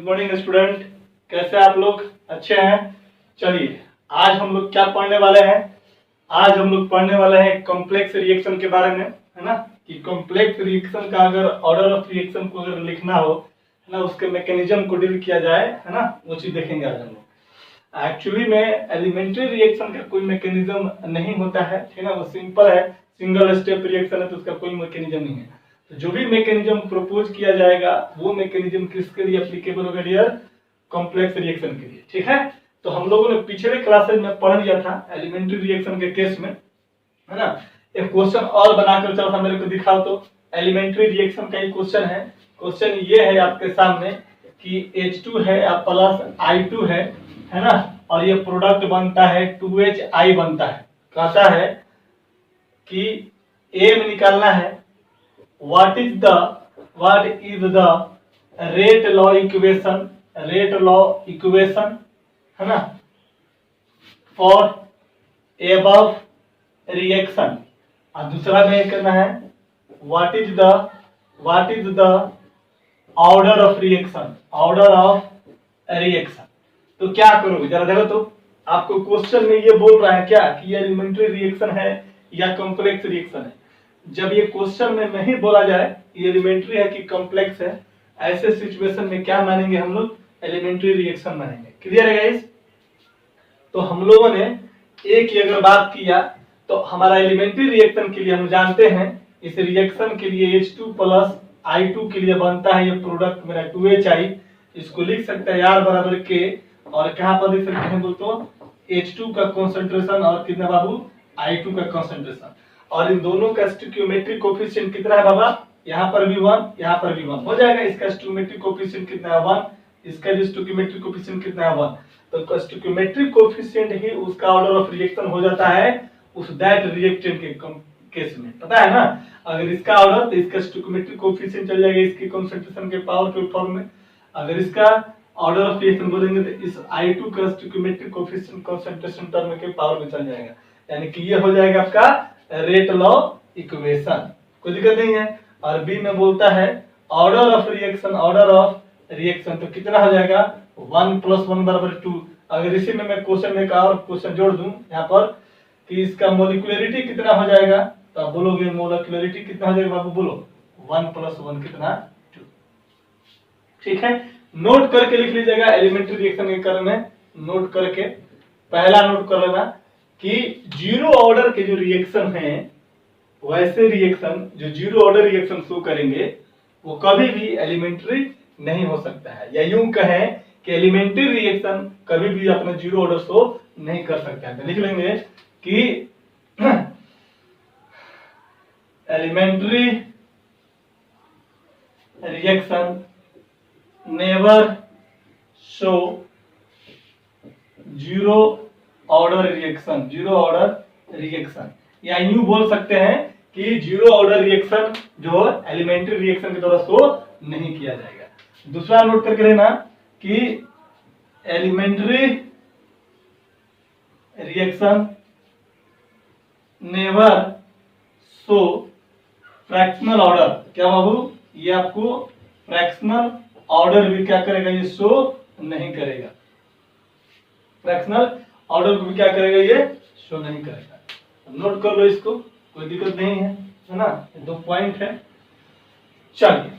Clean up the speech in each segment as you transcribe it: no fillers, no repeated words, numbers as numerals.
Morning student, कैसे आप लोग? अच्छे हैं? चलिए आज हम लोग क्या पढ़ने वाले हैं? आज हम लोग पढ़ने वाले हैं कॉम्प्लेक्स रिएक्शन के बारे में, है ना। कि कॉम्प्लेक्स रिएक्शन का अगर ऑर्डर ऑफ रिएक्शन को अगर लिखना हो, है ना, उसके मैकेनिज्म को डील किया जाए, है ना, वो चीज देखेंगे आज हम लोग। एक्चुअली में एलिमेंट्री रिएक्शन का कोई मैकेनिज्म नहीं होता है, ठीक है ना। वो सिंपल है, सिंगल स्टेप रिएक्शन है, तो उसका कोई मैकेनिज्म नहीं है। तो जो भी मैकेनिज्म प्रपोज किया जाएगा वो मैकेनिज्म किसके लिए एप्लीकेबल होगा डियर? कॉम्प्लेक्स रिएक्शन के लिए, ठीक है। तो हम लोगों ने पिछले क्लासेज में पढ़ लिया था एलिमेंट्री रिएक्शन के केस में, है ना। एक क्वेश्चन और बनाकर चलो था, मेरे को दिखाओ तो। एलिमेंट्री रिएक्शन का एक क्वेश्चन है। क्वेश्चन ये है आपके सामने कि H2 है प्लस I2 है ना, और ये प्रोडक्ट बनता है 2HI बनता है। कहता है कि ए में निकालना है what is the rate law equation, है ना, for above reaction। और दूसरा में करना है what is the order of reaction। तो क्या करोगे जरा देखो तो। आपको क्वेश्चन में ये बोल रहा है क्या कि ये एलिमेंट्री रिएक्शन है या कॉम्प्लेक्स रिएक्शन है। जब ये क्वेश्चन में नहीं बोला जाए ये एलिमेंट्री है कि कॉम्प्लेक्स है, ऐसे सिचुएशन में क्या मानेंगे हम लोग? एलिमेंट्री रिएक्शन मानेंगे। क्लियर है गाइस? तो हम लोगों ने एक ही अगर बात किया तो हमारा एलिमेंट्री रिएक्शन के लिए हम जानते हैं इस रिएक्शन के लिए H2 प्लस I2 के लिए बनता है ये प्रोडक्ट मेरा 2HI। इसको लिख सकते हैं R बराबर K, और कहां पर लिख सकते हैं बोलते हो? H2 का कंसंट्रेशन और कितना बाबू? I2 का कंसंट्रेशन। और इन दोनों का स्टोइकियोमेट्रिक कोएफिशिएंट कितना है बाबा? यहाँ पर भी 1, यहाँ पर भी 1 हो जाएगा। इसका स्टोइकियोमेट्रिक कोएफिशिएंट कितना है? 1। इसका जो स्टोइकियोमेट्रिक कोएफिशिएंट कितना है? 1। तो स्टोइकियोमेट्रिक कोएफिशिएंट ही उसका ऑर्डर ऑफ रिएक्शन हो जाता है उस दैट रिएक्टेंट के केस में, पता है ना। अगर इसका ऑर्डर तो इसका स्टोइकियोमेट्रिक कोएफिशिएंट चल जाएगा इसके कंसंट्रेशन के पावर के फॉर्म में। अगर इसका ऑर्डर ऑफ रिएक्शन बोलेंगे तो इस I2 का स्टोइकियोमेट्रिक कोएफिशिएंट कंसंट्रेशन टर्म के पावर में चल जाएगा, यानी कि ये हो जाएगा आपका रेट लॉ इक्वेशन। कोई दिक्कत नहीं है। और बी में बोलता है ऑर्डर ऑफ रिएक्शन तो कितना हो जाएगा? 1 + 1 = 2। अगर इसी में मैं क्वेश्चन में एक और क्वेश्चन जोड़ दूं यहाँ पर कि इसका मोलिकुलरिटी कितना हो जाएगा, तो आप बोलोगे मोलिकुलरिटी कितना हो जाएगा बाबू? बोलो 1 + 1 कितना? 2। ठीक है, नोट करके लिख लीजिएगा एलिमेंट्री रिएक्शन के क्रम में। नोट करके पहला नोट कर लेना कि जीरो ऑर्डर के जो रिएक्शन हैं वैसे रिएक्शन जो जीरो ऑर्डर रिएक्शन शो करेंगे वो कभी भी एलिमेंट्री नहीं हो सकता है, या यूं कहें कि एलिमेंट्री रिएक्शन कभी भी अपना जीरो ऑर्डर शो नहीं कर सकता है। तो लिख लेंगे कि elementary reaction never show zero order reaction, या यूं बोल सकते हैं कि जीरो ऑर्डर रिएक्शन जो एलिमेंट्री रिएक्शन के द्वारा शो नहीं किया जाएगा। दूसरा नोट करके लेना कि elementary reaction never show fractional order. क्या बाबू? ये आपको फ्रैक्शनल ऑर्डर भी क्या करेगा? ये शो नहीं करेगा। फ्रैक्शनल ऑर्डर को भी क्या करेगा? ये शो नहीं करेगा। नोट कर लो इसको, कोई दिक्कत नहीं है ना। 2 पॉइंट है। चलिए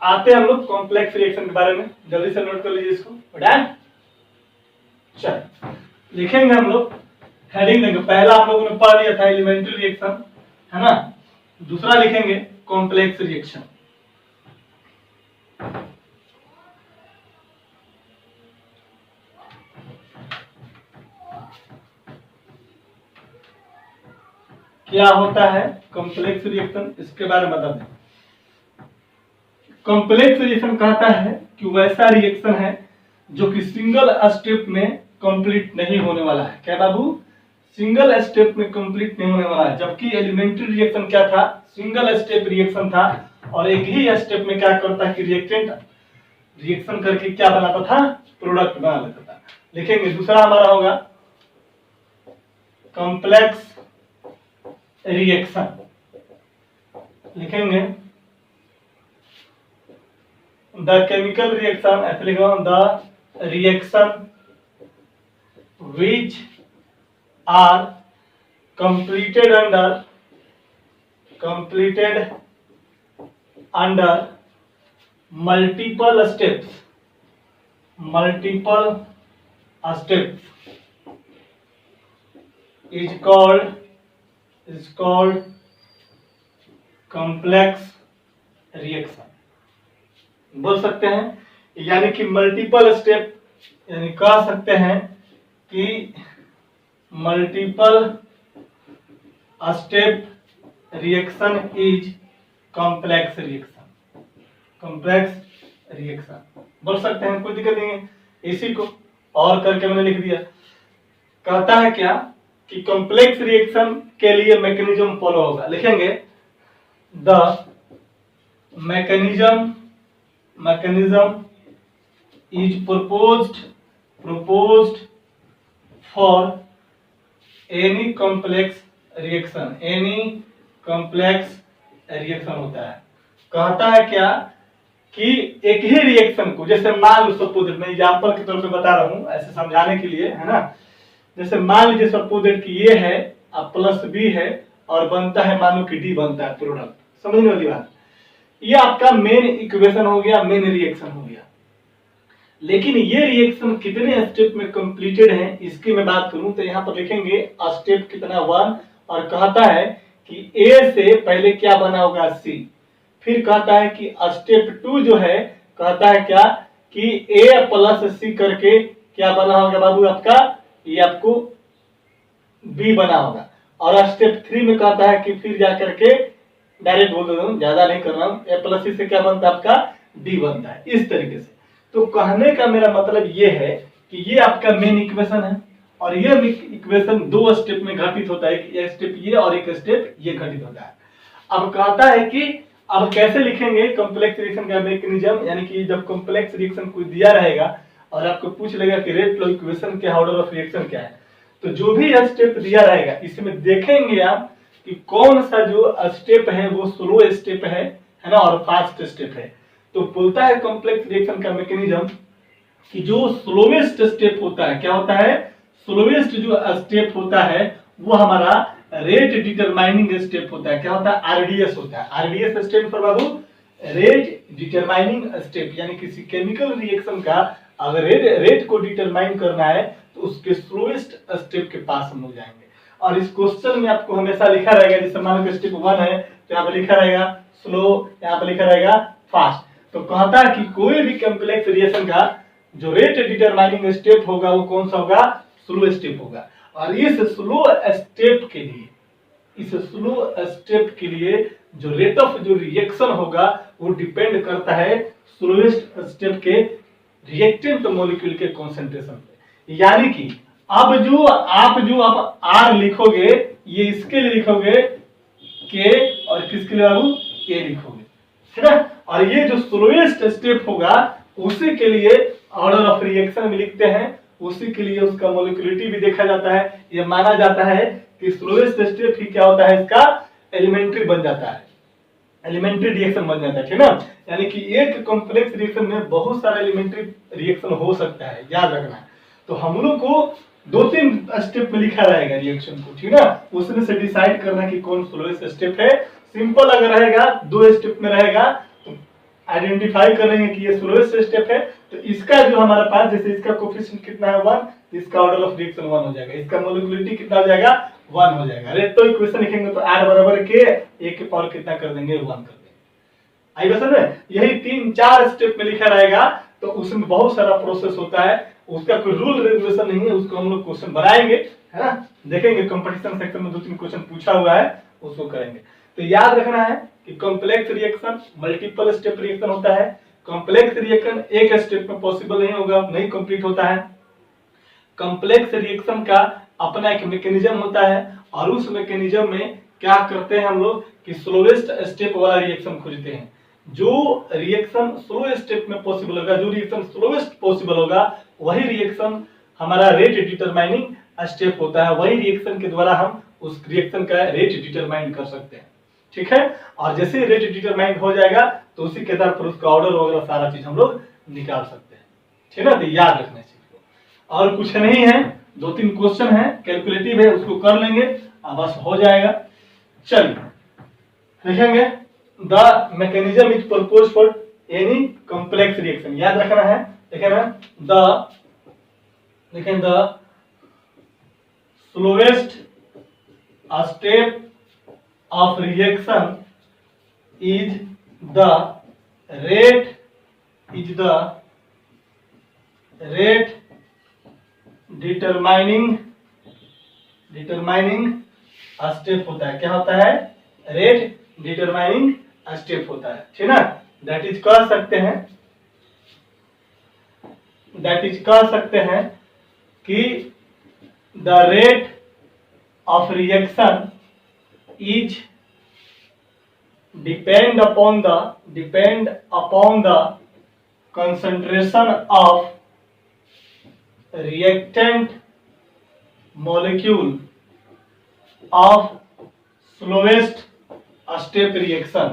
आते हैं हम लोग कॉम्प्लेक्स रिएक्शन के बारे में। जल्दी से नोट कर लीजिए इसको। डन? चलिए लिखेंगे हम लोग, हेडिंग देंगे। पहला हम लोगों ने पढ़ लिया था एलिमेंट्री रिएक्शन, है ना। दूसरा लिखेंगे कॉम्प्लेक्स रिएक्शन। क्या होता है कॉम्प्लेक्स रिएक्शन, इसके बारे में बता दें। कॉम्प्लेक्स रिएक्शन कहता है कि वैसा रिएक्शन है जो कि सिंगल स्टेप में कंप्लीट नहीं होने वाला है। क्या बाबू? सिंगल स्टेप में कंप्लीट नहीं होने वाला है। जबकि एलिमेंट्री रिएक्शन क्या था? सिंगल स्टेप रिएक्शन था, और एक ही स्टेप में क्या करता कि रिएक्टेंट रिएक्शन करके क्या बनाता था? प्रोडक्ट बना लेता था। लिखेंगे दूसरा हमारा होगा कॉम्प्लेक्स रिएक्शन। लिखेंगे द केमिकल रिएक्शन, ऐसे लिखो the reaction which are completed under multiple steps is called complex reaction। बोल सकते हैं यानी कि मल्टीपल स्टेप, यानी कह सकते हैं कि multiple step reaction is complex reaction बोल सकते हैं, कोई दिक्कत नहीं है। इसी को और करके मैंने लिख दिया। कहता है क्या कि कॉम्प्लेक्स रिएक्शन के लिए मैकेनिज्म फॉलो होगा, लिखेंगे the mechanism is proposed for any complex reaction होता है। कहता है क्या कि एक ही रिएक्शन को, जैसे मान लो सपोज, मैं एग्जांपल के तौर पे बता रहा हूं ऐसे समझाने के लिए, है ना। जैसे मान लीजिए सपोज कि ये है अब प्लस बी है और बनता है, मानो कि डी बनता है प्रोडक्ट, समझने वाली बात। ये आपका मेन इक्वेशन हो गया, मेन रिएक्शन हो गया। लेकिन ये रिएक्शन कितने स्टेप में कंप्लीटेड है इसकी मैं बात करूं तो यहाँ पर लिखेंगे स्टेप कितना 1, और कहता है कि ए से पहले क्या बना होगा सी, फिर कहता है कि स्टेप 2 जो है, कहता है क्या कि ए प्लस सी करके क्या बना होगा बाबू आपका, ये आपको बी बना होगा। और स्टेप 3 में कहता है कि फिर जा करके डायरेक्ट बोल दो, ज्यादा नहीं कर रहा हूं, ए प्लस सी से क्या बनता है आपका डी बनता है, इस तरीके से। तो कहने का मेरा मतलब ये है कि ये आपका मेन इक्वेशन है और ये इक्वेशन 2 स्टेप में घटित होता है, एक स्टेप ये और एक स्टेप ये घटित होता है। अब कहता है कि अब कैसे लिखेंगे कॉम्प्लेक्स रिएक्शन का मैकेनिज्म, यानी कि जब कॉम्प्लेक्स रिएक्शन कोई दिया रहेगा और आपको पूछ लेगा कि रेट लो इक्वेशन क्या, ऑर्डर ऑफ रिएक्शन क्या है, तो जो भी स्टेप दिया रहेगा इसमें देखेंगे आप कि कौन सा जो स्टेप है वो स्लो स्टेप है ना, और फास्ट स्टेप है। तो बोलता है कॉम्प्लेक्स रिएक्शन का मैकेनिज्म कि जो स्लोवेस्ट स्टेप होता है, क्या होता है, स्लोवेस्ट जो स्टेप होता है वो हमारा रेट डिटरमाइनिंग स्टेप होता है। क्या होता है, आरडीएस होता है। RDS step for Babu rate determining step, यानी किसी केमिकल रिएक्शन का अगर रेट को डिटरमाइन करना है तो उसके स्लोवेस्ट स्टेप के पास हम लोग जाएंगे। और इस क्वेश्चन में आपको हमेशा लिखा रहेगा, जैसे मान लो स्टेप 1 है तो यहाँ पे लिखा रहेगा स्लो, यहाँ पे लिखा रहेगा फास्ट। तो कहता है कि कोई भी कॉम्प्लेक्स रिएक्शन का जो रेट डिटरमाइनिंग स्टेप होगा वो कौन सा होगा, स्लो स्टेप होगा। और इस स्लो स्टेप के लिए जो रेट ऑफ जो रिएक्शन होगा वो डिपेंड करता है स्लोएस्ट स्टेप के रिएक्टेंट मॉलिक्यूल के कंसंट्रेशन पे। यानी कि अब जो आप आर लिखोगे ये इसके लिए लिखोगे के, और किसके लिए बाबू ए लिखोगे, है ना। और ये जो स्लोएस्ट स्टेप होगा उसी के लिए ऑर्डर ऑफ रिएक्शन भी लिखते हैं, उसी के लिए उसका मॉलिक्यूलिटी भी देखा जाता है। ये माना जाता है कि स्लोएस्ट स्टेप ही क्या होता है, इसका एलिमेंट्री बन जाता है, एलिमेंट्री रिएक्शन बन जाता है, ठीक ना। यानी कि एक कॉम्प्लेक्स रिएक्शन में बहुत सारा एलिमेंट्री रिएक्शन हो सकता है, याद रखना है। तो हम लोग को 2-3 स्टेप में लिखा रहेगा रिएक्शन को, ठीक ना, उसमें से डिसाइड करना कि कौन स्लोएस्ट स्टेप है। सिंपल अगर रहेगा 2 स्टेप में रहेगा तो आइडेंटिफाई करेंगे कि ये स्लोएस्ट स्टेप है, तो इसका जो हमारे पास, जैसे इसका कोफिशिएंट कितना है 1, इसका ऑर्डर ऑफ रिएक्शन 1 हो जाएगा, इसका मॉलिक्यूलिटी कितना हो जाएगा 1 हो जाएगा। रेट तो इक्वेशन लिखेंगे तो r बराबर के एक के पावर कितना कर देंगे 1 कर देंगे। आई बस में यही 3-4 स्टेप में लिखा रहेगा, तो उसमें बहुत सारा प्रोसेस होता है, उसका कोई रूल रेगुलेशन नहीं है, उसको हम लोग क्वेश्चन बनाएंगे, है ना, देखेंगे कंपटीशन सेक्शन में 2-3 क्वेश्चन पूछा हुआ है उसको करेंगे। तो याद रखना है कि complex reaction multiple step reaction होता है। कॉम्प्लेक्स रिएक्शन एक स्टेप में पॉसिबल नहीं होगा, नहीं कंप्लीट होता है। कॉम्प्लेक्स रिएक्शन का अपना एक मैकेनिज्म होता है और उस मैकेनिज्म में क्या करते हैं हम लोग कि स्लोएस्ट स्टेप वाला रिएक्शन खोजते हैं। जो रिएक्शन स्लो स्टेप में पॉसिबल होगा, जो रिएक्शन स्लोएस्ट पॉसिबल होगा, वही रिएक्शन हमारा रेट डिटरमाइनिंग स्टेप होता है। वही रिएक्शन के द्वारा हम उस रिएक्शन का रेट डिटरमाइन कर सकते हैं, ठीक है। और जैसे रेट डिटरमाइन हो जाएगा तो उसी के आधार पर उसका ऑर्डर वगैरह सारा चीज हम लोग निकाल सकते हैं, ठीक है ना। तो याद रखना चाहिए, और कुछ नहीं है, 2-3 क्वेश्चन है, कैलकुलेटिव है, उसको कर लेंगे बस हो जाएगा। चलिए लिखेंगे the mechanism is propose for any complex reaction, याद रखना है। लिखेंगे the slowest step of reaction is the rate determining step होता है। क्या होता है? रेट डिटरमाइनिंग स्टेप होता है, ठीक ना। दैट इज कह सकते हैं कि the rate of reaction is depend upon the concentration of reactant molecule of slowest step reaction।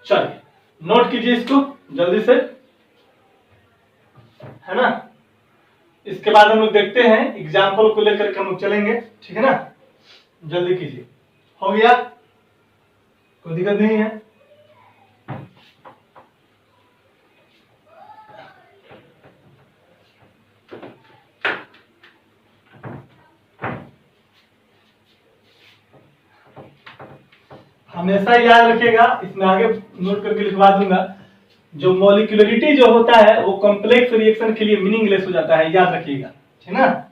चलिए नोट कीजिए इसको जल्दी से, है ना। इसके बाद हम लोग देखते हैं एग्जाम्पल को लेकर के हम लोग चलेंगे, ठीक है ना। जल्दी कीजिए, हो गया, कोई दिक्कत नहीं है। हमेशा याद रखिएगा, इसमें आगे नोट करके लिखवा दूंगा, जो मॉलिक्यूलरिटी जो होता है वो कॉम्प्लेक्स रिएक्शन के लिए मीनिंगलेस हो जाता है, याद रखिएगा, ठीक ना।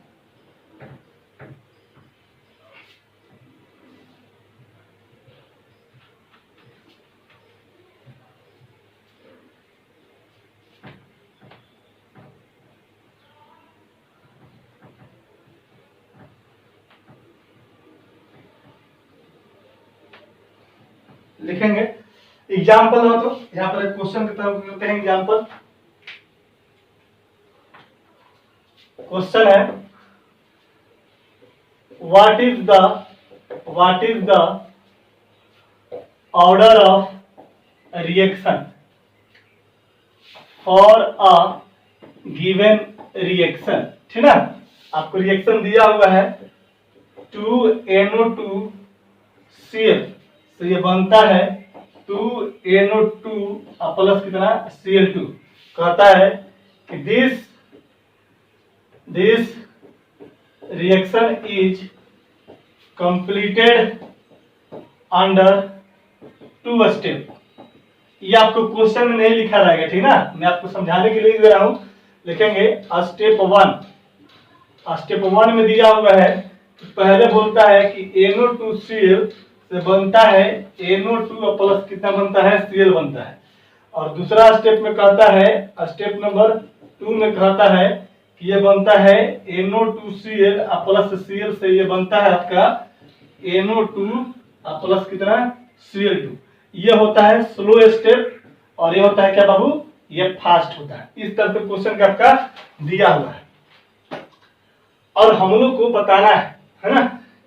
लिखेंगे एग्जाम्पल हो तो यहाँ पर क्वेश्चन की तरफ करते हैं। एग्जाम्पल क्वेश्चन है what is the order of reaction for a given reaction, ठीक ना। आपको रिएक्शन दिया हुआ है 2NO2Cl, तो ये बनता है 2NO2 प्लस कितना Cl2। कहता है कि this reaction is completed under 2 step. ये आपको क्वेश्चन में नहीं लिखा रहेगा, ठीक ना, मैं आपको समझाने के लिए लिख रहा हूं। लिखेंगे स्टेप 1 में दिया हुआ है, पहले बोलता है कि NO2Cl से बनता है NO2 प्लस कितना बनता है Cl बनता है। और दूसरा स्टेप में कहता है, स्टेप नंबर 2 में कहता है कि ये बनता है NO2Cl प्लस Cl से ये बनता है आपका NO2 प्लस कितना Cl2। ये होता है स्लो स्टेप और ये होता है क्या बाबू, ये फास्ट होता है। इस तरह से क्वेश्चन का आपका दिया हुआ है और हम लोग को बताना है ना,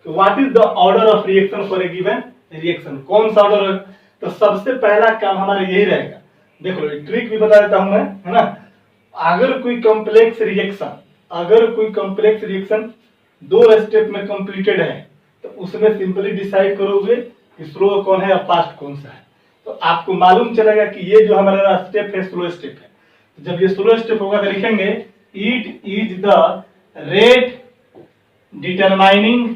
what is the order of reaction for a given reaction. कौन सा ऑर्डर है? तो सबसे पहला काम हमारा यही रहेगा। देखो ट्रिक भी बता देता हूं मैं, है ना। अगर कोई कॉम्प्लेक्स रिएक्शन 2 स्टेप में कंप्लीटेड है तो उसमें सिंपली डिसाइड करोगे कि स्लो कौन है और फास्ट कौन सा है। तो आपको मालूम चलेगा कि ये जो हमारा स्टेप है स्लो स्टेप है। तो जब ये स्लो स्टेप होगा तो लिखेंगे it is the rate determining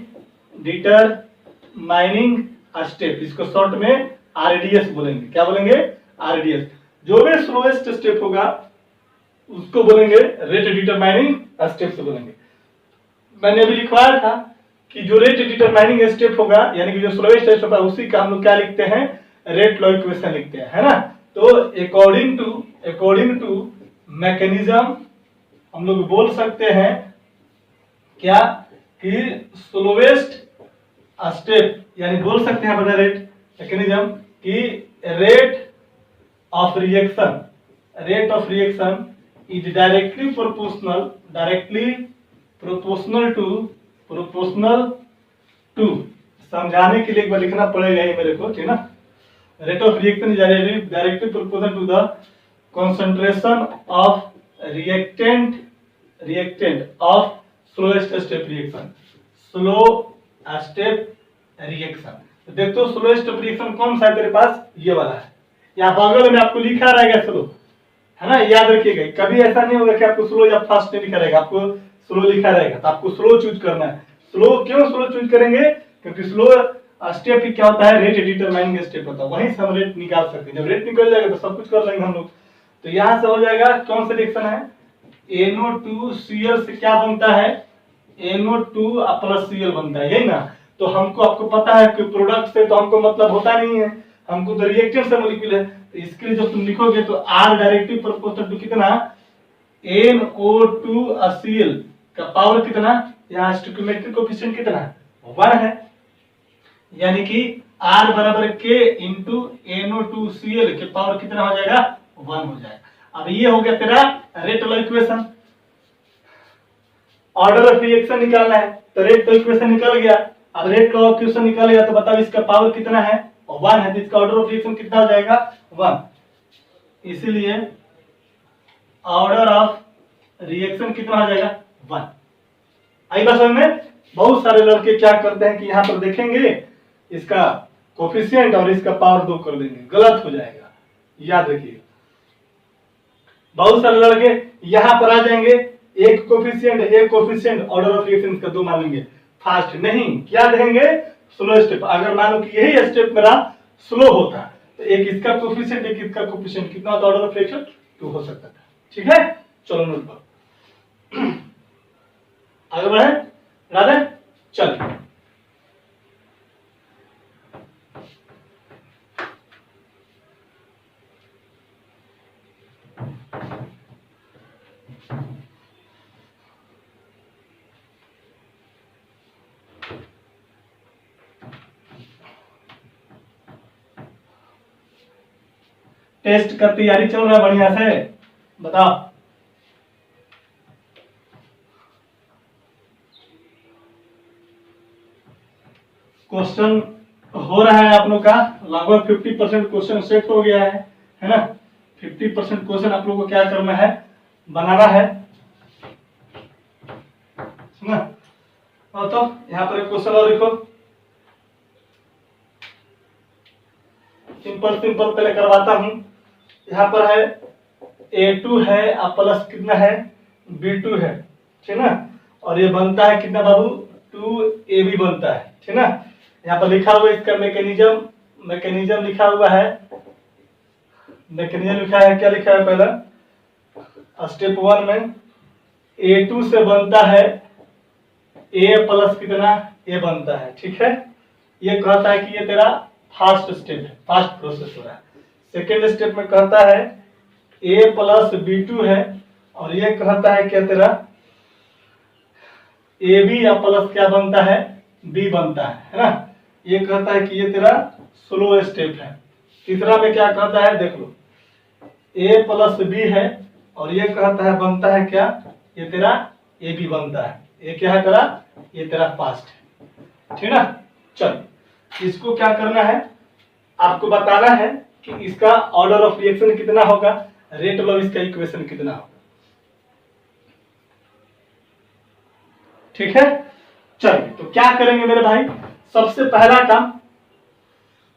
step. इसको शॉर्ट में RDS बोलेंगे। क्या बोलेंगे? RDS। जो भी स्लोएस्ट स्टेप होगा उसको बोलेंगे रेट डिटरमाइनिंग स्टेप से बोलेंगे। मैंने अभी लिखवाया था कि जो रेट डिटरमाइनिंग स्टेप होगा यानी कि जो स्लोएस्ट स्टेप होगा उसी का हम लोग क्या लिखते हैं, रेट लॉ इक्वेशन लिखते हैं, है ना। तो अकॉर्डिंग टू मैकेनिज्म हम लोग बोल सकते हैं क्या कि स्लोएस्ट स्टेप यानी बोल सकते हैं अपना रेट मैकेनिज्म कि rate of reaction is directly proportional to समझाने के लिए एक बार लिखना पड़ेगा ही मेरे को, ठीक ना। Rate of reaction is directly proportional to the concentration of reactant of slowest step reaction, slow step reaction। तो देख तो स्लो स्टेप रिएक्शन कौन सा है तेरे पास, ये वाला है। यहाँ बगल में आपको लिखा रहेगा स्लो, है ना, याद रखिएगा। कभी ऐसा नहीं होगा कि आपको स्लो या फास्ट नहीं लिखा रहेगा, आपको स्लो लिखा रहेगा, तो आपको स्लो चूज करना है। स्लो क्यों स्लो चूज करेंगे, क्योंकि स्लो स्टेप ही क्या होता है, रेट डिटरमाइनिंग स्टेप होता है, वहीं से हम रेट निकाल सकते हैं। जब रेट निकल जाएगा तो सब कुछ कर लेंगे हम लोग। तो यहां से हो जाएगा कौन सा रिएक्शन है, NO2Cl से क्या बनता है, NO2 प्लस Cl बनता है, यही ना। तो हमको आपको पता है कि प्रोडक्ट से तो हमको मतलब होता नहीं है, हमको तो रिएक्टेंट से मॉलिक्यूल है। तो इसके लिए जब तुम लिखोगे तो R डायरेक्टली प्रोपोर्शनल टू कितना, NO2Cl का पावर कितना, यहाँ स्टोइकियोमेट्रिक कोएफिशिएंट कितना 1 है, यानी कि R बराबर K इंटू NO2Cl के पावर कितना हो जाएगा, 1 हो जाएगा। अब ये हो गया तेरा रेट वाला इक्वेशन। ऑर्डर ऑफ रिएक्शन निकालना है, तो रेट का इक्वेशन निकल गया। अब रेट का इक्वेशन निकल गया तो बताओ इसका पावर कितना है, 1 है, तो इसका ऑर्डर ऑफ रिएक्शन कितना हो जाएगा, 1। इसीलिए ऑर्डर ऑफ रिएक्शन कितना हो जाएगा, 1। आई बात समझ में। बहुत सारे लड़के क्या करते हैं कि यहाँ पर देखेंगे इसका कोफिशिएंट और इसका पावर 2 कर देंगे, गलत हो जाएगा, याद रखिए। बहुत सारे लड़के यहाँ पर आ जाएंगे, एक कोफिशिएंट ऑर्डर ऑफ रिएक्शन का 2 मान लेंगे, फास्ट नहीं, क्या देंगे, स्लो स्टेप। अगर मानो कि यही स्टेप मेरा स्लो होता तो एक इसका कोफिशिएंट एक इसका कोफिशिएंट कितना होता, ऑर्डर ऑफ रिएक्शन 2 हो सकता था, ठीक है। चलो नोट पर आगे बढ़े, राधे चल। टेस्ट का तैयारी चल रहा है बढ़िया से, बताओ। क्वेश्चन हो रहा है आप लोग का, लगभग 50% क्वेश्चन सेट हो गया है ना। 50% क्वेश्चन आप लोग को क्या करना है, बनाना है ना। और तो यहाँ पर एक क्वेश्चन और लिखो, सिंपल सिंपल पहले करवाता हूं। यहाँ पर है A2 है और प्लस कितना है, B2 है, ठीक ना। और ये बनता है कितना बाबू, 2AB बनता है, ठीक ना। यहाँ पर लिखा हुआ इसका मैकेनिज्म लिखा हुआ है, मैकेनिज्म लिखा है, क्या लिखा है पहला स्टेप 1 में A2 से बनता है A प्लस कितना, A बनता है, ठीक है। ये कहता है कि ये तेरा फास्ट स्टेप है, फास्ट प्रोसेस हो रहा है। सेकेंड स्टेप में कहता है A प्लस B2 है, और ये कहता है क्या तेरा AB या प्लस क्या बनता है, B बनता है ना। ये कहता है कि ये तेरा स्लो स्टेप है। तीसरा में क्या कहता है, देख लो A प्लस B है, और ये कहता है बनता है क्या, ये तेरा AB बनता है। ये क्या है तेरा, ये तेरा फास्ट है, ठीक ना। चल इसको क्या करना है, आपको बताना है कि इसका ऑर्डर ऑफ रिएक्शन कितना होगा, रेट ऑफ इसका इक्वेशन कितना होगा, ठीक है। चलिए तो क्या करेंगे मेरे भाई, सबसे पहला काम,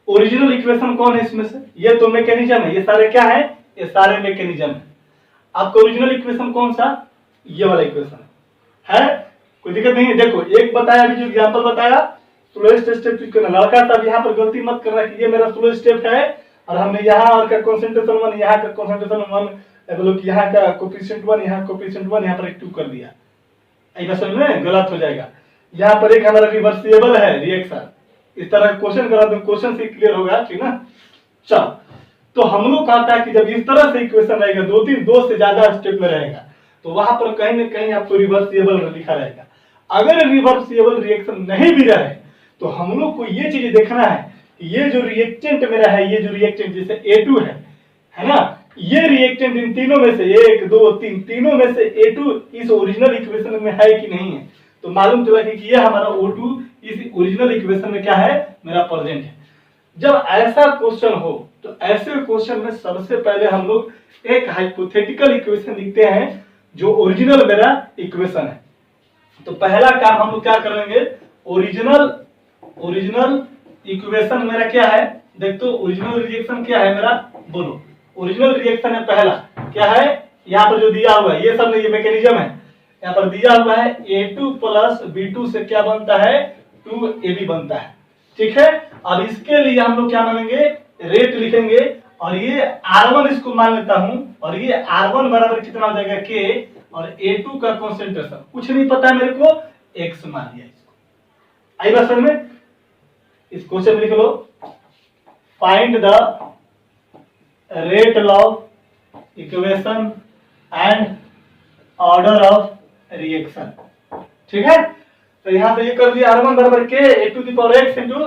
ओरिजिनल इक्वेशन कौन है इसमें से, ये तो मैकेनिज्म है, ये सारे क्या है, ये सारे मैकेनिज्म है। आपका ओरिजिनल इक्वेशन कौन सा, ये वाला इक्वेशन है, कोई दिक्कत नहीं है। देखो एक बताया, अभी जो एग्जांपल बताया स्लोएस्ट स्टेप चूज करना। लड़का साहब यहाँ पर गलती मत करना कि ये मेरा स्लो स्टेप है और हमने यहाँ का कंसंट्रेशन 1, यहाँ का कंसंट्रेशन 1, बोलो कि यहाँ का कोएफिशिएंट 1, यहाँ कोएफिशिएंट 1, यहाँ पर एक 2 कर दिया, ऐसा समझ में गलत हो जाएगा। यहाँ पर एक हमारा रिवर्सिबल है रिएक्शन, इस तरह क्वेश्चन करा तो क्वेश्चन से क्लियर होगा, ठीक ना। चल तो हम लोग कहता है कि जब इस तरह से इक्वेशन रहेगा, 2 से ज्यादा स्टेप में रहेगा, तो वहां पर कहीं ना कहीं आपको रिवर्सिबल लिखा रहेगा। अगर रिवर्सिबल रिएक्शन नहीं भी रहे तो हम लोग को ये चीज देखना है कि ये जो रिएक्टेंट मेरा है, ये जो रिएक्टेंट जैसे A2 है ना, ये रिएक्टेंट इन तीनों में से 1 2 3 तीनों में से A2 इस ओरिजिनल इक्वेशन में है कि नहीं है। तो मालूम चला कि ये हमारा O2 इस ओरिजिनल इक्वेशन में क्या है, मेरा प्रेजेंट है। जब ऐसा क्वेश्चन हो तो ऐसे क्वेश्चन में सबसे पहले हम लोग एक हाइपोथेटिकल इक्वेशन लिखते हैं जो ओरिजिनल मेरा इक्वेशन है। तो पहला काम हम लोग क्या करेंगे, ओरिजिनल इक्वेशन मेरा क्या है, देख तो ओरिजिनल रिएक्शन क्या है मेरा, बोलो। ओरिजिनल रिएक्शन है पहला क्या है, यहाँ पर जो दिया हुआ है ये सब नहीं, ये मैकेनिज्म है। यहाँ पर दिया हुआ है A2 प्लस B2 से क्या बनता है, 2AB बनता है। ठीक है, अब इसके लिए हम लोग क्या मानेंगे, रेट लिखेंगे, और ये R1 इसको मान लेता हूं, और ये R1 बराबर कितना हो जाएगा K, और A2 का कॉन्सेंट्रेशन कुछ नहीं पता है मेरे को, X मान लिया इसको। आई बात समझ में, इस क्वेश्चन में लिख लो, find the rate of equation and order of reaction. ठीक है, तो यहां से ये कर दिया, R1 बराबर K A2 the power X into,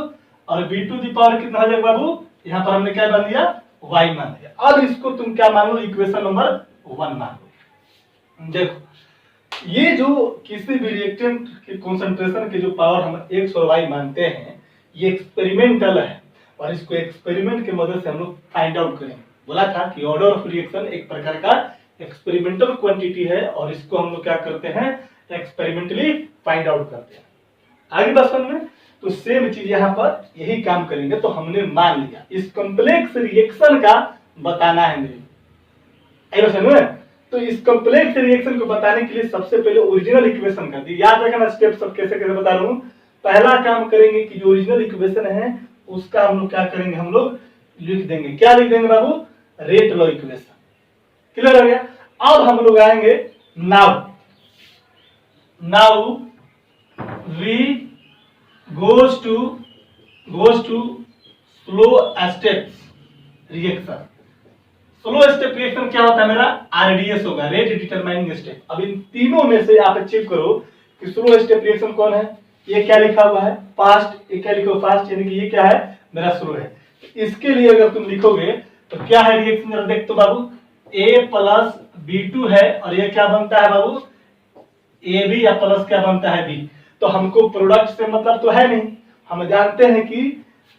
और B2 दी पावर कितना हो जाएगा बाबू, यहां पर हमने क्या मान दिया, Y मान दिया। अब इसको तुम क्या मान लो, इक्वेशन नंबर 1 मान लो। देखो ये जो किसी भी रिएक्टेंट के कंसंट्रेशन के जो पावर हम X और Y मानते हैं, ये एक्सपेरिमेंटल है, और इसको एक्सपेरिमेंट की मदद से हम लोग फाइंड आउट करेंगे। बोला था कि ऑर्डर ऑफ रिएक्शन एक प्रकार का एक्सपेरिमेंटल क्वांटिटी है, और इसको हम लोग क्या करते हैं, एक्सपेरिमेंटली फाइंड आउट करते हैं। आगे बात समझ में, तो सेम चीज यहाँ पर यही काम करेंगे। तो हमने मान लिया इस कॉम्प्लेक्स रिएक्शन का बताना है मेरे, समझ में। तो इस कॉम्प्लेक्स रिएक्शन को बताने के लिए सबसे पहले ओरिजिनल इक्वेशन कर दी, याद रखना स्टेप सब कैसे कैसे बता रहा हूं। पहला काम करेंगे कि जो ओरिजिनल इक्वेशन है उसका हम लोग क्या करेंगे, हम लोग लिख देंगे, क्या लिख देंगे बाबू, रेट लॉ इक्वेशन। क्लियर हो गया। अब हम लोग आएंगे now we goes to slow step reaction. Slow step reaction क्या होता है मेरा, RDS होगा, रेट डिटरमाइनिंग स्टेप। अब इन तीनों में से आप चेक करो कि स्लो स्टेप रिएक्शन कौन है। ये क्या लिखा हुआ है, फास्ट, ये क्या लिखो फास्ट, यानी कि ये क्या है मेरा स्लो है। इसके लिए अगर तुम लिखोगे तो क्या है रिएक्शन, जरा देख तो बाबू, A प्लस B2 है, और ये क्या बनता है बाबू, AB या प्लस क्या बनता है B। तो हमको प्रोडक्ट से मतलब तो है नहीं, हम जानते हैं कि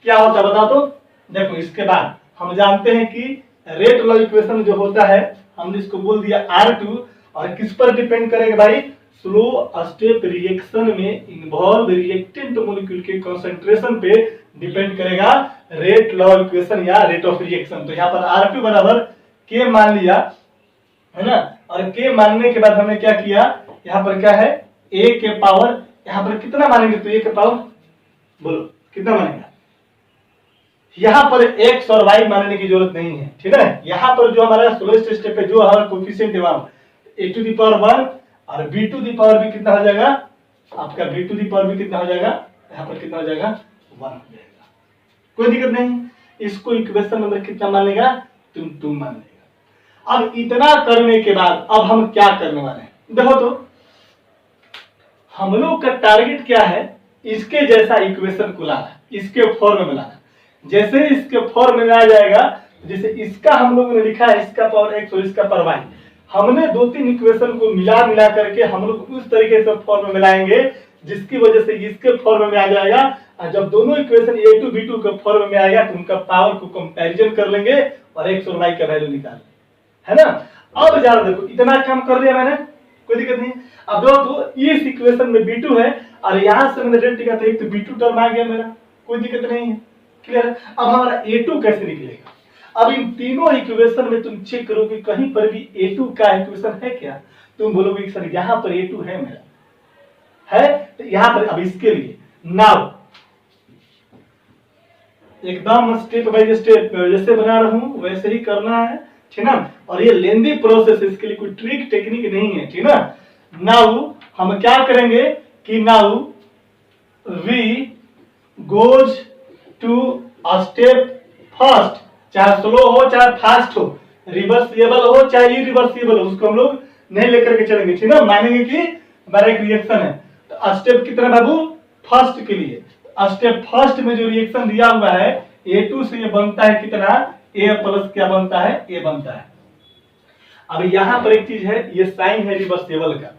क्या होता है, बताओ तो। देखो इसके बाद हम जानते हैं कि रेट लॉ इक्वेशन जो होता है, हमने इसको बोल दिया R2, और किस पर डिपेंड करेगा भाई, स्लो स्टेप रिएक्शन में इन्वॉल्व रिएक्टेंट मॉलिक्यूल के कंसंट्रेशन पे डिपेंड करेगा रेट लॉ इक्वेशन या रेट ऑफ रिएक्शन। तो यहाँ पर R2 बराबर K मान लिया है ना, और K मानने के बाद हमने क्या किया, यहाँ पर क्या है, A के पावर, यहाँ पर कितना मानेंगे, तो A के पावर बोलो कितना मानेगा, यहाँ पर X और Y मानने की जरूरत नहीं है। ठीक है, यहाँ पर जो हमारा स्लोएस्ट स्टेप है, जो हमारा कोफिशिएंट है वहां A टू दी पावर 1, और B टू दी पावर भी कितना हो जाएगा आपका, B टू दी पावर भी कितना हो जाएगा, यहाँ पर कितना हो जाएगा 1 हो जाएगा, कोई दिक्कत नहीं। इसको इक्वेशन नंबर कितना मान लेगा, तुम मान लेगा। अब इतना करने के बाद अब हम क्या करने वाले हैं, देखो तो हम लोग का टारगेट क्या है, इसके जैसा इक्वेशन को लाना, इसके फॉर्म में लाना। जैसे इसके फॉर्म में आ जाएगा, जैसे इसका हम लोगों ने लिखा है, इसका पावर x और इसका पावर y, हमने 2-3 इक्वेशन को मिला करके हम लोग उस तरीके से फॉर्म में मिलाएंगे जिसकी वजह से इसके फॉर्म में आ जाएगा। और जब दोनों इक्वेशन A2 B2 के फॉर्म में आएगा तो उनका पावर को कंपैरिजन कर लेंगे और x और y का वैल्यू निकाल, है ना। अब जरा देखो इतना काम कर लिया मैंने, कोई दिक्कत नहीं। अब तो इस इक्वेशन में B2 है, और यहां से मैंने रेट लिखा था, एक तो B2 टर्म आ गया मेरा, कोई दिक्कत नहीं है। क्लियर। अब हमारा A2 कैसे निकलेगा, अब इन तीनों इक्वेशन में तुम चेक करो कि कहीं पर भी A2 का इक्वेशन है क्या। तुम बोलोगे सर यहाँ पर A2 है मेरा, है तो यहाँ पर। अब इसके लिए नाउ एकदम स्टेप बाय स्टेप जैसे बना रहा हूं वैसे ही करना है, ठीक ना। और ये लेंदी प्रोसेस, इसके लिए कोई ट्रिक टेक्निक नहीं है, ठीक ना। नाउ हम क्या करेंगे कि now we goes to a step first, चाहे स्लो हो चाहे फास्ट हो, रिवर्सिबल हो चाहे इरिवर्सिबल हो, उसको हम लोग नहीं लेकर के चलेंगे, ठीक ना। मानेंगे कि हमारा एक रिएक्शन है तो स्टेप कितना बाबू, फर्स्ट के लिए स्टेप फर्स्ट में जो रिएक्शन दिया हुआ है A2 से ये बनता है कितना, A प्लस क्या बनता है, A बनता है। अब यहाँ पर एक चीज है, ये साइन है रिवर्सिबल का,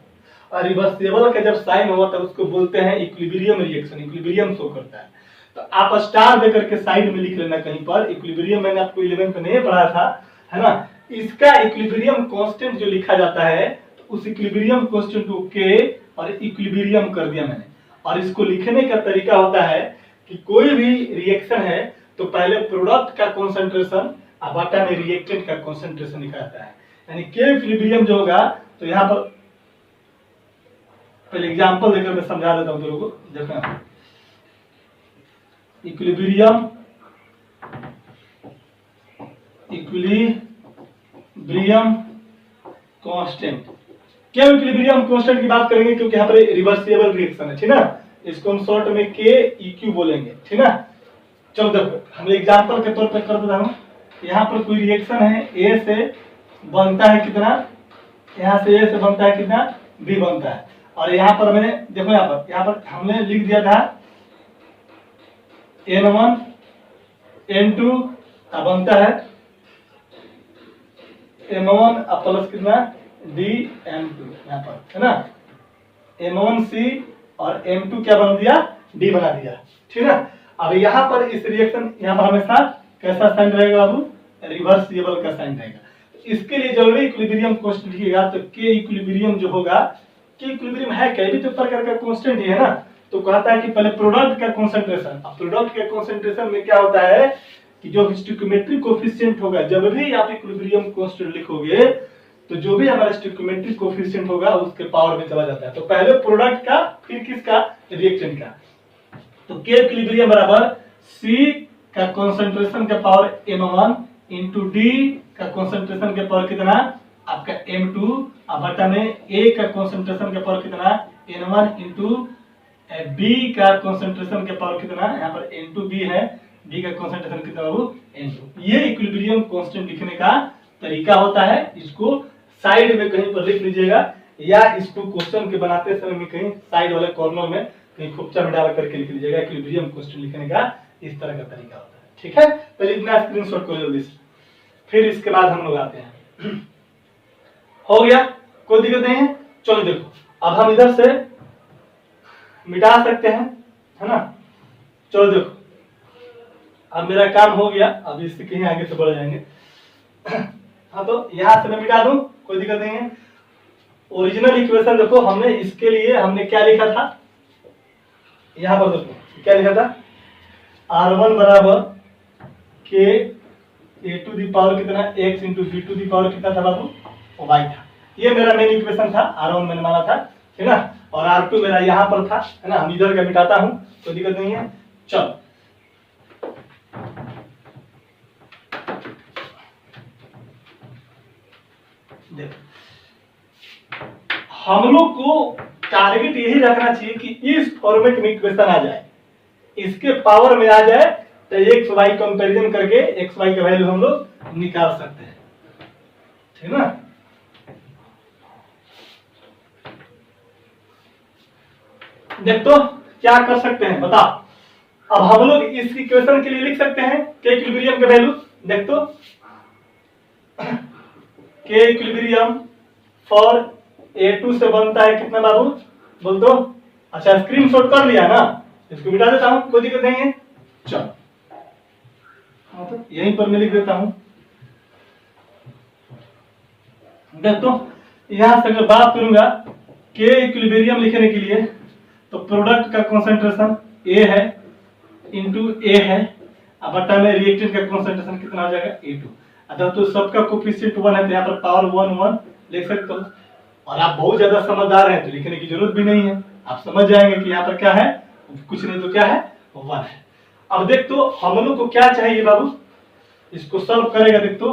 और रिवर्सिबल का जब साइन होगा तब उसको बोलते हैं इक्विलिब्रियम रिएक्शन, इक्विलिब्रियम शो करता है। तो आप स्टार दे करके साइड में लिख लेना कहीं पर, इक्विलिब्रियम मैंने आपको 11th में नहीं पढ़ा था, है ना। इसका इक्विलिब्रियम कांस्टेंट जो लिखा जाता है, तो उस इक्विलिब्रियम कांस्टेंट को के और इक्विलिब्रियम कर दिया मैंने। और इसको लिखने का तरीका होता है कि कोई भी रिएक्शन है तो पहले प्रोडक्ट का कॉन्सेंट्रेशन और बटा में रिएक्टेंट का कॉन्सेंट्रेशन लिखा जाता है। यानी के इक्विलिब्रियम जो होगा, तो यहाँ पर पहले एग्जांपल देकर मैं समझा देता हूं तो लोगों को। देखो इक्विलिब्रियम कांस्टेंट, क्यों इक्विलिब्रियम कांस्टेंट की बात करेंगे, क्योंकि यहाँ पर रिवर्सिबल रिएक्शन है, ठीक ना। इसको हम शॉर्ट में के इक्यू बोलेंगे, ठीक ना। चलो देखो हम एग्जांपल के तौर पे कर देता हूं। यहाँ पर कोई रिएक्शन है, ए से बनता है कितना, यहाँ से ए से बनता है कितना, बी बनता है। और यहाँ पर मैंने देखो यहाँ पर हमने लिख दिया था N1 N2 बनता है M1 प्लस कितना DM2, यहाँ पर है ना। M1C और M2 क्या बना दिया, D बना दिया, ठीक है। अब यहाँ पर इस रिएक्शन यहाँ पर हमेशा कैसा साइन रहेगा बाबू, रिवर्सिबल का साइन रहेगा। तो इसके लिए जरूरी इक्विलिब्रियम कांस्टेंट लिखिएगा। तो के इक्विलिब्रियम जो होगा, के इक्विलिब्रियम है क्या, भी तो प्रकार का कांस्टेंट ही है ना। तो कहता है कि पहले प्रोडक्ट का कॉन्सेंट्रेशन, अब प्रोडक्ट के कॉन्सेंट्रेशन में क्या होता है कि जो स्टोइकियोमेट्रिक कोफिशिएंट होगा, जब भी आप इक्विलिब्रियम कांस्टेंट लिखोगे तो जो भी हमारा स्टोइकियोमेट्रिक कोफिशिएंट होगा उसके पावर में चला जाता है। तो पहले प्रोडक्ट का, फिर किसका, रिएक्टेंट का। तो के इक्विलिब्रियम बराबर सी का कॉन्सेंट्रेशन का पावर m1 इंटू डी का कॉन्सेंट्रेशन का पावर कितना आपका m2 और बटा में ए का कॉन्सेंट्रेशन का पावर कितना n1 इंटू बी का कॉन्सेंट्रेशन का पावर कितना, यहाँ पर n2 बी है, बी का कॉन्सेंट्रेशन कितना बाबू n2। ये इक्विलिब्रियम कांस्टेंट लिखने का तरीका होता है। इसको साइड में कहीं पर लिख लीजिएगा, या इसको क्वेश्चन के बनाते समय में कहीं साइड वाले कॉर्नर में कहीं खुपचा में डाल करके लिख लीजिएगा। इक्विलिब्रियम कांस्टेंट लिखने का इस तरह का तरीका होता है, ठीक है। पहले इतना स्क्रीनशॉट करो जल्दी से, फिर इसके बाद हम लोग आते हैं। हो गया, कोई दिक्कत नहीं है। चलो देखो अब हम इधर से मिटा सकते हैं, है ना। चलो देखो अब मेरा काम हो गया, अब इससे कहीं आगे से बढ़ जाएंगे। हाँ तो यहाँ से मैं मिटा दूं, कोई दिक्कत नहीं है। ओरिजिनल इक्वेशन देखो, हमने इसके लिए हमने क्या लिखा था, यहाँ पर देखो क्या लिखा था, R1 बराबर के ए टू दी पावर कितना x into B to the power कितना था बाबू, y था। ये मेरा मेन इक्वेशन था, R1 मैंने माना था, है ना। और R2 मेरा यहाँ पर था, है ना। हम इधर का मिटाता हूँ, कोई दिक्कत नहीं है। चलो देखो हम लोग को टारगेट यही रखना चाहिए कि इस फॉर्मेट में इक्वेशन आ जाए, इसके पावर में आ जाए, तो एक्स वाई कंपैरिजन करके एक्स वाई का वैल्यू हम लोग निकाल सकते हैं, ठीक है ना। देख तो क्या कर सकते हैं बताओ। अब हम लोग इस इक्वेशन के लिए लिख सकते हैं के इक्विलिब्रियम का वैल्यू। देख तो के इक्विलिब्रियम फॉर A2 से बनता है कितना बाबू, बोल दो। अच्छा स्क्रीनशॉट कर लिया ना, इसको मिटा देता हूं, कोई दिक्कत नहीं है। चलो तो यहीं पर मैं लिख देता हूं। देख तो यहां से अगर बात करूंगा के इक्विलिब्रियम लिखने के लिए, तो प्रोडक्ट का कॉन्सेंट्रेशन A है इंटू A है, अब बटा में रिएक्टेंट का कॉन्सेंट्रेशन कितना हो जाएगा A2। अच्छा तो सबका कोफिशिएंट 1 है, तो यहाँ पर पावर 1 1 लिख सकते हो। और आप बहुत ज्यादा समझदार हैं तो लिखने की जरूरत भी नहीं है, आप समझ जाएंगे कि यहाँ पर क्या है, कुछ नहीं तो क्या है 1 है। अब देख तो हम लोग को क्या चाहिए बाबू, इसको सॉल्व करेगा। देख तो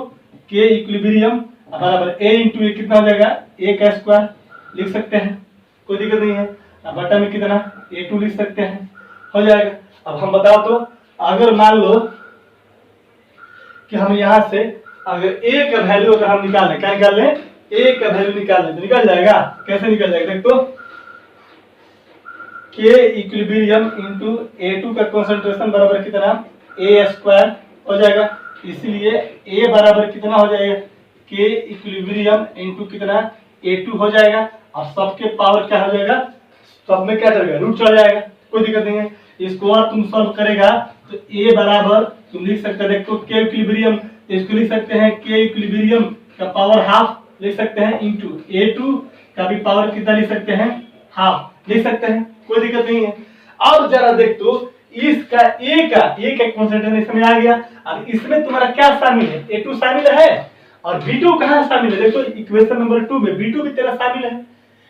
के इक्विलिब्रियम बराबर A इंटू ए कितना हो जाएगा, A का स्क्वायर लिख सकते हैं, कोई दिक्कत नहीं है। अब बटा में कितना A2 लिख सकते हैं, हो जाएगा। अब हम बताओ तो अगर मान लो कि हम यहाँ से अगर A का वैल्यू अगर हम निकाल लें, क्या निकाल लें, A का वैल्यू निकाल लें तो निकल जाएगा। कैसे निकल जाएगा, देख तो के इक्विलिब्रियम इंटू A2 का कॉन्सेंट्रेशन बराबर कितना A स्क्वायर हो जाएगा। इसलिए A बराबर कितना हो जाएगा, के इक्विलिब्रियम इंटू कितना A2 हो जाएगा और सबके पावर क्या हो जाएगा, सब में क्या चलेगा, रूट चला जाएगा, कोई दिक्कत नहीं है। इसको और तुम सॉल्व करेगा तो A बराबर तुम लिख सकते हैं, देखो K इक्विलिब्रियम, इसको लिख सकते हैं K इक्विलिब्रियम का पावर हाफ लिख सकते हैं इंटू A2 का भी पावर कितना लिख सकते हैं, हाफ लिख सकते हैं, कोई दिक्कत नहीं है। अब जरा देख तो इसका A का कॉन्सेंट्रेशन इसमें आ गया, अब इसमें तुम्हारा क्या शामिल है, A2 शामिल है और B2 कहाँ शामिल है, देखो इक्वेशन नंबर 2 में B2 भी तेरा शामिल है।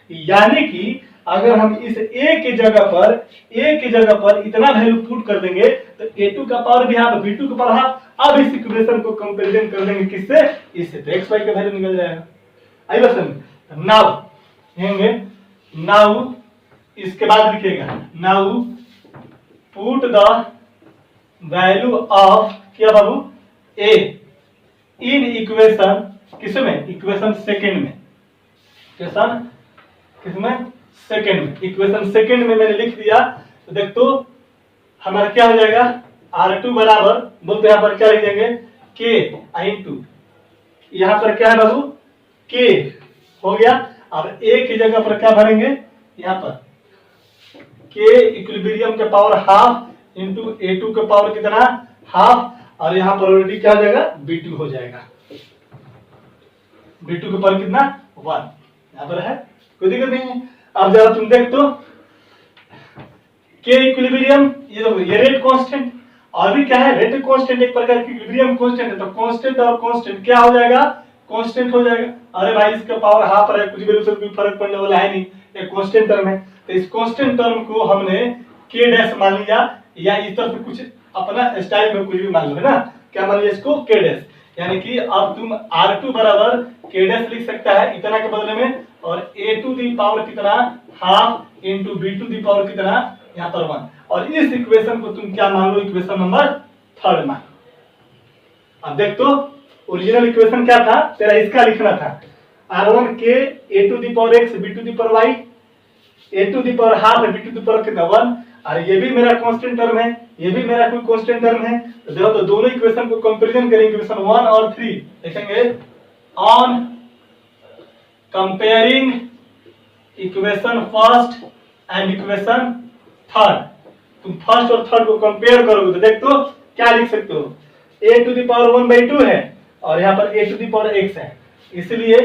यानी कि अगर हम इस A की जगह पर इतना वैल्यू पुट कर देंगे तो A2 का पावर भी हाफ, B2 का पावर हाफ। अब इस इक्वेशन को कंपैरिजन कर देंगे किससे, इससे, तो x y का वैल्यू निकल जाएगा। आई बस नाउ कहेंगे, नाउ इसके बाद लिखिएगा, now put the value of क्या बाबू, A इन इक्वेशन किसमें, इक्वेशन सेकंड में, इक्वेशन किसमें, सेकंड में, इक्वेशन सेकंड में मैंने लिख दिया। तो देख तो हमारा क्या हो जाएगा, R2 बराबर बोलते यहाँ पर क्या लिख देंगे, K इंटू यहाँ पर क्या है बाबू, K हो गया। अब A की जगह पर क्या भरेंगे, यहाँ पर K इक्विलिब्रियम के पावर हाफ इंटू A2 के पावर कितना, हाफ, और यहाँ पर ऑलरेडी क्या हो जाएगा, B2 हो जाएगा, B2 के पावर कितना, 1 यहाँ पर है, कोई दिक्कत नहीं है। अब जरा तुम देख तो K इक्विलिब्रियम, ये रेट कांस्टेंट, और भी क्या है, रेट कांस्टेंट एक प्रकार की इक्विलिब्रियम कांस्टेंट है, तो कांस्टेंट और कांस्टेंट क्या हो जाएगा, कांस्टेंट हो जाएगा। अरे भाई इसका पावर हाफ है, कुछ भी उससे कोई फर्क पड़ने वाला है नहीं, ये कांस्टेंट टर्म है। तो इस कांस्टेंट टर्म को हमने K डैश मान लिया, या इस तरह से कुछ अपना स्टाइल में कुछ भी मान लो, है ना, क्या मान लिया इसको, K डैश। यानी कि अब तुम R2 बराबर K डैश लिख सकता है इतना के बदले में, और A2 दी पावर कितना, हाफ इंटू B2 दी पावर कितना, यहाँ पर 1, और इस इक्वेशन को तुम क्या मान लो, इक्वेशन नंबर 3 मान। अब देख तो ओरिजिनल इक्वेशन क्या था तेरा, इसका लिखना था R1 K A2 the power x B2 the power y, A2 the power half B2 the power कितना, 1, और ये भी मेरा कांस्टेंट टर्म है, ये भी मेरा कोई कांस्टेंट टर्म है। तो देखो तो दोनों इक्वेशन को कंपैरिजन करेंगे, इक्वेशन 1 और 3 देखेंगे, on comparing equation first and equation third, तुम फर्स्ट और थर्ड को कंपेयर करोगे तो देख तो क्या लिख सकते हो, A टू द पावर 1/2 है और यहाँ पर A to the power x है, इसलिए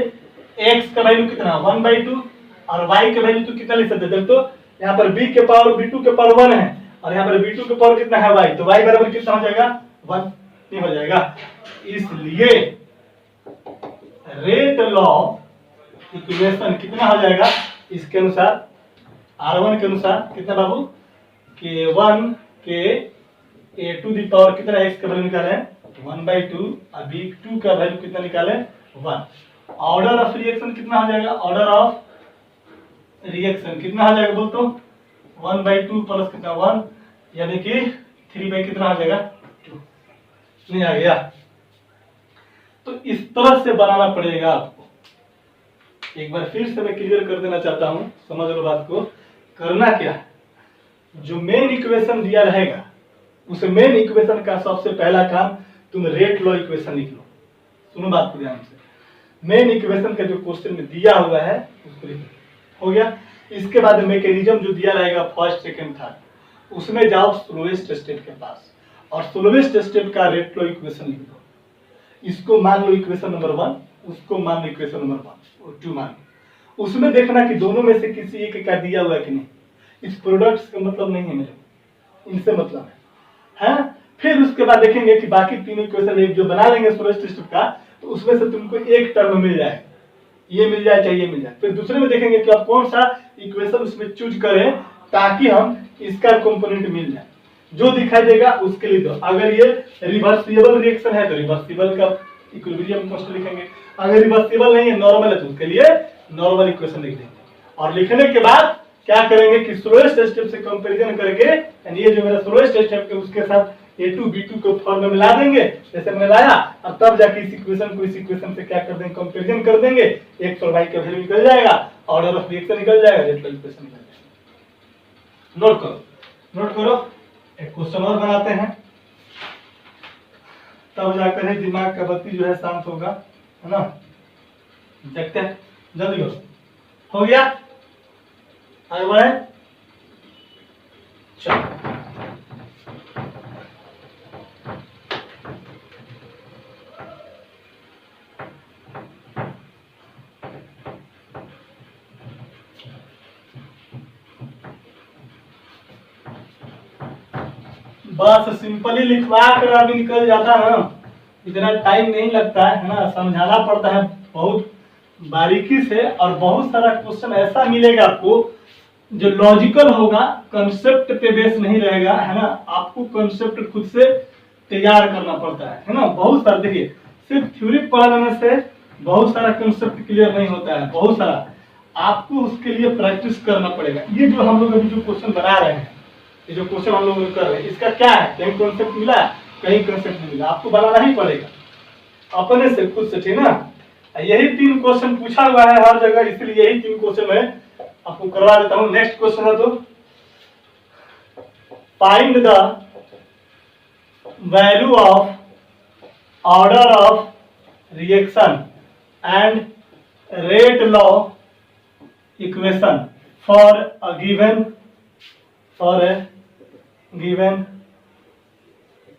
x का वैल्यू कितना, 1/2, और y का वैल्यू तो कितना लिख सकते हो, देख तो यहाँ पर b के पावर b2 के पावर 1 है और यहाँ पर b2 के पावर कितना है, y, तो y बराबर कितना हो जाएगा, 1 नहीं हो जाएगा। इसलिए रेट लॉ इक्वेशन कितना हो जाएगा, इसके अनुसार R1 के अनुसार कितना बाबू, K1 के A टू द पावर कितना x का वैल्यू निकाले 1/2 और B2 का वैल्यू कितना निकाले 1। ऑर्डर ऑफ रिएक्शन कितना हो जाएगा, ऑर्डर ऑफ रिएक्शन कितना हो जाएगा बोल तो 1/2 प्लस कितना 1, यानी कि 3 कितना हो जाएगा 2, नहीं आ गया। तो इस तरह से बनाना पड़ेगा आपको, एक बार फिर से मैं क्लियर कर देना चाहता हूं, समझ लो बात को। करना क्या है, जो मेन इक्वेशन दिया रहेगा उस मेन इक्वेशन का सबसे पहला काम तुम रेट लॉ इक्वेशन लिख लो। सुनो बात को ध्यान से, मेन इक्वेशन का जो क्वेश्चन में दिया हुआ है उसको लिख लो, हो गया। इसके बाद मैकेनिज्म जो दिया रहेगा फर्स्ट सेकंड थर्ड, उसमें जाओ स्लोएस्ट स्टेप के पास और स्लोएस्ट स्टेप का रेट लॉ इक्वेशन लिख दो। इसको मान लो इक्वेशन नंबर 1, उसको मान लो इक्वेशन नंबर 1 और 2 मान लो। उसमें देखना कि दोनों में से किसी एक का दिया हुआ है कि नहीं, इस प्रोडक्ट्स का मतलब नहीं है मेरे, इनसे मतलब है। फिर उसके बाद देखेंगे कि बाकी तीनों इक्वेशन एक जो बना लेंगे स्लोएस्ट स्टेप का, तो उसमें से तुमको एक टर्म मिल जाए, ये मिल जाए चाहे ये मिल जाए। फिर दूसरे में देखेंगे कि आप कौन सा इक्वेशन उसमें चूज करें ताकि हम इसका कंपोनेंट मिल जाए, जो दिखाई देगा उसके लिए दो। अगर ये रिवर्सिबल रिएक्शन है तो रिवर्सिबल का इक्विलिब्रियम कांस्टेंट लिखेंगे, अगर रिवर्सिबल नहीं है नॉर्मल है तो उसके लिए नॉर्मल इक्वेशन लिख देंगे। और लिखने के बाद क्या करेंगे कि स्लोएस्ट स्टेप से कंपैरिजन करके, यानी ये जो मेरा स्लोएस्ट स्टेप है उसके साथ A2 B2 को फॉर्म में मिला देंगे जैसे मैंने लाया, और तब जाके इस इक्वेशन को इस इक्वेशन से क्या कर देंगे, कंपैरिजन कर देंगे, x और y का वैल्यू निकल जाएगा, ऑर्डर ऑफ रिएक्शन निकल जाएगा, रेट लॉ इक्वेशन निकल जाएगा। नोट करो, नोट करो। एक क्वेश्चन और बनाते हैं, तब जाकर ही दिमाग का बत्ती जो है शांत होगा, है ना। देखते हैं जल्दी करो। हो गया, आगे बढ़े। चलो बस सिंपली लिखवा कर अभी निकल जाता है ना, इतना टाइम नहीं लगता है ना, समझाना पड़ता है बहुत बारीकी से, और बहुत सारा क्वेश्चन ऐसा मिलेगा आपको जो लॉजिकल होगा, कंसेप्ट पे बेस नहीं रहेगा, है ना। आपको कंसेप्ट खुद से तैयार करना पड़ता है ना। बहुत सारा देखिए, सिर्फ थ्योरी पढ़ लेने से बहुत सारा कंसेप्ट क्लियर नहीं होता है, बहुत सारा आपको उसके लिए प्रैक्टिस करना पड़ेगा। ये जो हम लोग अभी जो क्वेश्चन बना रहे हैं, ये जो क्वेश्चन हम लोग कर रहे हैं, इसका क्या है, कहीं कॉन्सेप्ट मिला, कहीं कॉन्सेप्ट नहीं मिला, आपको बनाना ही पड़ेगा अपने से, खुद से, ठीक ना। यही 3 क्वेश्चन पूछा हुआ है हर जगह, इसलिए यही 3 क्वेश्चन मैं आपको करवा देता हूं। नेक्स्ट क्वेश्चन है, तो find the value of order of reaction and rate law equation for a given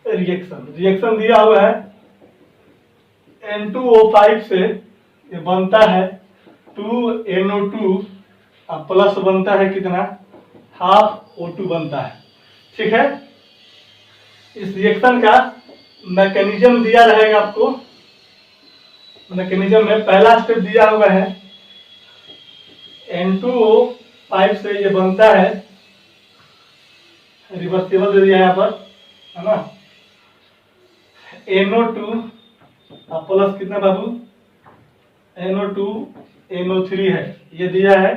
reaction दिया हुआ है N2O5 से ये बनता है 2NO2 प्लस बनता है कितना, हाफ O2 बनता है, ठीक है। इस रिएक्शन का मैकेनिज्म दिया रहेगा आपको। मैकेनिज्म में पहला स्टेप दिया हुआ है N2O5 से ये बनता है, रिवर्सिबल दे दिया है यहाँ पर, है ना, NO2 प्लस कितना बाबू, NO2 NO3 है, ये दिया है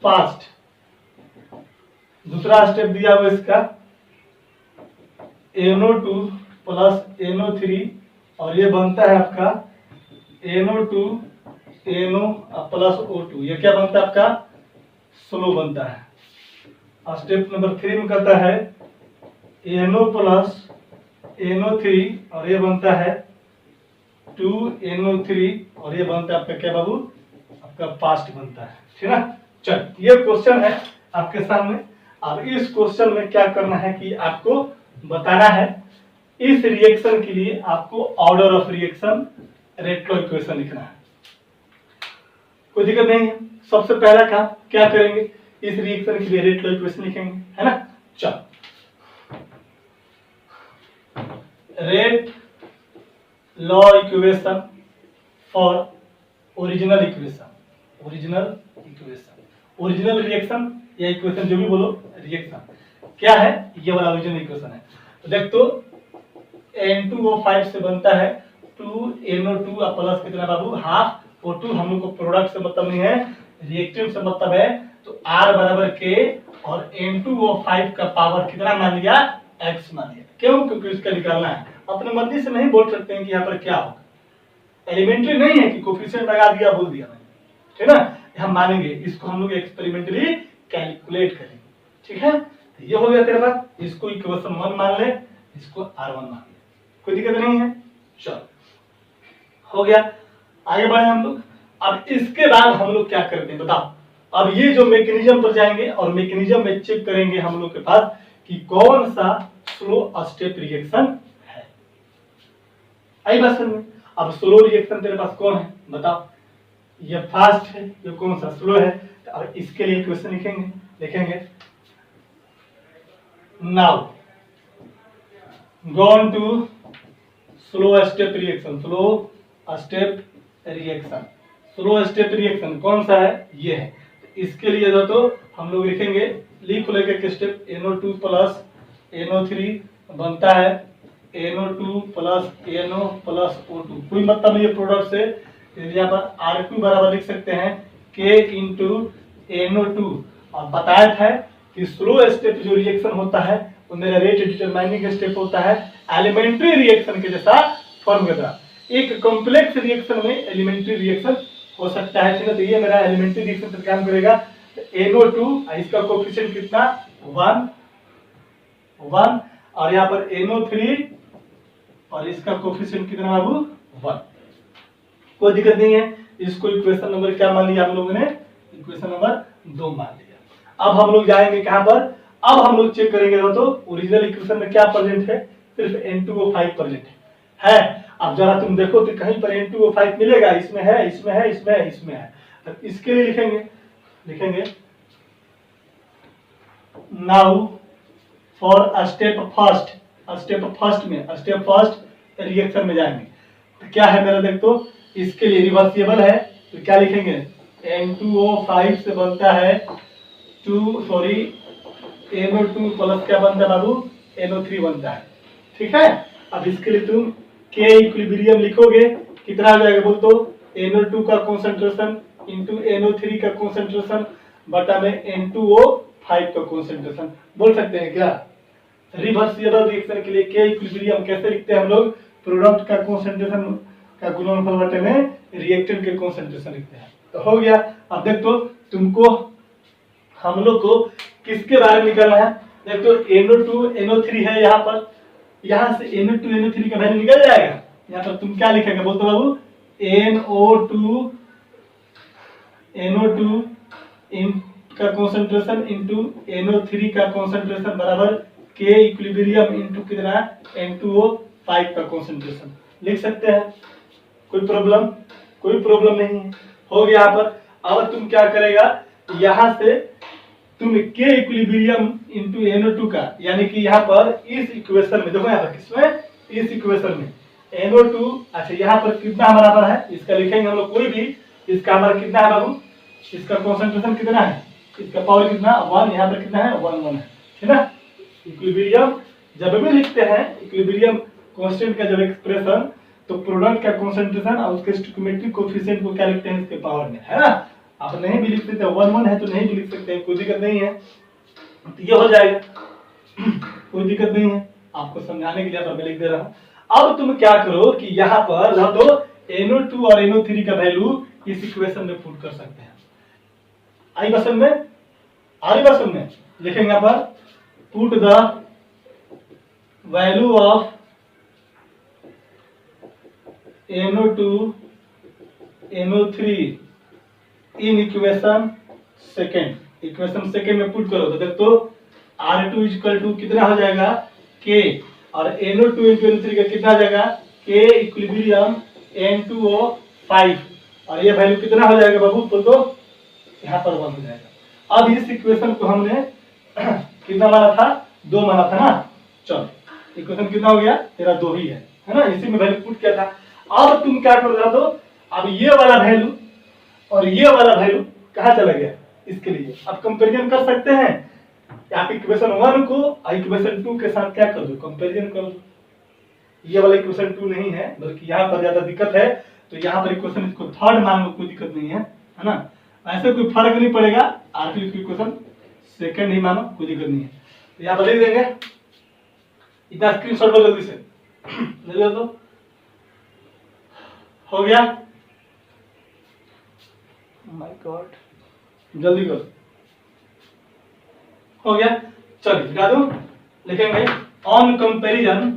फास्ट। दूसरा स्टेप दिया हुआ इसका NO2 प्लस NO3 और ये बनता है आपका NO2 NO प्लस O2, ये क्या बनता है आपका, स्लो बनता है। और स्टेप नंबर 3 में कहता है NO प्लस NO3 और ये बनता है 2NO3 और ये बनता है आपका क्या बाबू, आपका फास्ट बनता है, ठीक है। चल, ये क्वेश्चन है आपके सामने। अब इस क्वेश्चन में क्या करना है कि आपको बताना है इस रिएक्शन के लिए आपको order of reaction rate law equation लिखना है। कोई दिक्कत नहीं है। सबसे पहला काम क्या करेंगे, इस रिएक्शन के लिए रेट लॉ इक्वेशन लिखेंगे, है ना। चल, rate law equation for original reaction या इक्वेशन, जो भी बोलो, रिएक्शन क्या है, ये वाला ओरिजिनल इक्वेशन है। तो देख, तो N2O5 से बनता है 2NO2 प्लस कितना बाबू, हाफ O2। हम लोग को प्रोडक्ट से मतलब नहीं है, रिएक्टेंट से मतलब है। तो R बराबर K और N2O5 का पावर कितना मान लिया, X मान लिया। क्यों, क्योंकि इसका निकालना है। अपने मर्जी से नहीं बोल सकते हैं कि यहाँ पर क्या होगा, एलिमेंट्री नहीं है कि कोफिशिएंट लगा दिया बोल दिया मैंने, ठीक है। हम मानेंगे इसको, हम लोग एक्सपेरिमेंटली कैलकुलेट करेंगे, ठीक है। तो ये हो गया तेरे पास, इसको इक्वेशन 1 मान ले, इसको R1 मान ले, कोई दिक्कत नहीं है। चलो, हो गया, आगे बढ़े हम लोग। अब इसके बाद हम लोग क्या करते हैं बताओ। अब ये जो मैकेनिज्म पर जाएंगे और मैकेनिज्म में चेक करेंगे हम लोग के पास कि कौन सा स्लो स्टेप रिएक्शन है। आई बात समझ में। अब स्लो रिएक्शन तेरे पास कौन है बताओ, ये फास्ट है, ये कौन सा स्लो है। तो अब इसके लिए इक्वेशन लिखेंगे now gone to slow step reaction कौन सा है, ये है। तो इसके लिए तो हम लोग लिखेंगे, लिख लेके के स्टेप NO2 प्लस NO3 बनता है NO2 plus NO plus O2, कोई मतलब नहीं है प्रोडक्ट से। यहाँ पर R2 बराबर लिख सकते हैं K इंटू NO2। और बताया था कि स्लो स्टेप जो रिएक्शन होता है वो मेरा रेट डिटरमाइनिंग स्टेप होता है, एलिमेंट्री रिएक्शन के जैसा फॉर्म करता। एक कॉम्प्लेक्स रिएक्शन में एलिमेंट्री रिएक्शन हो सकता है, ठीक है। तो ये मेरा एलिमेंट्री रिएक्शन पर काम करेगा। NO2 इसका कोफिशिएंट कितना 1 और यहाँ पर NO3 और इसका कोफिशिएंट कितना बाबू 1, कोई दिक्कत नहीं है। इसको इक्वेशन नंबर क्या मान लिया हम लोगों ने, इक्वेशन नंबर 2 मान लिया। अब हम लोग जाएंगे कहां पर, अब हम लोग चेक करेंगे तो ओरिजिनल इक्वेशन में क्या प्रेजेंट है, सिर्फ N2O5 प्रेजेंट है। अब जरा तुम देखो तो कहीं पर N2O5 मिलेगा, इसमें है, इसमें है, इसमें है, इसमें है। अब इसके लिए लिखेंगे now for step first reaction में जाएंगे तो क्या है मेरा, देख तो इसके लिए रिवर्सिबल है तो क्या लिखेंगे, N2O5 से बनता है NO2 प्लस क्या बनता है बाबू, NO3 बनता है। ठीक है, अब इसके लिए तुम K इक्विलिब्रियम लिखोगे, कितना आ जाएगा बोल तो, NO2 का कॉन्सेंट्रेशन इंटू NO3 का कॉन्सेंट्रेशन बटा में N2O5 का कॉन्सेंट्रेशन, बोल सकते हैं क्या। रिवर्सिबल रिएक्शन के लिए K इक्विलिब्रियम कैसे लिखते हैं हम लोग, प्रोडक्ट का कॉन्सेंट्रेशन का गुणनफल बटे में रिएक्टेंट के कॉन्सेंट्रेशन लिखते हैं। तो हो गया। अब देख तो तुमको हम लोग को किसके बारे में निकालना है, देख तो NO2 NO3 है यहाँ पर, यहाँ से NO2 NO3 का वैल्यू निकल जाएगा। यहाँ पर तुम क्या लिखेंगे बोलते बाबू, NO2 का कॉन्सेंट्रेशन इंटू NO3 का कॉन्सेंट्रेशन बराबर K इक्विलिब्रियम इंटू कितना, N2O5 का कॉन्सेंट्रेशन लिख सकते हैं। कोई प्रॉब्लम नहीं है। हो गया यहाँ पर। अब तुम क्या करेगा, यहाँ से तुम K इक्विलिब्रियम इंटू NO2 का, यानी कि यहाँ पर इस इक्वेशन में देखो, यहाँ पर किसमें, इस इक्वेशन में NO2, अच्छा यहाँ पर कितना बराबर है इसका लिखेंगे हम लोग, कोई भी इसका हमारा कितना है बाबू, इसका कॉन्सेंट्रेशन कितना है, इसका पावर कितना 1, यहाँ पर कितना है 1 1 है, ठीक ना। इक्विलिब्रियम जब भी लिखते हैं, इक्विलिब्रियम कांस्टेंट का जब एक्सप्रेशन, तो प्रोडक्ट का कॉन्सेंट्रेशन और उसके स्टोइकियोमेट्रिक कोएफिशिएंट को क्या लिखते हैं, इसके पावर में, है ना। आप नहीं भी लिख सकते, 1 1 है तो नहीं भी लिख सकते हैं, कोई दिक्कत नहीं है, तो ये हो जाएगा, कोई दिक्कत नहीं है। आपको समझाने के लिए पर मैं लिख दे रहा हूँ। अब तुम क्या करो कि यहाँ पर ना तो NO2 और NO3 का वैल्यू इस इक्वेशन में पुट कर सकते हैं। आई बात में लिखेंगे यहाँ पर, put the value of NO2 NO3 in equation second में पुट करो तो देख तो R2 इक्वल टू कितना हो जाएगा K, और NO2 इंटू NO3 का कितना हो जाएगा K इक्विलिब्रियम N2O5, और ये वैल्यू कितना हो जाएगा बाबू, तो यहाँ पर 1 हो जाएगा। अब इस इक्वेशन को हमने कितना माना था, 2 माना था ना। चलो इक्वेशन कितना हो गया तेरा, 2 ही है ना, इसी में वैल्यू पुट किया था। अब तुम क्या कर रहा, तो अब ये वाला वैल्यू और ये वाला वैल्यू कहाँ चला गया, इसके लिए अब कंपैरिजन कर सकते हैं। आप इक्वेशन 1 को इक्वेशन 2 के साथ क्या कर दो, कंपैरिजन कर दो। ये वाला इक्वेशन 2 नहीं है, बल्कि यहाँ पर ज्यादा दिक्कत है, तो यहाँ पर इक्वेशन इसको थर्ड मान लो, कोई दिक्कत नहीं है, है ना। ऐसे कोई फर्क नहीं पड़ेगा, R2 इक्वेशन सेकंड ही मानो, कोई दिक्कत नहीं है। तो यहाँ पर लिख देंगे, इतना स्क्रीनशॉट लो जल्दी से, ले लो तो हो गया। माय गॉड, जल्दी करो, हो गया। चलिए हटा दो, लिखेंगे ऑन कंपैरिजन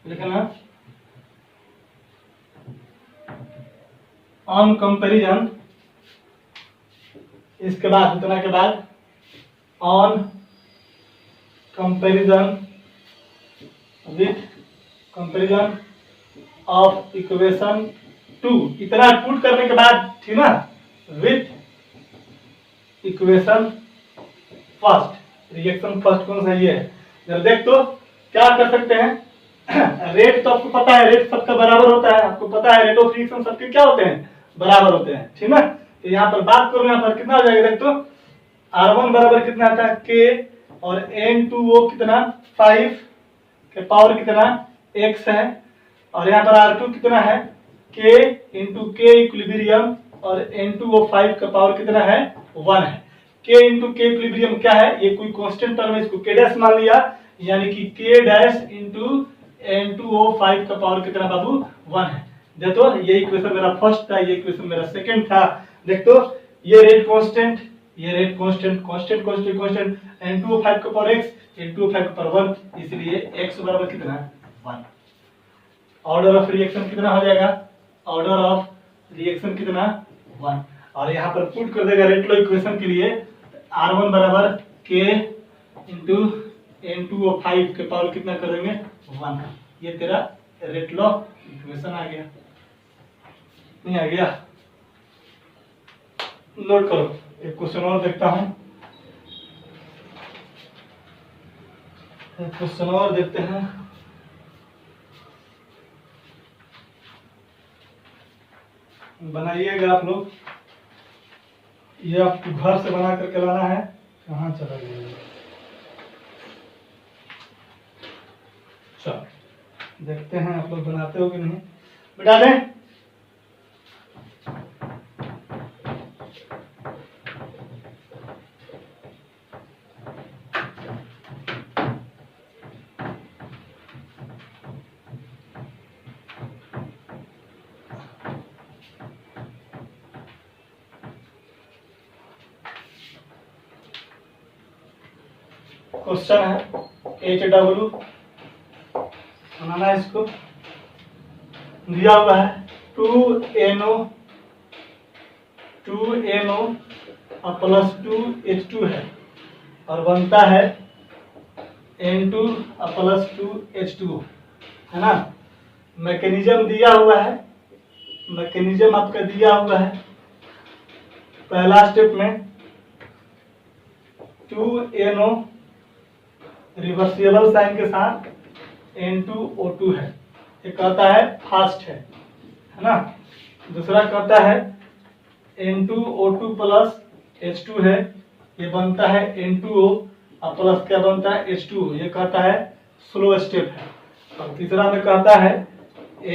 लिखना, ऑन कंपैरिजन, इसके बाद उतना के बाद on comparison with comparison of equation 2, इतना पुट करने के बाद, ठीक ना, with equation first, reaction first कौन सा ये है, जरा देख तो क्या कर सकते हैं। रेट तो आपको पता है, रेट सबका बराबर होता है, आपको पता है रेट ऑफ रिएक्शन सबके क्या होते हैं, बराबर होते हैं, ठीक ना। तो यहाँ पर बात करो, यहाँ पर कितना हो जाएगा, देख तो R1 बराबर कितना आता है K, और N2O कितना 5 के पावर कितना X है, और यहाँ पर R2 कितना है K इंटू K इक्विलिब्रियम, और N2O5 का पावर कितना है 1 है। K इंटू K इक्विलिब्रियम क्या है, ये कोई कांस्टेंट टर्म है, इसको K डैश मान लिया, यानी कि K डैश इंटू N2O5 का पावर कितना बाबू 1 है। देखो ये इक्वेशन मेरा फर्स्ट था, ये इक्वेशन मेरा सेकंड था। देख तो ये रेट कांस्टेंट, ये rate constant constant constant constant N2O5 का पावर x, N2O5 का पावर 1, इसलिए x बराबर कितना 1। ऑर्डर ऑफ रिएक्शन कितना हो जाएगा, ऑर्डर ऑफ रिएक्शन कितना 1, और यहाँ पर पुट कर देगा रेट लॉ इक्वेशन के लिए R1 बराबर K इंटू N2O5 के पावर कितना कर देंगे 1। ये तेरा रेट लॉ इक्वेशन आ गया, नहीं आ गया? नोट करो, एक क्वेश्चन और देखता हूं, एक क्वेश्चन और देखते हैं। बनाइएगा आप लोग, ये आपको घर से बना करके लाना है। कहाँ चला गया? चलो देखते हैं आप लोग बनाते हो कि नहीं। बता दें, क्वेश्चन है HW बनाना है, इसको दिया हुआ है 2NO और प्लस 2H2 है, और बनता है N2 और प्लस 2H2 है ना। मैकेनिज्म दिया हुआ है, मैकेनिज्म आपका दिया हुआ है। पहला स्टेप में 2NO रिवर्सिबल साइन के साथ N2O2 है, ये कहता है फास्ट है ना। दूसरा कहता है N2O2 प्लस H2 है, ये बनता है N2O और प्लस क्या बनता है H2, ये कहता है स्लो स्टेप है। और तीसरा में कहता है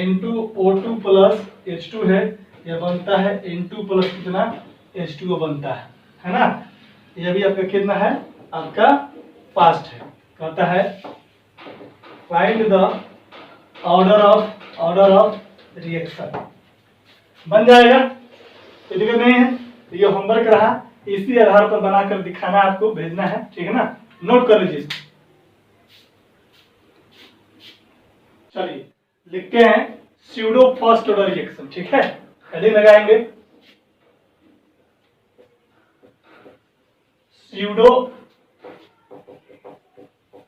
N2O2 प्लस H2 है, ये बनता है N2 प्लस कितना H2O बनता है ना। ये भी आपका कितना है, आपका फास्ट है। कहता है find the order of reaction, बन जाएगा, कोई दिक्कत नहीं है। तो ये होमवर्क रहा, इसी आधार पर बनाकर दिखाना आपको, भेजना है, ठीक है ना। नोट कर लीजिए। चलिए लिखते हैं स्यूडो फर्स्ट ऑर्डर रिएक्शन, ठीक है। हेडिंग लगाएंगे स्यूडो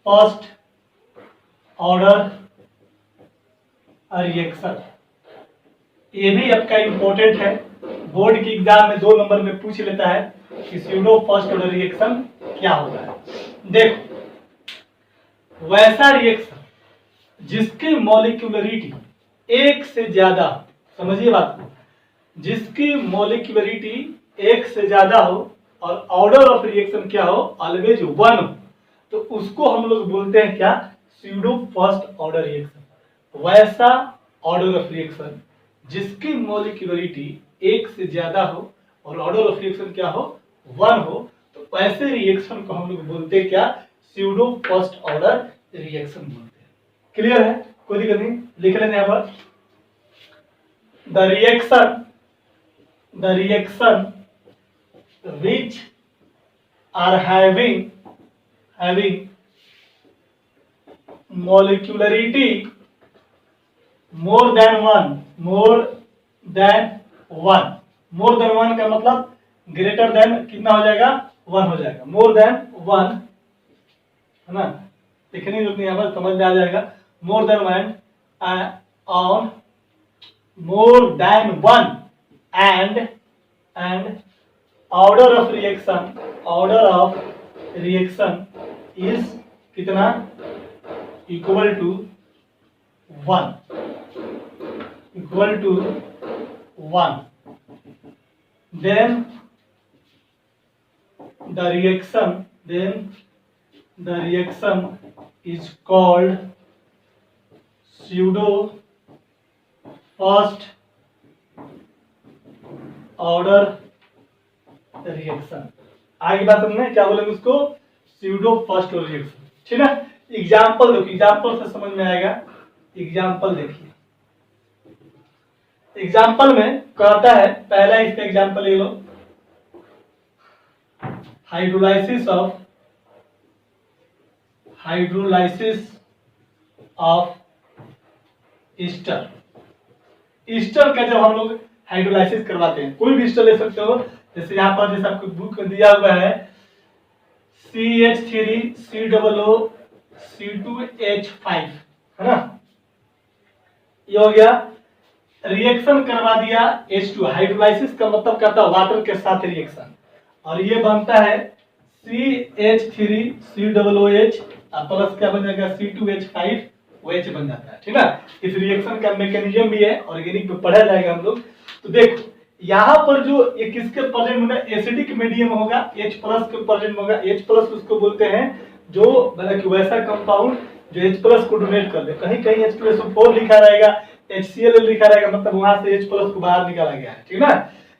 फर्स्ट ऑर्डर रिएक्शन। ये भी आपका इंपॉर्टेंट है, बोर्ड की एग्जाम में 2 नंबर में पूछ लेता है कि स्यूडो फर्स्ट ऑर्डर रिएक्शन क्या होता है। देखो, वैसा रिएक्शन जिसकी मॉलिक्यूलरिटी 1 से ज्यादा, समझिए बात को, जिसकी मॉलिक्यूलरिटी 1 से ज्यादा हो और ऑर्डर ऑफ रिएक्शन क्या हो, ऑलवेज 1 हो, तो उसको हम लोग बोलते हैं क्या, स्यूडो फर्स्ट ऑर्डर रिएक्शन। वैसा ऑर्डर ऑफ रिएक्शन जिसकी मॉलिक्यूलरिटी 1 से ज्यादा हो और ऑर्डर ऑफ रिएक्शन क्या हो, 1 हो, तो ऐसे रिएक्शन को हम लोग बोलते हैं क्या, स्यूडो फर्स्ट ऑर्डर रिएक्शन बोलते हैं। क्लियर है, कोई दिक्कत नहीं, लिख लेते हैं यहाँ पर। The reaction which are having molecularity more than one का मतलब ग्रेटर देन कितना हो जाएगा, 1 हो जाएगा, मोर देन 1 है ना। लिखने की जरूरत नहीं, यहाँ पर समझ में आ जाएगा। More than 1 and order of reaction is कितना, equal to 1, then the reaction is called pseudo first order reaction. आगे बात समझना है, क्या बोलेंगे उसको, स्यूडो फर्स्ट ऑर्डर रिएक्शन, ठीक है। एग्जांपल देखो, एग्जांपल से समझ में आएगा। एग्जांपल देखिए, एग्जांपल में कहता है, पहला इसका एग्जांपल ले लो, हाइड्रोलाइसिस ऑफ ईस्टर। ईस्टर का जब हम लोग हाइड्रोलाइसिस करवाते हैं, कोई भी ईस्टर ले सकते हो, जैसे यहाँ पर जैसे आपको बुक में दिया हुआ है CH3COO C2H5, है ना, ये हो गया। रिएक्शन करवा दिया H2, हाइड्रोलाइसिस का मतलब करता है वाटर के साथ रिएक्शन, और ये बनता है CH3COOH प्लस क्या बन जाएगा C2H5 OH बन जाता है, ठीक है। इस रिएक्शन का मैकेनिज्म भी है, ऑर्गेनिक में पढ़ा जाएगा हम लोग। तो देखो यहाँ पर जो ये किसके प्रेजेंट होगा, एसिडिक मीडियम होगा, H प्लस के प्रेजेंट होगा। H प्लस उसको बोलते हैं जो मतलब कि वैसा कंपाउंड जो H प्लस को डोनेट कर दे। कहीं कहीं H2SO4 लिखा रहेगा, HCl लिखा रहेगा, मतलब वहां से H प्लस को बाहर निकाला गया है, ठीक है ना।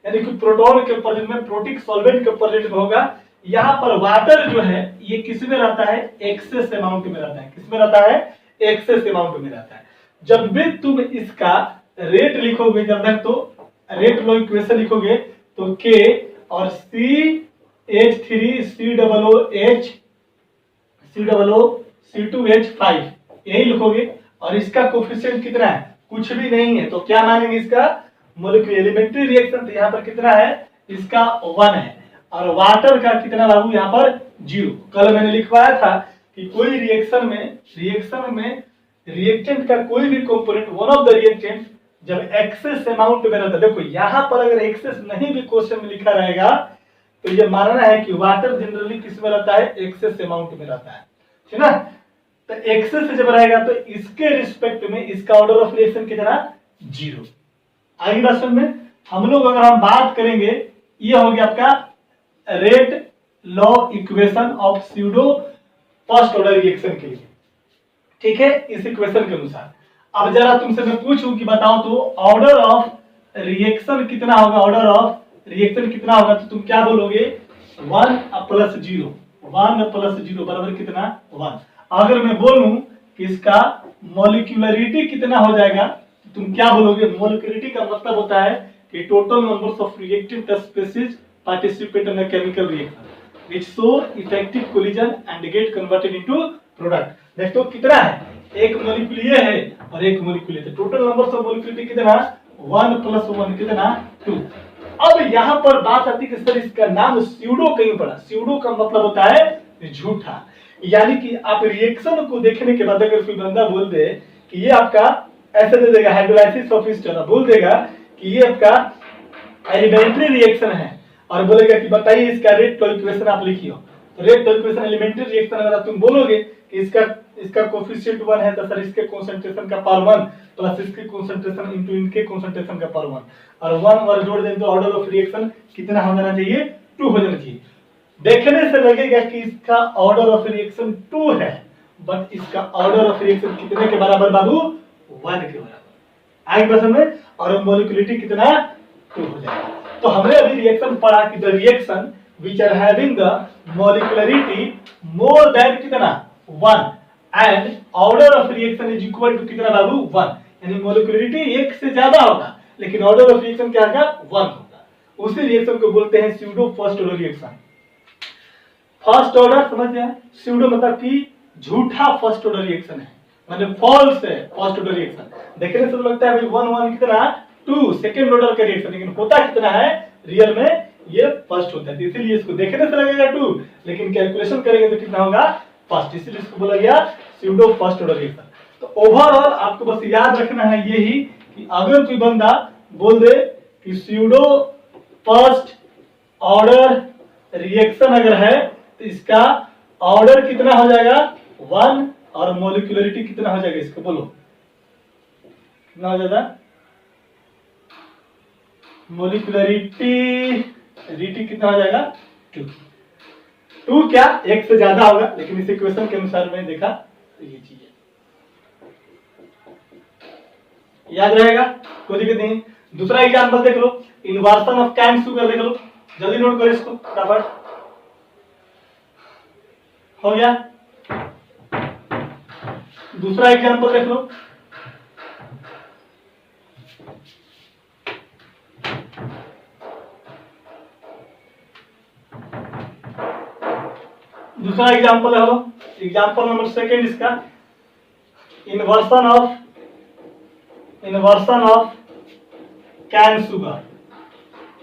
यानी कि प्रोटॉन के प्रेजेंट में, प्रोटिक सॉल्वेंट के प्रेजेंट में होगा। यहाँ पर वाटर जो है ये किस में रहता है, एक्सेस अमाउंट में रहता है। किस में रहता है, एक्सेस अमाउंट में रहता है। जब भी तुम इसका रेट लिखोगे, जब तक तो रेट लो इक्वेशन लिखोगे तो K और C2H5 यही लिखोगे, और इसका कोफिशिएंट कितना है, कुछ भी नहीं है, तो क्या मानेंगे इसका मॉलिक्यूलर एलिमेंट्री रिएक्शन। तो यहाँ पर कितना है, इसका 1 है, और वाटर का कितना बाबू यहाँ पर 0। कल मैंने लिखवाया था कि कोई रिएक्शन में रिएक्टेंट का कोई भी component, one of the reactant जब एक्सेस अमाउंट में रहता है, देखो यहाँ पर अगर एक्सेस नहीं भी क्वेश्चन में लिखा रहेगा तो ये मानना है कि वाटर जनरली किस में रहता है, एक्सेस अमाउंट में रहता है, ठीक ना। तो एक्सेस जब रहेगा तो इसके रिस्पेक्ट में इसका ऑर्डर ऑफ रिएक्शन कितना, 0। आगे बात समझ में। हम लोग अगर हम बात करेंगे, ये हो गया आपका rate law equation of pseudo first order reaction के लिए, ठीक है, इस इक्वेशन के अनुसार। अब जरा तुमसे मैं पूछूं कि बताओ तो ऑर्डर ऑफ रिएक्शन कितना होगा, ऑर्डर ऑफ रिएक्शन कितना होगा, तो तुम क्या बोलोगे 1 प्लस 0, 1 प्लस 0 बराबर कितना 1। अगर मैं बोलूं कि इसका मॉलिक्यूलरिटी कितना हो जाएगा, तो तुम क्या बोलोगे, मॉलिक्यूलरिटी का मतलब होता है कि total numbers of reactant species participate in a chemical reaction which show effective collision and get converted into product. देखो कितना है, एक मॉलिक्यूल ये है और एक मॉलिक्यूल है, टोटल नंबर्स ऑफ मॉलिक्यूल कितना 1 प्लस 1 कितना 2। अब यहाँ पर बात आती है कि सर इसका नाम स्यूडो कहीं पड़ा। स्यूडो का मतलब होता है झूठा, यानी कि आप रिएक्शन को देखने के बाद अगर कोई बंदा बोल दे कि ये आपका ऐसे दे देगा हाइड्रोलाइसिस ऑफ ईस्टर, बोल देगा कि ये आपका एलिमेंट्री रिएक्शन है, और बोलेगा कि बताइए इसका रेट लॉ इक्वेशन आप लिखियो। तो rate law equation elementary reaction अगर तुम बोलोगे कि इसका कोफिशिएंट 1 है, तो सर इसके कंसंट्रेशन का पावर 1 प्लस इसके कंसंट्रेशन इनटू इनके कंसंट्रेशन का पावर 1, और 1 और जोड़ दें तो ऑर्डर ऑफ रिएक्शन कितना हो जाना चाहिए, 2 हो जाना चाहिए। देखने से लगेगा कि इसका ऑर्डर ऑफ रिएक्शन 2 है, बट इसका ऑर्डर ऑफ रिएक्शन कितने के बराबर बाबू, 1 के बराबर। आगे बस में, और मॉलिक्यूलरिटी कितना 2 हो जाएगा। तो हमने अभी रिएक्शन पढ़ा कि the reaction which are having the molecularity more than कितना 1 and order of reaction is equal to कितना बाबू 1, यानी मोलिकुलरिटी 1 से ज्यादा होगा लेकिन ऑर्डर ऑफ रिएक्शन क्या होगा 1 होगा। उसी रिएक्शन को बोलते हैं pseudo first order reaction. First order समझ गया, स्यूडो मतलब कि झूठा फर्स्ट ऑर्डर रिएक्शन है, मतलब फॉल्स है फर्स्ट ऑर्डर रिएक्शन। देखने से तो लगता है भाई 1 1 कितना 2 सेकंड ऑर्डर का रिएक्शन, लेकिन होता कितना है रियल में ये फर्स्ट होता है। इसीलिए इसको देखने से लगेगा 2 लेकिन कैलकुलेशन करेंगे तो कितना होगा फर्स्ट, इसीलिए इसको बोला गया स्यूडो फर्स्ट ऑर्डर रिएक्शन। तो ओवरऑल आपको बस याद रखना है यही कि अगर कोई बंदा बोल दे कि स्यूडो फर्स्ट ऑर्डर रिएक्शन अगर है तो इसका ऑर्डर कितना हो जाएगा 1 और मोलिकुलरिटी कितना हो जाएगा, इसको बोलो कितना हो जाएगा, मोलिकुलरिटी कितना हो जाएगा 2। 2 क्या 1 से ज्यादा होगा, लेकिन इस इक्वेशन के अनुसार मैंने देखा तो ये चीज है, याद रहेगा, कोई दिक्कत नहीं। दूसरा एग्जांपल देख लो, इन्वर्सन ऑफ कैन शुगर देख लो, जल्दी नोट करो इसको फटाफट, हो गया। दूसरा एग्जांपल देख लो, दूसरा एग्जांपल है, एग्जांपल नंबर सेकंड इसका, इन्वर्सन ऑफ कैन शुगर।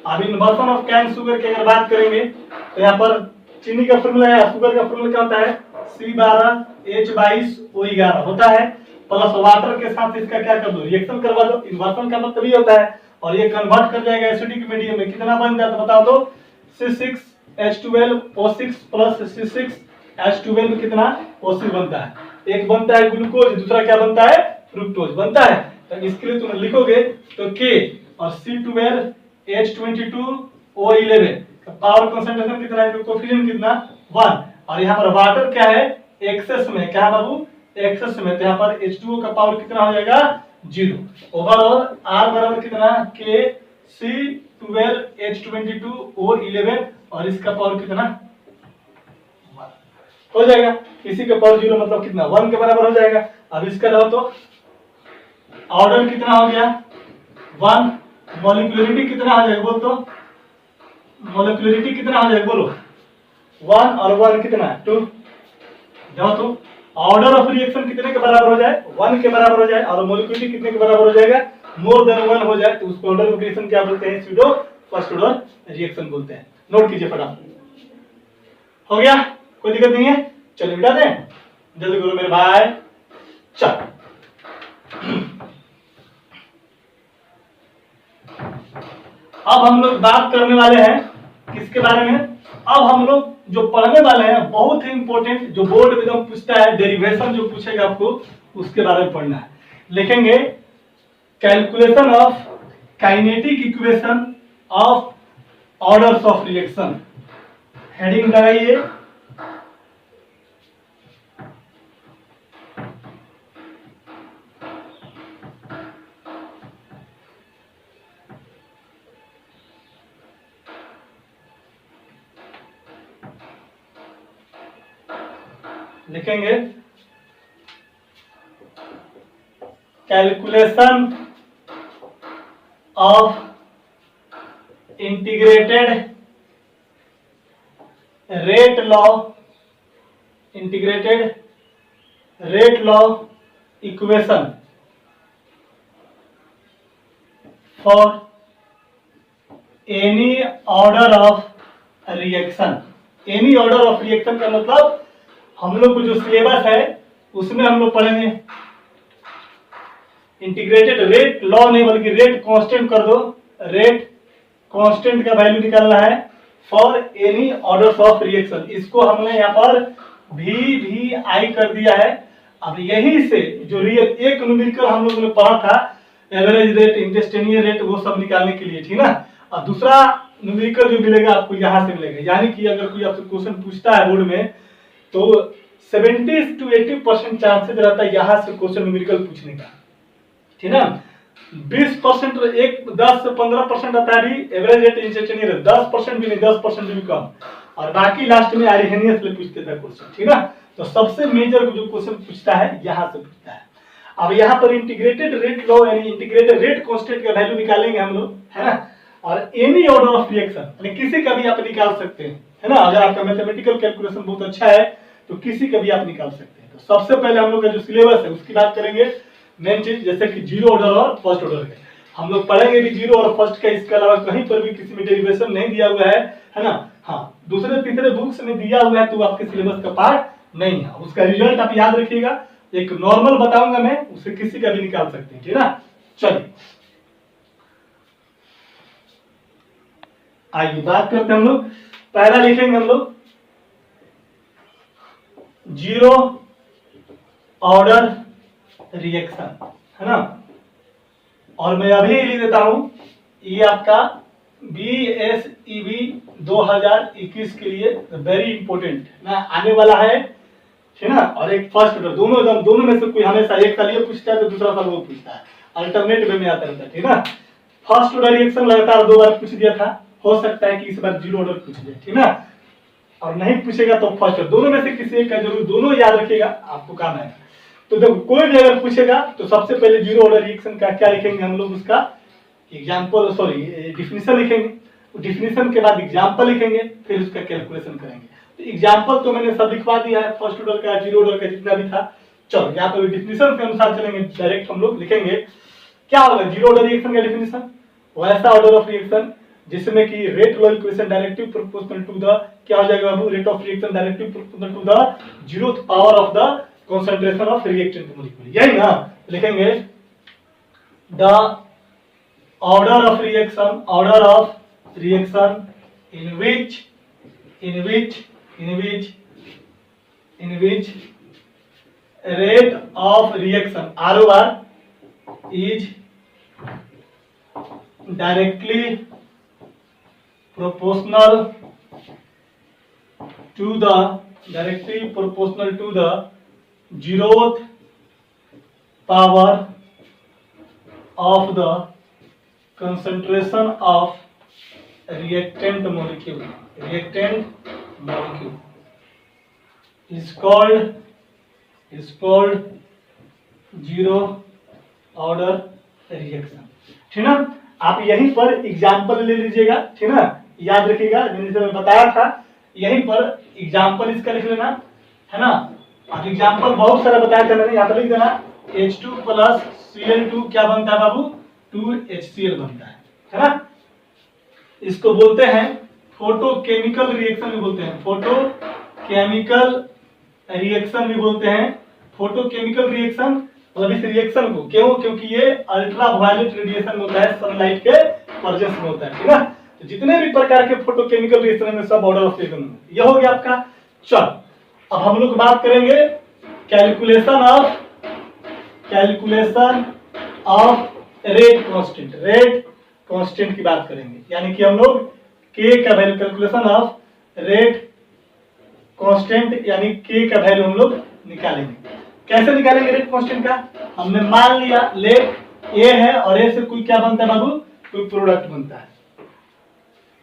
अब इन्वर्सन ऑफ कैन शुगर की अगर बात करेंगे तो यहाँ पर चीनी का फॉर्मूला है, शुगर का फॉर्मूला क्या होता है, C12H22O11 होता है, प्लस वाटर के साथ इसका क्या कर दो, रिएक्शन करवा दो। इन्वर्सन का मतलब ये होता है, और ये कन्वर्ट कर जाएगा एसिडिक मीडियम में, कितना बन जाता है बताओ तो, C6H12O6 प्लस C6H12 कितना O6 बनता है। एक बनता है ग्लूकोज, दूसरा क्या बनता है, फ्रुक्टोज बनता है। तो इसके लिए तुम लिखोगे तो K और C12H22O11 पावर कंसंट्रेशन कितना है, कोएफिशिएंट कितना 1, और यहाँ पर वाटर क्या है, एक्सेस में, क्या बाबू, एक्सेस में, तो यहाँ पर H2O का पावर कितना हो जाएगा 0। ओवरऑल R बराबर कितना, K C12H22O11 और इसका पावर कितना 1 हो जाएगा। इसी का पावर 0 मतलब कितना 1 के बराबर हो जाएगा। अब इसका रहो तो ऑर्डर कितना हो गया 1, मॉलिक्यूलरिटी कितना हो जाएगा बोल तो, मॉलिक्यूलरिटी कितना हो जाएगा बोलो, 1 और 1 कितना 2। जाओ तो ऑर्डर ऑफ रिएक्शन कितने के बराबर हो जाए, 1 के बराबर हो जाए, और मॉलिक्यूलरिटी कितने के बराबर हो जाएगा, मोर देन 1 हो जाए, तो उसको ऑर्डर ऑफ रिएक्शन क्या बोलते हैं, स्यूडो फर्स्ट ऑर्डर रिएक्शन बोलते हैं। नोट कीजिए फटाफट, हो गया, कोई दिक्कत नहीं है। चलिए मिटा दें, जल्दी करो मेरे भाई। चल अब हम लोग बात करने वाले हैं किसके बारे में, अब हम लोग जो पढ़ने वाले हैं बहुत ही इंपॉर्टेंट, जो बोर्ड में एकदम पूछता है, डेरिवेशन जो पूछेगा आपको उसके बारे में पढ़ना है। लिखेंगे calculation of kinetic equation of orders of reaction, heading लगाइए लिखेंगे calculation of integrated rate law, integrated rate law equation for any order of reaction. Any order of reaction का मतलब हम लोग को जो सिलेबस है उसमें हम लोग पढ़ेंगे इंटीग्रेटेड रेट लॉ नहीं बल्कि रेट कांस्टेंट कर दो, रेट कांस्टेंट का वैल्यू निकालना है for any orders of reaction. इसको हमने यहाँ पर VVI कर दिया है। अब यही से जो रियल एक न्यूमेरिकल हम लोगों ने पढ़ा था एवरेज रेट, इंस्टेंटेनियस रेट, वो सब निकालने के लिए, ठीक ना। और दूसरा न्यूमेरिकल जो मिलेगा आपको यहाँ से मिलेगा, यानी कि अगर कोई आपसे क्वेश्चन पूछता है बोर्ड में तो 70 to 80% चांसेस रहता है यहाँ से क्वेश्चन न्यूमेरिकल पूछने का, ठीक ना। 20% 10 से 15% आता है एवरेज रेट, इंस्टेंटेनियस रेट 10% भी नहीं, 10% भी कम, और बाकी लास्ट में आरिहेनियस ले पूछते थे क्वेश्चन, ठीक ना। तो सबसे मेजर जो क्वेश्चन पूछता है यहाँ से पूछता है। अब यहाँ पर इंटीग्रेटेड रेट लॉ यानी इंटीग्रेटेड रेट कांस्टेंट का वैल्यू निकालेंगे हम लोग, है ना। और एनी ऑर्डर ऑफ रिएक्शन यानी किसी का भी आप निकाल सकते हैं, है ना। अगर आपका मैथमेटिकल कैलकुलेशन बहुत अच्छा है तो किसी का भी आप निकाल सकते हैं। तो सबसे पहले हम लोग का जो सिलेबस है उसकी बात करेंगे। मेन चीज जैसे कि जीरो ऑर्डर और फर्स्ट ऑर्डर के हम लोग पढ़ेंगे भी, जीरो और फर्स्ट का, इसके अलावा कहीं पर भी किसी में डेरिवेशन नहीं दिया हुआ है ना। हाँ, दूसरे तीसरे बुक्स में दिया हुआ है तो आपके सिलेबस का पार्ट नहीं है। उसका रिजल्ट आप याद रखिएगा, एक नॉर्मल बताऊंगा मैं, उसे किसी का भी निकाल सकते हैं, ठीक ना। चलिए आइए बात करते हैं हम लोग। पहला लिखेंगे हम लोग जीरो ऑर्डर रिएक्शन, है ना। और मैं अभी लिख देता हूं, ये आपका BSEB 2021 के लिए वेरी इंपॉर्टेंट ना आने वाला है, ठीक ना। और एक फर्स्ट ऑर्डर, दोनों में से कोई हमेशा एक साल ये पूछता है तो दूसरा साल वो पूछता है, अल्टरनेट वे में आता रहता है, ठीक ना। फर्स्ट ऑर्डर रिएक्शन लगातार 2 बार पूछ दिया था, हो सकता है कि इस बार जीरो ऑर्डर पूछ दे, ठीक ना। और नहीं पूछेगा तो फर्स्ट, दोनों में से किसी एक का जरूर, दोनों याद रखिएगा, आपको काम आएगा। तो देखो कोई भी अगर पूछेगा तो सबसे पहले जीरो ऑर्डर रिएक्शन का क्या लिखेंगे हम लोग, उसका एग्जांपल, सॉरी डिफिनीशन लिखेंगे, डिफिनीशन के बाद एग्जांपल लिखेंगे, फिर उसका कैलकुलेशन करेंगे। तो एग्जाम्पल तो मैंने सब लिखवा दिया है, फर्स्ट ऑर्डर का, जीरो ऑर्डर का, जितना भी था। चलो यहाँ पर डिफिनेशन के अनुसार चलेंगे, डायरेक्ट हम लोग लिखेंगे। क्या होगा जीरो ऑर्डर रिएक्शन का डिफिनेशन? वैसा ऑर्डर ऑफ रिएक्शन जिसमें कि rate law equation directly proportional to the, क्या हो जाएगा बाबू, rate of reaction directly proportional to the zeroth power of the concentration of reactant molecule, यही ना लिखेंगे। The order of reaction in which rate of reaction ROR is directly proportional to the zeroth power of the concentration of reactant molecule is called zero order reaction. ठीक ना, आप यहीं पर example ले लीजिएगा, ठीक ना, याद रखिएगा जैसे मैं बताया था, यहीं पर एग्जाम्पल इसका लिख लेना, है ना। अब एग्जाम्पल बहुत सारा बताया था मैंने, यहाँ पर लिख देना H2 प्लस Cl2 क्या बनता है बाबू, 2HCl बनता है ना। इसको बोलते हैं फोटोकेमिकल रिएक्शन भी बोलते हैं, फोटोकेमिकल रिएक्शन भी बोलते हैं। फोटोकेमिकल रिएक्शन मतलब इस रिएक्शन को, क्यों, क्योंकि ये अल्ट्रा वायलेट रेडिएशन होता है, सनलाइट के प्रेजेंस में होता है, ठीक ना। तो जितने भी प्रकार के फोटोकेमिकल रिएक्शन में सब ऑर्डर ऑफ रिएक्शन, ये हो गया आपका। चल अब हम लोग बात करेंगे कैलकुलेशन ऑफ रेट कांस्टेंट की बात करेंगे, यानी कि हम लोग के का value, calculation of rate constant यानी के का वैल्यू हम लोग निकालेंगे। कैसे निकालेंगे रेट कांस्टेंट का? हमने मान लिया लेट ए है और ए से कोई क्या बनता है बाबू, कोई प्रोडक्ट बनता है।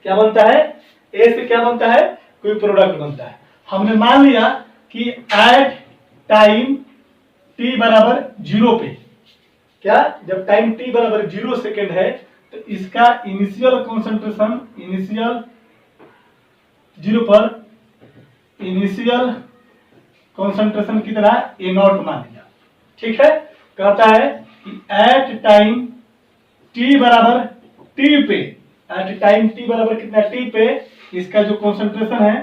क्या बनता है? ए से क्या बनता है, कोई प्रोडक्ट बनता है। हमने मान लिया कि एट टाइम t बराबर 0 पे, क्या, जब टाइम t बराबर 0 सेकेंड है तो इसका इनिशियल कॉन्सेंट्रेशन, इनिशियल 0 पर इनिशियल कॉन्सेंट्रेशन कितना, A0 मान लिया, ठीक है। कहता है कि एट टाइम t बराबर t पे, एट टाइम t बराबर कितना, t पे इसका जो कॉन्सेंट्रेशन है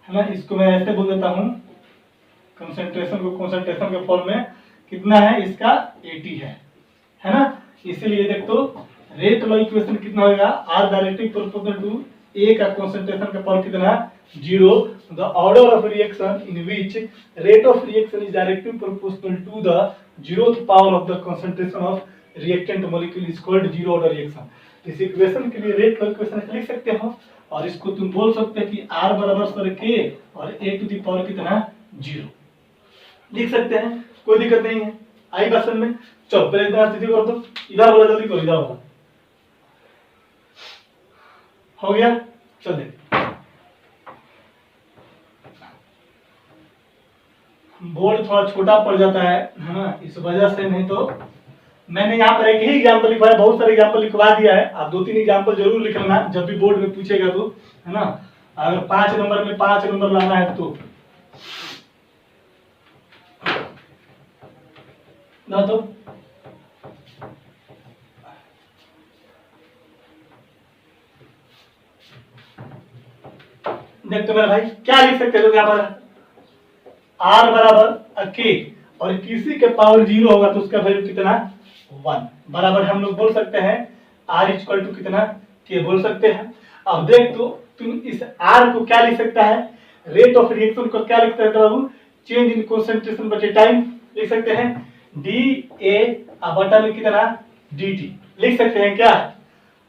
ना, इसको मैं ऐसे बोल देता हूं, कंसंट्रेशन को कंसंट्रेशन के फॉर्म में कितना है इसका 80 है ना। इसीलिए देख तो रेट लॉ इक्वेशन कितना होगा, R directly proportional to A का कंसंट्रेशन का पावर कितना, 0। The order of reaction in which rate of reaction is directly proportional to the zeroth power of the concentration of reactant molecule is called zero order reaction. इस equation के लिए rate law equation लिख सकते हो, और इसको तुम बोल सकते हैं कि r बराबर सर के और a टू द पावर कितना, 0 लिख सकते हैं, कोई दिक्कत नहीं है। आई बात समझ में? चलो पहले इधर स्थिति कर दो, इधर वाला जल्दी करो, इधर वाला हो गया। चल देख, बोर्ड थोड़ा छोटा पड़ जाता है ना, इस वजह से, नहीं तो मैंने यहाँ पर एक ही एग्जाम्पल लिखवाया, बहुत सारे एग्जाम्पल लिखवा दिया है। आप 2-3 एग्जाम्पल जरूर लिख लेना जब भी बोर्ड में पूछेगा तो, है ना। अगर 5 नंबर में 5 नंबर लाना है तो ना, तो देख तो मेरा भाई क्या लिख सकते हो यहाँ पर, r बराबर के, और किसी के पावर 0 होगा तो उसका वैल्यू कितना, 1 बराबर हम लोग बोल सकते हैं r इक्वल टू कितना, के बोल सकते हैं। अब देख तो तुम इस r को क्या लिख सकता है, रेट ऑफ रिएक्शन को क्या लिख सकते हो, चेंज इन कंसंट्रेशन बटे टाइम लिख सकते हैं, dA बटा में कितना, dt लिख सकते हैं क्या।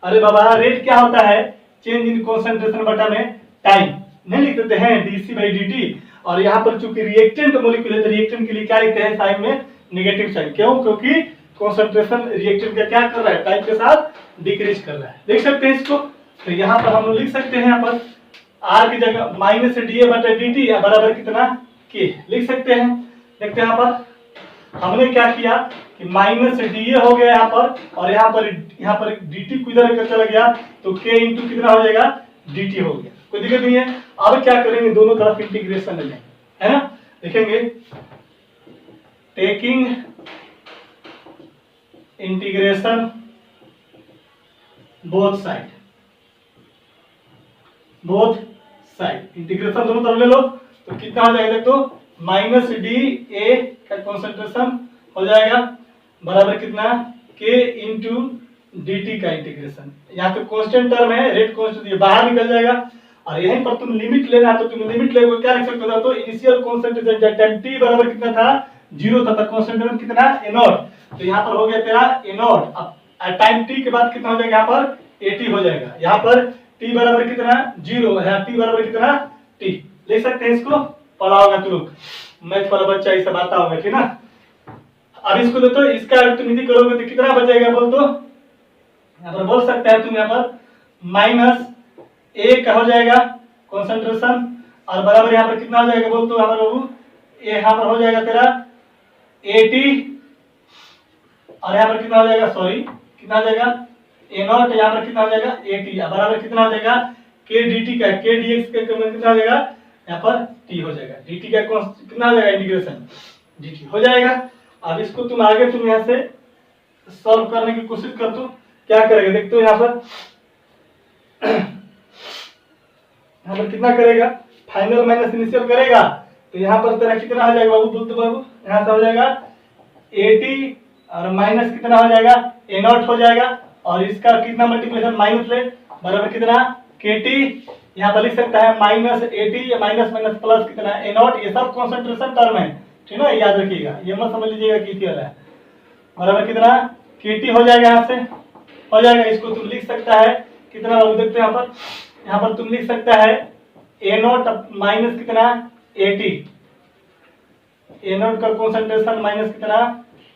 अरे बाबा रेट क्या होता है, चेंज इन कंसंट्रेशन बटा में टाइम, नहीं लिख सकते हैं dC/dt। और यहाँ पर चूंकि रिएक्टेंट मॉलिक्यूल है तो रिएक्टेंट के लिए क्या लिखते हैं, साइन में नेगेटिव साइन, क्यों, क्योंकि कंसंट्रेशन रिएक्टेंट का क्या कर रहा है, टाइम के साथ डिक्रीज कर रहा है। देख सकते हैं इसको, तो यहाँ पर हम लोग लिख सकते हैं, यहाँ पर r की जगह माइनस dA बटा dt बराबर कितना, k लिख सकते हैं। देखते हैं यहाँ पर हमने क्या किया कि माइनस dA हो गया यहाँ पर, और यहाँ पर dt को इधर लेकर चला गया तो k इंटू कितना हो जाएगा, dt हो गया, कोई दिक्कत नहीं है। अब क्या करेंगे, दोनों तरफ इंटीग्रेशन ले लेंगे, है ना। देखेंगे taking integration both side, integration दोनों तरफ ले लो तो कितना हो जाएगा, देखो माइनस डी ए का कॉन्सेंट्रेशन हो जाएगा बराबर कितना, के इंटू डी टी का इंटीग्रेशन। यहाँ पे कांस्टेंट टर्म है, रेट कांस्टेंट, ये बाहर निकल जाएगा। और यहीं पर तुम लिमिट लेना है तो तुम लिमिट लेगे, क्या लिख सकते हो, तो इनिशियल कॉन्सेंट्रेशन जब टाइम टी बराबर कितना था, 0 था, तब कॉन्सेंट्रेशन कितना, ए नॉट। तो यहाँ पर हो गया तेरा ए नॉट। अब टाइम टी के बाद कितना हो जाएगा, यहाँ पर 80 हो जाएगा। यहाँ पर टी बराबर कितना, 0 है, टी बराबर कितना, टी लिख सकते हैं। इसको पढ़ा होगा तुम लोग, मैथ वाला बच्चा ये सब आता होगा, ठीक ना। अब इसको देखो, इसका अगर तुम यदि करोगे तो कितना बचेगा बोल, तो यहाँ पर बोल सकते हैं तुम, यहाँ पर माइनस ए का हो जाएगा कंसंट्रेशन, और बराबर यहाँ पर कितना हो जाएगा बोल, तो यहाँ पर बाबू यहाँ पर हो जाएगा तेरा 80, और यहाँ पर कितना हो जाएगा, सॉरी कितना हो जाएगा, ए नॉट, यहाँ पर कितना हो जाएगा 80, बराबर कितना हो जाएगा, के डी का, के डी एक्स का कितना हो जाएगा, यहाँ पर टी हो जाएगा, डी टी का कितना हो जाएगा, इंटीग्रेशन डी टी हो जाएगा। अब इसको तुम आगे तुम यहाँ से सॉल्व करने की कोशिश कर, तो क्या करेगा देखते हो, यहाँ पर कितना करेगा, फाइनल माइनस इनिशियल करेगा, तो यहाँ पर तेरा कितना हो जाएगा बाबू, बोलते बाबू, यहाँ से हो जाएगा 80 और माइनस कितना हो जाएगा, ए नॉट हो जाएगा, और इसका कितना मल्टीप्लिकेशन माइनस ले बराबर कितना, के टी, यहाँ पर लिख सकता है माइनस 80 माइनस माइनस प्लस कितना, ए नॉट। ये सब कॉन्सेंट्रेशन टर्म है, ठीक है, याद रखिएगा, ये मत समझ लीजिएगा कि क्या है, बराबर कितना, के टी हो जाएगा, यहाँ से हो जाएगा। इसको तुम लिख सकता है कितना बाबू, देखते हैं यहाँ पर तुम लिख सकता है ए नॉट माइनस कितना 80, ए नॉट का कॉन्सेंट्रेशन माइनस कितना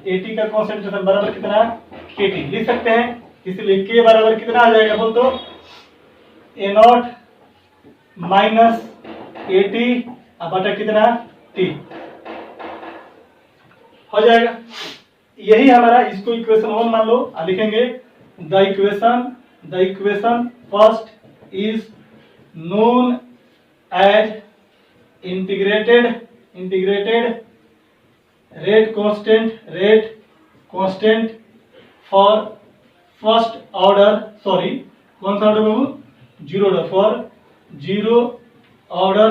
80 का कॉन्सेंट्रेशन बराबर कितना, के टी लिख सकते हैं। इसलिए के बराबर कितना आ जाएगा बोल, तो ए नॉट माइनस 80 बटा कितना, टी हो जाएगा। यही हमारा, इसको इक्वेशन 1 मान लो, लिखेंगे the equation first is known as integrated rate constant for first order, sorry कौन सा ऑर्डर बाबू, 0 ऑर्डर, फॉर 0 ऑर्डर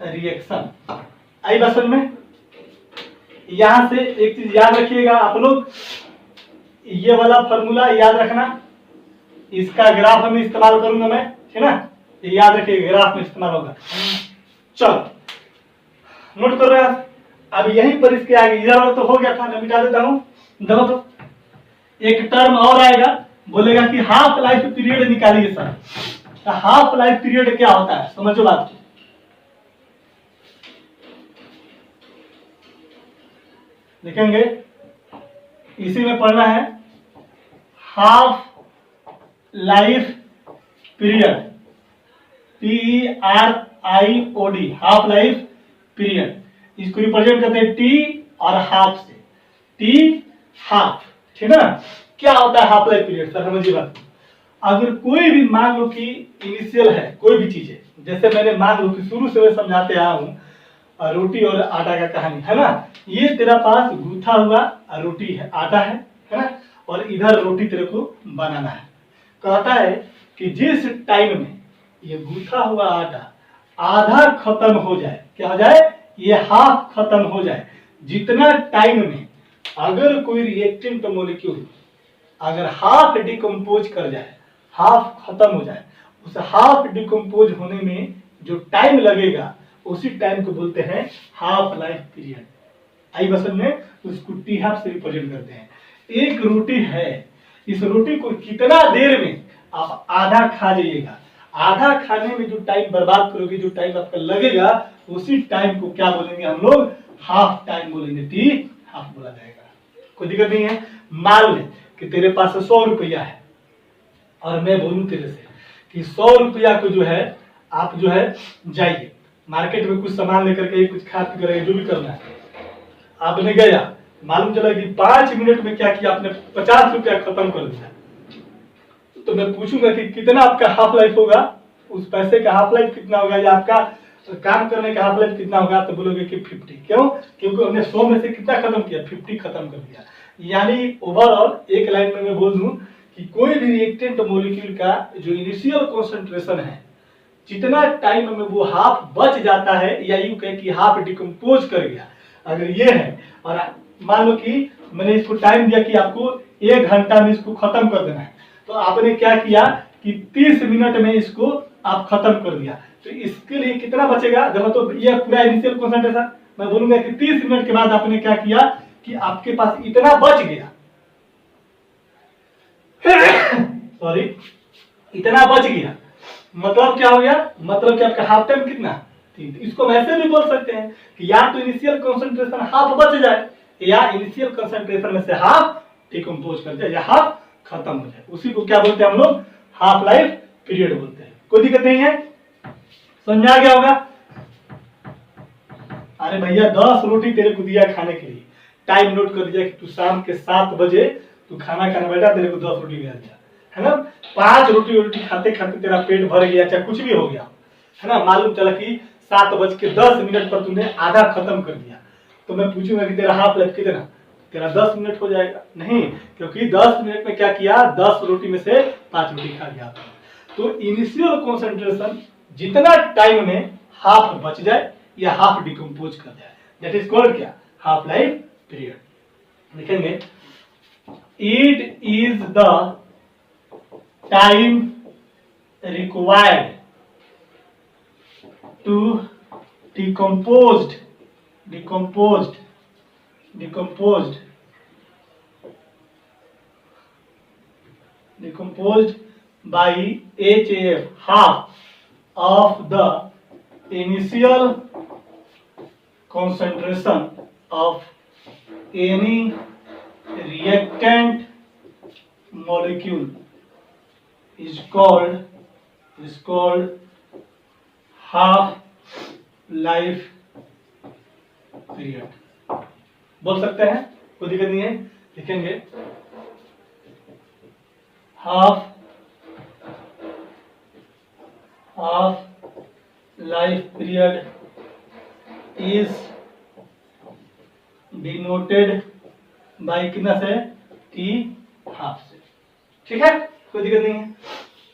रिएक्शन। आई बात समझ में। यहां से एक चीज याद रखिएगा आप लोग, ये वाला फॉर्मूला याद रखना, इसका ग्राफ में इस्तेमाल करूंगा मैं, ठीक ना, ये याद रखिएगा, ग्राफ में इस्तेमाल होगा। चलो नोट कर रहे हैं। अब यहीं पर इसके आगे इधर तो हो गया था, मैं मिटा देता हूं। देखो तो एक टर्म और आएगा, बोलेगा कि हाफ लाइफ पीरियड निकालिए सर। तो हाफ लाइफ पीरियड क्या होता है, समझो बात को। देखेंगे इसी में पढ़ना है, half life period, PERIOD, half life period. इसको रिप्रेजेंट करते हैं टी और हाफ से, टी हाफ, ठीक ना। क्या होता है हाफ लाइफ पीरियड, सर समझिए बात। अगर कोई भी मान लो कि इनिशियल है, कोई भी चीज है, जैसे मैंने मान लो कि शुरू से मैं समझाते आया हूं, रोटी और आटा का कहानी है ना। ये तेरा पास गूथा हुआ रोटी है, आटा है ना, और इधर रोटी तेरे को बनाना है। कहता है कि जिस टाइम में ये गूथा हुआ आटा आधा खत्म हो जाए, क्या हो जाए, ये हाफ खत्म हो जाए, जितना टाइम में अगर कोई रिएक्टेंट मॉलिक्यूल अगर हाफ डिकम्पोज कर जाए, हाफ खत्म हो जाए, उस हाफ डिकम्पोज होने में जो टाइम लगेगा उसी टाइम को बोलते हैं हाफ लाइफ पीरियड। आई बसन में उसको टी हाफ से रिप्रेजेंट करते हैं। एक रोटी है, इस रोटी को कितना देर में आप आधा खा जाइएगा, आधा खाने में जो टाइम बर्बाद करोगे, जो टाइम आपका लगेगा, उसी टाइम को क्या बोलेंगे हम लोग, हाफ टाइम बोलेंगे, टी हाफ बोला जाएगा। कोई दिक्कत नहीं है। मान ले कि तेरे पास 100 रुपया है और मैं बोलूं तेरे से कि 100 रुपया को जो है आप जो है जाइए मार्केट में कुछ सामान लेकर के, कुछ खा पी करेंगे, जो भी करना है। आपने गया, मालूम चला कि 5 मिनट में क्या किया आपने, 50 रुपया खत्म कर दिया। तो मैं पूछूंगा कि कितना आपका हाफ लाइफ होगा, उस पैसे का हाफ लाइफ कितना होगा या आपका काम करने का हाफ लाइफ कितना होगा, तो बोलोगे कि 50। क्यों? क्योंकि हमने 100 में से कितना खत्म किया, 50 खत्म कर दिया। यानी ओवरऑल एक लाइन में मैं बोल दूं कि कोई भी रिएक्टेंट मॉलिक्यूल का जो इनिशियल कॉन्सेंट्रेशन है, जितना टाइम में वो हाफ बच जाता है या यूं कहे कि हाफ डिकम्पोज कर गया, अगर ये है और मान लो कि मैंने इसको टाइम दिया कि आपको 1 घंटा में इसको खत्म कर देना है, तो आपने क्या किया कि 30 मिनट में इसको आप खत्म कर दिया, तो इसके लिए कितना बचेगा? देखो तो ये पूरा इनिशियल कॉन्सेंट्रेशन, मैं बोलूंगा कि 30 मिनट के बाद आपने क्या किया कि आपके पास इतना बच गया सॉरी, इतना बच गया, मतलब क्या हो गया? मतलब कि आपका हाफ टाइम कितना? इसको वैसे भी बोल सकते हैं कि या तो इनिशियल कंसंट्रेशन हाफ बच जाए या इनिशियल कंसंट्रेशन में से हाफ डिकम्पोज कर जाए या हाफ खत्म हो जाए, उसी को क्या बोलते हैं हम लोग? हाफ लाइफ पीरियड बोलते हैं। कोई दिक्कत नहीं है, समझा गया होगा? अरे भैया 10 रोटी तेरे को दिया खाने के लिए, टाइम नोट कर दिया कि तू शाम के 7 बजे तू खाना खाने बैठा, तेरे को 10 रोटी दिया है ना, 5 रोटी खाते खाते तेरा पेट भर गया, चाहे कुछ भी हो गया है ना, मालूम चला कि 7:10 पर तूने आधा खत्म कर दिया, तो मैं पूछूंगा कि तेरा हाफ लाइफ कितना? तेरा 10 मिनट हो जाएगा? नहीं, क्योंकि 10 मिनट में क्या किया, 10 रोटी में से 5 रोटी खा गया। तो इनिशियल कॉन्सेंट्रेशन जितना टाइम में हाफ बच जाए या हाफ डिकम्पोज कर जाए, दैट इज कॉल्ड क्या? Half life period. लिखेंगे it is the time required to decomposed by HAF, half of the initial concentration of any reactant molecule is called half life period बोल सकते हैं, कोई दिक्कत नहीं है। लिखेंगे half life period is denoted by कितना से? T हाफ से। ठीक है, कोई दिक्कत नहीं है।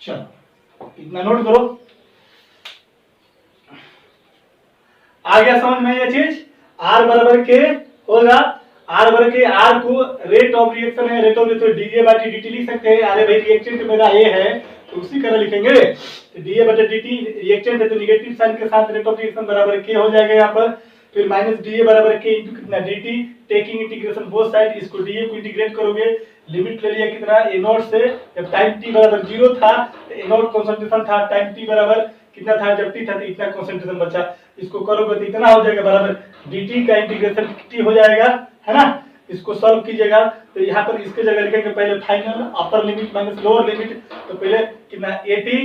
चलो इतना नोट करो, आ गया समझ में ये चीज? R बराबर के होगा, R बराबर के, R को रेट ऑफ रिएक्शन है, रेट ऑफ रिएक्शन dA/dt लिख सकते हैं। अरे भाई रिएक्टेंट मेरा A है तो उसी तरह लिखेंगे, तो dA/dt रिएक्टेंट है तो नेगेटिव साइन के साथ रेट ऑफ रिएक्शन बराबर के हो जाएगा यहाँ पर, फिर माइनस dA बराबर के इनटू कितना dt, taking integration both side, इसको dA को इंटीग्रेट करोगे, लिमिट ले लिया कितना a0 से, जब टाइम t बराबर 0 था तो a0 कंसंट्रेशन था, टाइम t बराबर कितना था जब t था तो इतना कंसंट्रेशन बचा, इसको करोगे तो इतना हो जाएगा बराबर dt का इंटीग्रेशन t हो जाएगा, है ना। इसको सॉल्व कीजिएगा तो यहाँ पर इसके जगह लिखेंगे पहले final upper limit minus lower limit, तो पहले कितना 80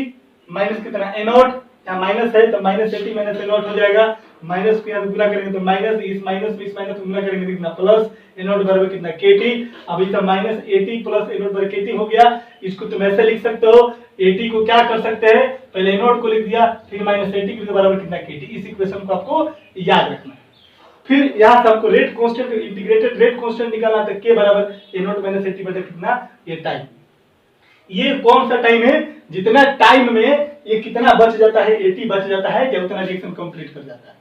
माइनस कितना a0, यहाँ माइनस है तो माइनस 80 माइनस a0 हो जाएगा, माइनस को यहाँ गुना करेंगे तो माइनस, इस माइनस को गुना करेंगे तो कितना प्लस a0 बराबर कितना kt, अब इसका माइनस 80 प्लस a0 बराबर kt हो गया। इसको तुम ऐसे लिख सकते हो, 80 को क्या कर सकते हैं, पहले a0 को लिख दिया फिर माइनस 80 के बराबर कितना kt, इस इक्वेशन को आपको याद रखना है। फिर यहाँ से आपको rate constant, integrated rate constant निकालना था, k बराबर a0 माइनस 80 बटा कितना, ये टाइम। ये कौन सा टाइम है, जितना टाइम में ये कितना बच जाता है, 80 बच जाता है, या उतना रिएक्शन कंप्लीट कर जाता है,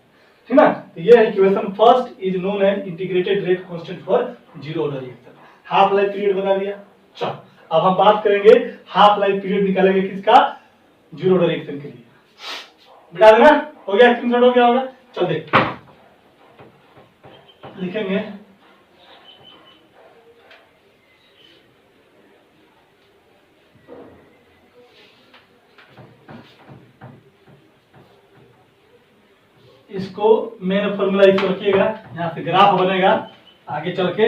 ठीक ना। तो ये equation first is known as integrated rate constant for zero order reaction. Half life period बना दिया। चलो अब हम बात करेंगे हाफ लाइफ पीरियड निकालेंगे किसका, जीरो ऑर्डर रिएक्शन के लिए। बिठा देना, हो गया, स्क्रीनशॉट हो गया होगा। चल देख लिखेंगे इसको मेन फॉर्मूला इसको रखिएगा, यहां से ग्राफ बनेगा आगे चल के।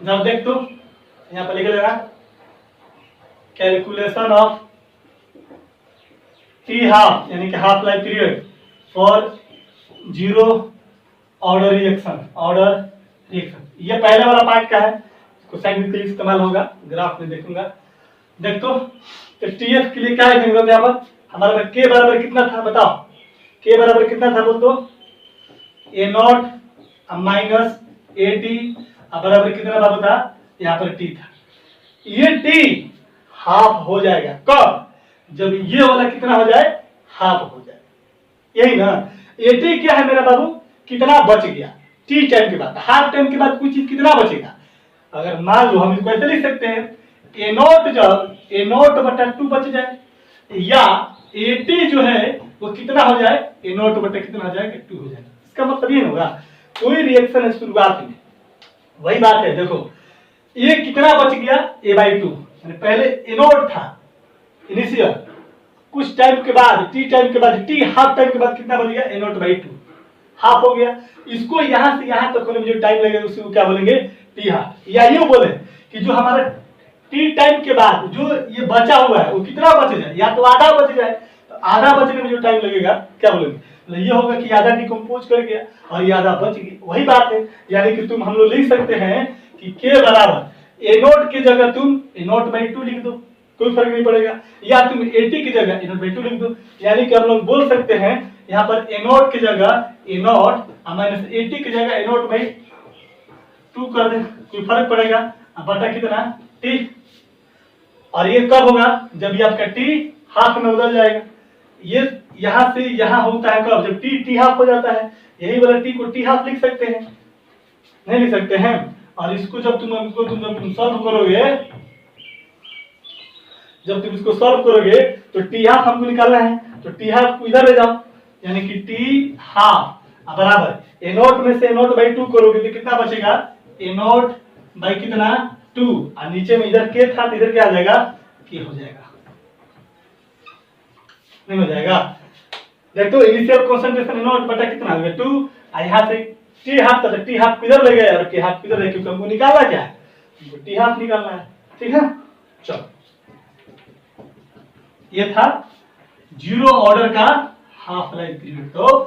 जब देख तो यहां पर लिख लेना कैलकुलेशन ऑफ टी हाफ यानी कि half life period for zero order reaction. ये पहले वाला पार्ट का है, इसको साइंटिफिक के लिए इस्तेमाल होगा, ग्राफ में देखूंगा। देखो तो टीएफ के लिए क्या है यहाँ पर हमारे पास के बराबर कितना था बताओ, के बराबर कितना था बोल दो, ए नॉट माइनस ए टी बराबर कितना बाबू था, यहाँ पर टी था। ये टी हाफ हो जाएगा कब, जब ये वाला कितना हो जाए, हाफ हो जाए, यही ना। ए टी क्या है मेरा बाबू, कितना बच गया टी टाइम के बाद, हाफ टाइम के बाद कोई चीज कितना बचेगा। अगर मान लो हम इसको ऐसे लिख सकते हैं, ए नॉट जब ए नॉट बटा 2 बच जाए, या ए टी जो है वो कितना हो जाए, ए नॉट बटा कितना हो जाएगा, 2 हो जाएगा। इसका मतलब ये होगा कोई रिएक्शन है शुरुआत में, वही बात है। देखो ये कितना बच गया, a/2, पहले ए नॉट था इनिशियल, कुछ टाइम के बाद टी टाइम के बाद, टी हाफ टाइम के बाद कितना बच गया, a0/2 हाफ हो गया। इसको यहां से यहां तक होने में जो टाइम लगेगा उसको क्या बोलेंगे, टी हाफ। या ये बोले कि जो हमारा टी टाइम के बाद जो ये बचा हुआ है वो कितना बच जाए, या तो आधा बच जाए, तो आधा बचने में जो टाइम लगेगा क्या बोलेंगे, तो ये होगा कि आधा डिकम्पोज कर गया और ये आधा बच गया, वही बात है। यानी कि तुम हम लोग लिख सकते हैं कि के बराबर ए नॉट की जगह तुम a0/2 लिख दो, कोई फर्क नहीं पड़ेगा, या तुम a/t की जगह a0/2 लिख दो। यानी कि हम लोग बोल सकते हैं यहाँ पर a0 की जगह a0 माइनस a/t की जगह a0/2 कर दे, कोई फर्क पड़ेगा, बटा कितना t। और ये कब होगा, जब ये आपका t हाफ में बदल जाएगा। ये यहां से यहां होता है कब, जब t हाफ हो जाता है। यही वाला t को t हाफ लिख सकते हैं, नहीं लिख सकते हैं। और इसको जब तुम सॉल्व करोगे, जब तुम इसको सॉल्व करोगे तो टी हाफ हमको निकालना है, तो टी हाफ को इधर ले जाओ, यानी कि टी हाफ बराबर ए नॉट में से a0/2 करोगे तो कितना बचेगा, a0 कितना 2, और नीचे में इधर के था तो इधर क्या आ जाएगा, के हो जाएगा, नहीं हो जाएगा। देखो इनिशियल कंसंट्रेशन a0 बटा कितना हो गया 2, और यहाँ से टी हाफ था, टी हाफ किधर ले गया और टी हाफ किधर है, क्योंकि हमको निकालना क्या है, हमको टी हाफ निकालना है। ठीक है, चलो ये था जीरो ऑर्डर का हाफ लाइफ पीरियड। तो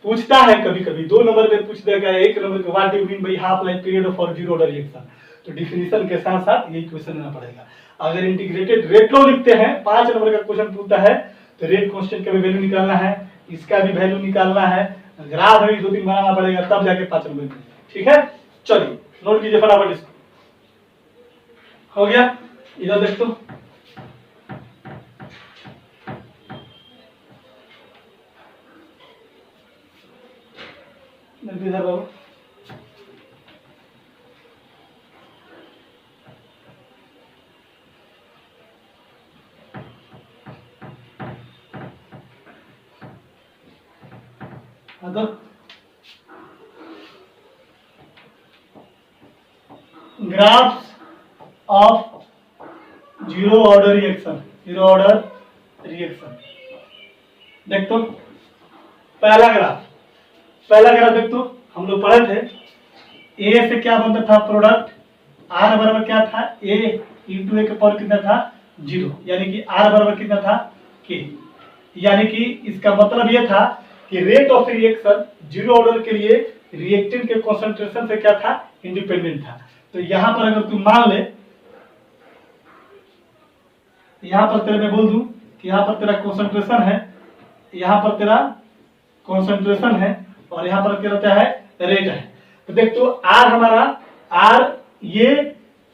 पूछता है कभी कभी 2 नंबर में पूछ देगा, 1 नंबर में what do you mean by half life period for zero order reaction, तो डिफिनेशन के साथ साथ यही क्वेश्चन देना पड़ेगा। अगर इंटीग्रेटेड रेट लॉ लिखते हैं, 5 नंबर का क्वेश्चन पूछता है, तो रेट कांस्टेंट का भी वैल्यू निकालना है, इसका भी वैल्यू निकालना है, ग्राफ भी 2-3 बनाना पड़ेगा, तब जाके 5 नंबर मिलेगा। ठीक है, चलिए नोट कीजिए फटाफट इसको, हो गया। इधर देख तो इधर बाबू, graphs of zero order reaction, zero order reaction देख तो, पहला ग्राफ देख तो, हम लोग पढ़े थे ए से क्या बनता था प्रोडक्ट, आर बराबर क्या था, ए इंटू ए का पावर कितना था 0, यानी कि आर बराबर कितना था के। यानी कि इसका मतलब यह था कि rate of reaction zero order के लिए रिएक्टेंट के कंसंट्रेशन से क्या था, इंडिपेंडेंट था। तो यहां पर अगर तुम मान ले, यहां पर तेरे मैं बोल दूं कि यहां पर तेरा कंसंट्रेशन है, यहां पर तेरा कंसंट्रेशन है, और यहां पर क्या रहता है, रेट है। तो देख तो आर हमारा, आर ये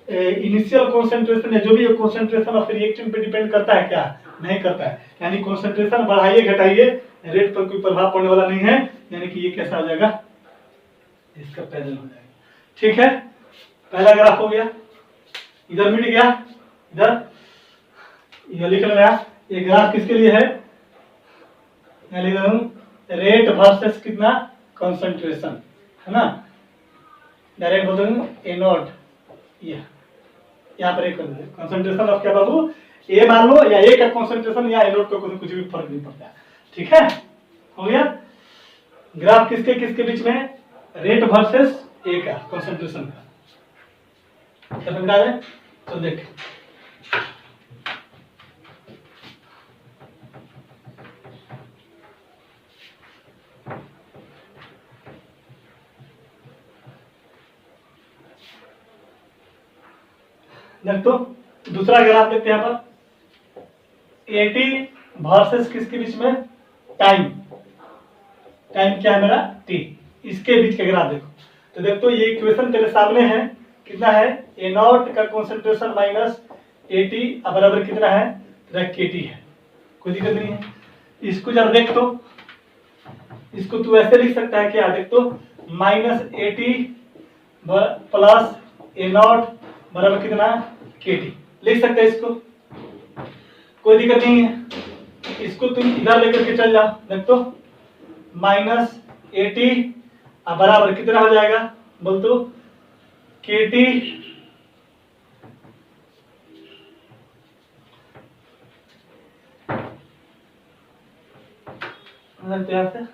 इनिशियल कंसंट्रेशन है, जो भी कंसंट्रेशन ऑफ रिएक्टेंट पे डिपेंड करता है क्या, नहीं करता है। यानी कंसंट्रेशन बढ़ाइए घटाइए रेट पर कोई प्रभाव पड़ने वाला नहीं है, यानी कि ये कैसा हो जाएगा, इसका पैरेलल हो जाएगा। ठीक है, पहला ग्राफ हो गया, इधर मिट गया, इधर ये लिख लिया। ये ग्राफ किसके लिए है, मैं लिख रहा हूं रेट वर्सेस कितना कंसंट्रेशन, है ना, डायरेक्ट बोल दूंगा ए नॉट, ये यहाँ पर एक कंसंट्रेशन ऑफ क्या बाबू, ए मान लो, या ए का कंसंट्रेशन या ए नॉट का कुछ भी फर्क नहीं पड़ता। ठीक है, हो गया। ग्राफ किसके किसके बीच में, रेट वर्सेस ए का कंसंट्रेशन का, क्या समझा रहे, तो देख देख तो दूसरा ग्राफ देखते हैं यहाँ पर, एटी वर्सेस किसके बीच में, टाइम, टाइम क्या है मेरा टी, इसके बीच का ग्राफ देखो। तो देखो ये इक्वेशन तेरे सामने है, कितना है, ए नॉट का कंसंट्रेशन माइनस एटी बराबर कितना है तेरा केटी है, कोई दिक्कत नहीं है। इसको जरा देख तो, इसको तू ऐसे लिख सकता है क्या, देख तो minus eighty plus A not बराबर कितना केटी, लिख सकते हैं इसको, कोई दिक्कत नहीं है। इसको तुम इधर लेकर के चल जाओ, देख तो माइनस एटी बराबर कितना हो जाएगा, बोल तो केटी से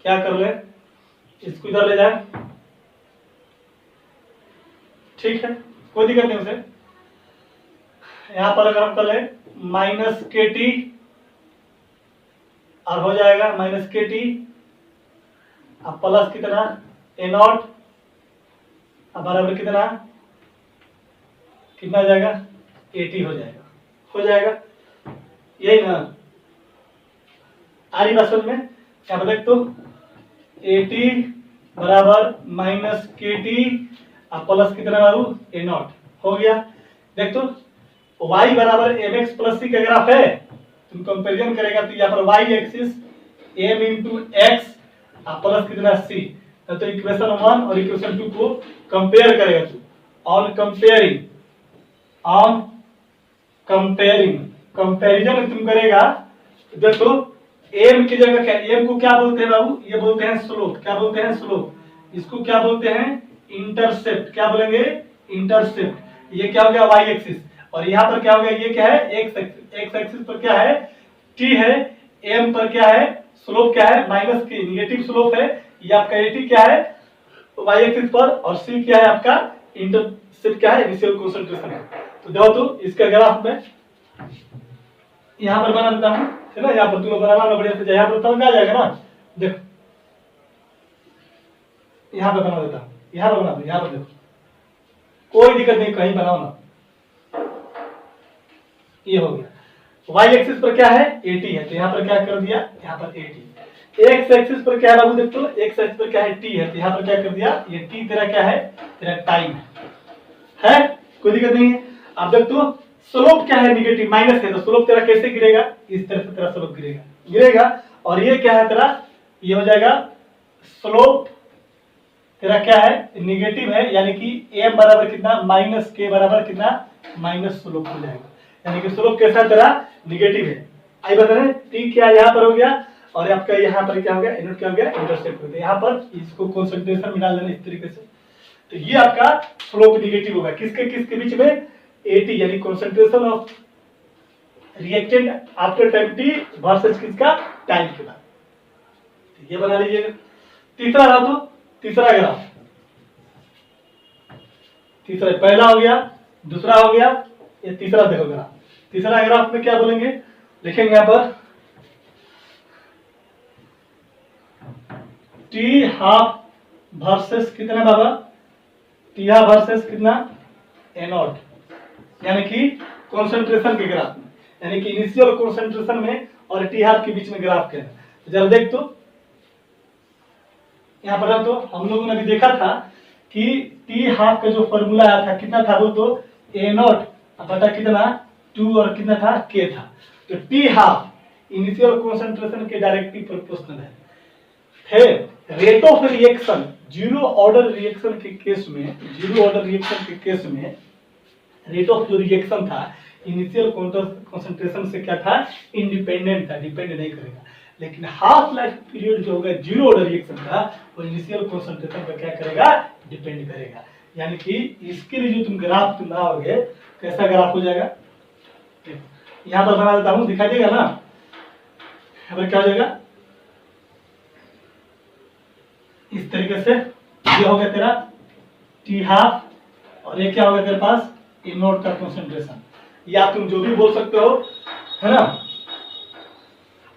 क्या कर ले, इसको इधर ले जाए, ठीक है, कोई दिक्कत नहीं उसे। यहां पर अगर हम कर ले माइनस के टी और हो जाएगा माइनस के टी अब प्लस कितना ए नॉट अब बराबर कितना कितना हो जाएगा, एटी हो जाएगा, हो जाएगा, यही ना आ रही बात समझ में। क्या देख तो एटी बराबर माइनस के टी अब प्लस कितना बाबू ए नॉट, हो गया। देख तो y बराबर एम एक्स प्लस सी का ग्राफ है, तुम कंपेरिजन करेगा तो यहाँ पर y axis m into x plus कितना c, तो इक्वेशन 1 और इक्वेशन 2 को कंपेयर करेगा तू, ऑन कंपेयरिंग कंपेरिजन तुम करेगा। देखो m की जगह क्या, m को क्या बोलते हैं बाबू, ये बोलते हैं स्लोप, क्या बोलते हैं स्लोप, इसको क्या बोलते हैं इंटरसेप्ट, क्या बोलेंगे इंटरसेप्ट। ये क्या हो गया y एक्सिस, और यहाँ पर क्या हो गया, ये क्या है x एक्सिस पर क्या है t है, m पर क्या है स्लोप क्या है माइनस की निगेटिव स्लोप है, ये आपका एटी क्या है y एक्सिस पर, और c क्या है आपका इंटरसेप्ट क्या है इनिशियल कंसंट्रेशन है। तो देखो तो इसका ग्राफ में यहाँ पर बना देता हूँ, है ना, यहाँ पर तुम्हें बनाना बढ़िया से, यहाँ पर समझ में आ जाएगा ना। देखो यहाँ पे बना देता हूँ, यहाँ पर बना दो, यहाँ पर देखो कोई दिक्कत नहीं, कहीं बनाओ ना, ये हो गया। y एक्सिस पर क्या है 80 है, तो यहाँ पर क्या कर दिया, यहाँ पर 80। x एक्सिस पर क्या है बाबू, देख तो x एक्सिस पर क्या है t है, तो यहाँ पर क्या कर दिया, ये t तेरा क्या है तेरा टाइम है, कोई दिक्कत नहीं है। अब देख तो स्लोप क्या है निगेटिव माइनस है, तो स्लोप तेरा कैसे गिरेगा, इस तरह से तेरा स्लोप गिरेगा, और ये क्या है तेरा, ये हो जाएगा स्लोप तेरा क्या है निगेटिव है, यानी कि m बराबर कितना माइनस के बराबर कितना माइनस स्लोप हो जाएगा, यानी कि स्लोप कैसा तेरा निगेटिव है। आई बता रहे t क्या यहाँ पर हो गया, और आपका यहाँ पर क्या हो गया इनोट क्या हो गया इंटरसेप्ट हो गया, यहाँ पर इसको कंसंट्रेशन में डाल देना इस तरीके से। तो ये आपका स्लोप निगेटिव होगा, किसके बीच में 80, यानी concentration of reactant after time t versus किसका टाइम के बाद। तो ये बना लीजिएगा। तीसरा रहा तो तीसरा ग्राफ, तीसरा पहला हो गया, दूसरा हो गया, ये तीसरा देखो ग्राफ। तीसरा ग्राफ में क्या बोलेंगे, लिखेंगे यहाँ पर टी हाफ वर्सेस कितना बाबा, टी हाफ वर्सेस कितना ए नॉट, यानी कि कंसंट्रेशन के ग्राफ में, यानी कि इनिशियल कंसंट्रेशन में और टी हाफ के बीच में ग्राफ के। जरा देख तो यहाँ पर तो हम लोगों ने भी देखा था कि टी हाफ का जो फॉर्मूला आया था कितना था, वो तो ए नॉट बटा कितना 2 और कितना था के था। तो टी हाफ इनिशियल कंसंट्रेशन के डायरेक्टली प्रोपोर्शनल है। फिर rate of reaction zero order reaction के केस में, जीरो ऑर्डर रिएक्शन के केस में रेट ऑफ जो रिएक्शन था इनिशियल कंसंट्रेशन से क्या था इंडिपेंडेंट था, डिपेंड नहीं करेगा। लेकिन हाफ लाइफ पीरियड जो होगा जीरो ऑर्डर रिएक्शन का वो इनिशियल कंसंट्रेशन पर क्या करेगा डिपेंड करेगा। यानी कि इसके लिए जो तुम ग्राफ तुम बनाओगे कैसा ग्राफ हो जाएगा, यहाँ पर बना देता हूँ, दिखाई देगा ना, यहाँ पर क्या हो जाएगा इस तरीके से। ये हो गया तेरा टी हाफ और ये क्या हो गया तेरे पास ए नोट का कंसंट्रेशन, या तुम जो भी बोल सकते हो, है ना,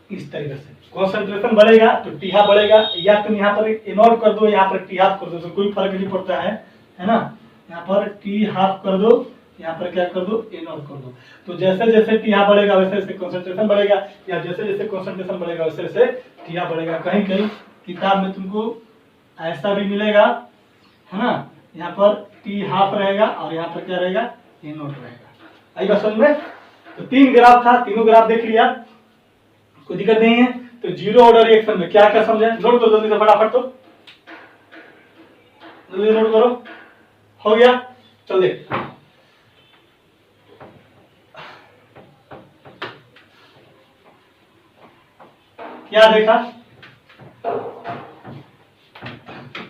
इस तरीके से। कॉन्सेंट्रेशन बढ़ेगा तो टी हाफ बढ़ेगा, या तुम यहाँ पर ए नॉट कर दो, यहाँ पर टी हाफ कर दो, तो कोई फर्क नहीं पड़ता है ना। यहाँ पर टी हाफ कर दो, यहाँ पर क्या कर दो, ए नॉट कर दो। तो जैसे जैसे टी हाफ बढ़ेगा वैसे वैसे कॉन्सेंट्रेशन बढ़ेगा, या जैसे जैसे कॉन्सेंट्रेशन बढ़ेगा वैसे वैसे टी हाफ बढ़ेगा। कहीं कहीं किताब में तुमको ऐसा भी मिलेगा, है ना, यहाँ पर टी हाफ रहेगा और यहाँ पर क्या रहेगा, ए नॉट रहेगा। आई बात समझ में। तो 3 ग्राफ था, तीनों ग्राफ देख लिया, कोई दिक्कत नहीं है। तो जीरो ऑर्डर रिएक्शन में क्या क्या समझे, नोट करो जल्दी से फटाफट, तो जल्दी नोट करो। हो गया, चल देख। क्या देखा,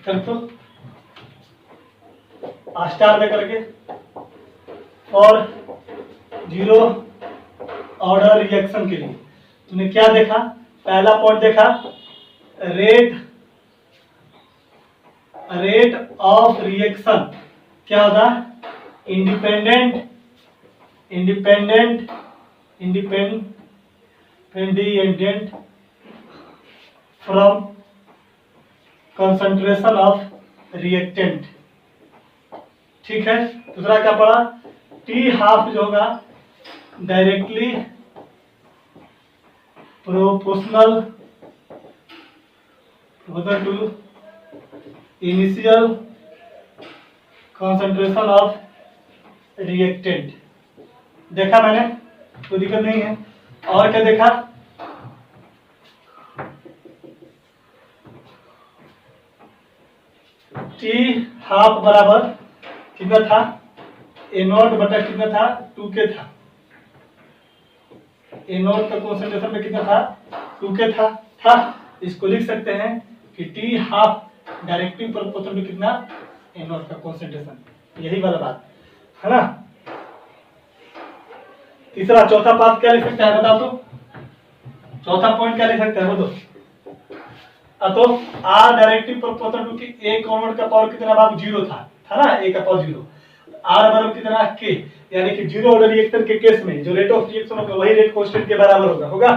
कर तो स्टार में करके, और जीरो ऑर्डर रिएक्शन के लिए तुमने क्या देखा, पहला पॉइंट देखा रेट ऑफ रिएक्शन क्या होता है, independent from concentration of reactant. ठीक है, दूसरा क्या पढ़ा, टी हाफ जो होगा directly proportional to initial concentration of reactant. देखा मैंने, कोई दिक्कत नहीं है। और क्या देखा, टी हाफ बराबर कितना था, ए नॉट बटा कितना था, 2K था। ए नॉट का कॉन्सेंट्रेशन में कितना था, 2K था। इसको लिख सकते हैं कि T half directly proportional to कितना, ए नॉट का कॉन्सेंट्रेशन, यही वाला बात है ना। तीसरा चौथा पार्ट क्या लिख सकता है बताओ तो, चौथा पॉइंट क्या लिख सकता है बताओ। तो आर डायरेक्टली प्रोपोर्शनल टू कि ए कॉन्वर्ट का पावर कितना बाबू, 0 था ना, ए का पावर 0, आर बराबर कितना, के, यानी कि जीरो ऑर्डर रिएक्शन के केस में जो रेट ऑफ रिएक्शन होगा वही रेट कांस्टेंट के बराबर होगा,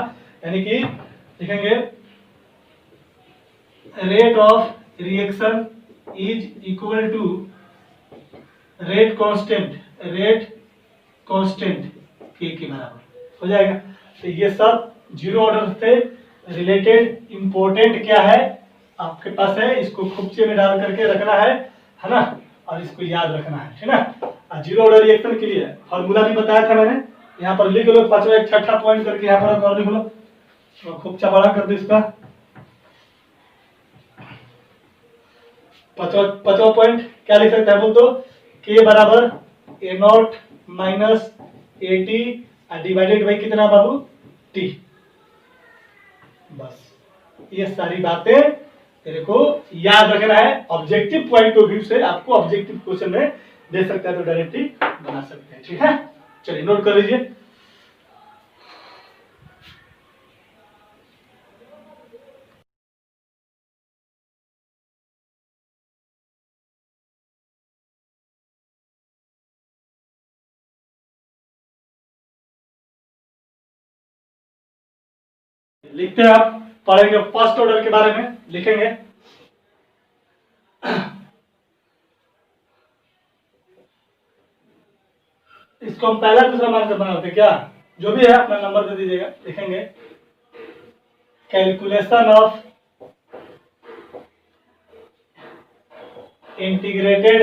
यानी कि लिखेंगे rate of reaction is equal to rate constant के बराबर हो जाएगा। तो ये सब जीरो ऑर्डर से रिलेटेड इंपॉर्टेंट क्या है आपके पास है, इसको खुपचे में डाल करके रखना है ना, और इसको याद रखना है, ठीक है। जीरो ऑर्डर रिएक्शन के लिए फॉर्मूला भी बताया था मैंने, यहाँ पर लिख लो, पांचवा एक छठा पॉइंट करके यहाँ पर और लिख लो, तो खुपचा बड़ा कर दो इसका। पांचवा पॉइंट क्या लिख सकते हैं बोल दो, के बराबर A not minus A T divided by कितना बाबू, टी। बस ये सारी बातें तेरे को याद रखना है। ऑब्जेक्टिव पॉइंट ऑफ व्यू से आपको ऑब्जेक्टिव क्वेश्चन में दे सकता है तो डायरेक्टली बना सकते हैं, ठीक है। चलिए नोट कर लीजिए। लिखते हैं, आप पढ़ेंगे फर्स्ट ऑर्डर के बारे में लिखेंगे। इसको हम पहला दूसरा मानकर बनाते क्या, जो भी है अपना नंबर दे दीजिएगा, लिखेंगे calculation of integrated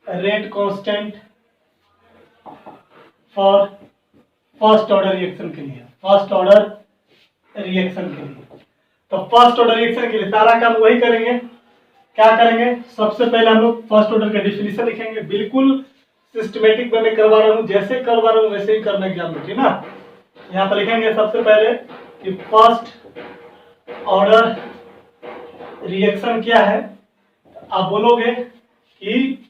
rate constant for first order reaction के लिए, फर्स्ट ऑर्डर रिएक्शन के लिए। तो फर्स्ट ऑर्डर रिएक्शन के लिए सारा काम वही करेंगे। क्या करेंगे, सबसे पहले हम लोग फर्स्ट ऑर्डर का डिफिनीशन लिखेंगे, बिल्कुल सिस्टमेटिक वे में करवा रहा हूं, जैसे करवा रहा हूं वैसे ही करना एग्जाम में, ठीक ना। यहाँ पर लिखेंगे सबसे पहले कि फर्स्ट ऑर्डर रिएक्शन क्या है। आप बोलोगे कि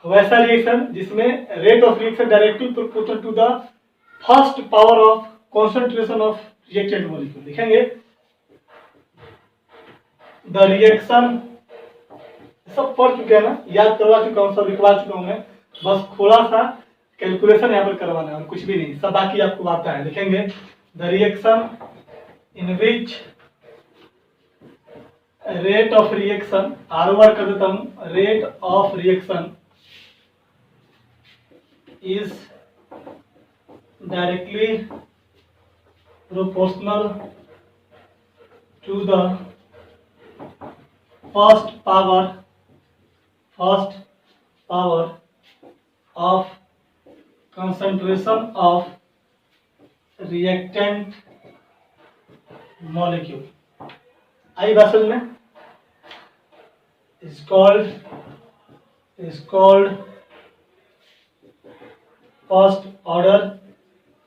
वैसा रिएक्शन जिसमें rate of reaction directly proportional to the first power of concentration of reactant molecule. लिखेंगे द रिएक्शन, सब पढ़ चुके हैं ना, याद करवा चुका हूं, सब लिखवा चुका हूं मैं, बस थोड़ा सा कैलकुलेशन यहाँ पर करवाना है और कुछ भी नहीं, सब बाकी आपको आता है। लिखेंगे the reaction in which rate of reaction, R over कर देता हूं, rate of reaction is directly proportional to the first power of concentration of reactant molecule. आई बात समझ में? is called first order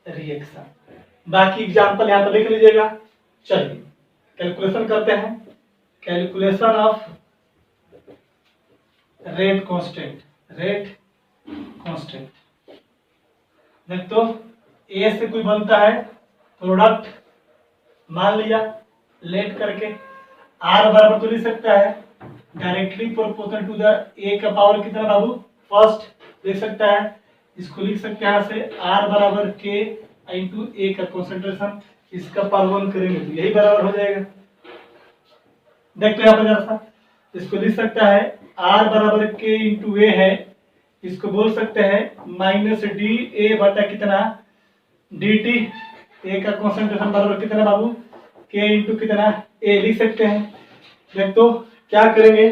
reaction. बाकी एग्जाम्पल यहाँ पर लिख लीजिएगा। चलिए कैलकुलेशन करते हैं। कैलकुलेशन ऑफ रेट कांस्टेंट, देख तो ए से कोई बनता है प्रोडक्ट, मान लिया लेट करके, आर बराबर तो लिख सकता है directly proportional to the A का पावर कितना बाबू, फर्स्ट लिख सकता है। इसको लिख सकते हैं यहाँ से आर बराबर के इंटू ए का कॉन्सेंट्रेशन, इसका पावर 1 करेंगे तो यही बराबर हो जाएगा। देखते हैं यहाँ पर जरा सा, इसको लिख सकता है आर बराबर के इंटू ए है, इसको बोल सकते हैं माइनस डी ए बटा कितना डी टी, ए का कॉन्सेंट्रेशन बराबर कितना बाबू, के इंटू कितना ए लिख सकते हैं। देख तो क्या करेंगे,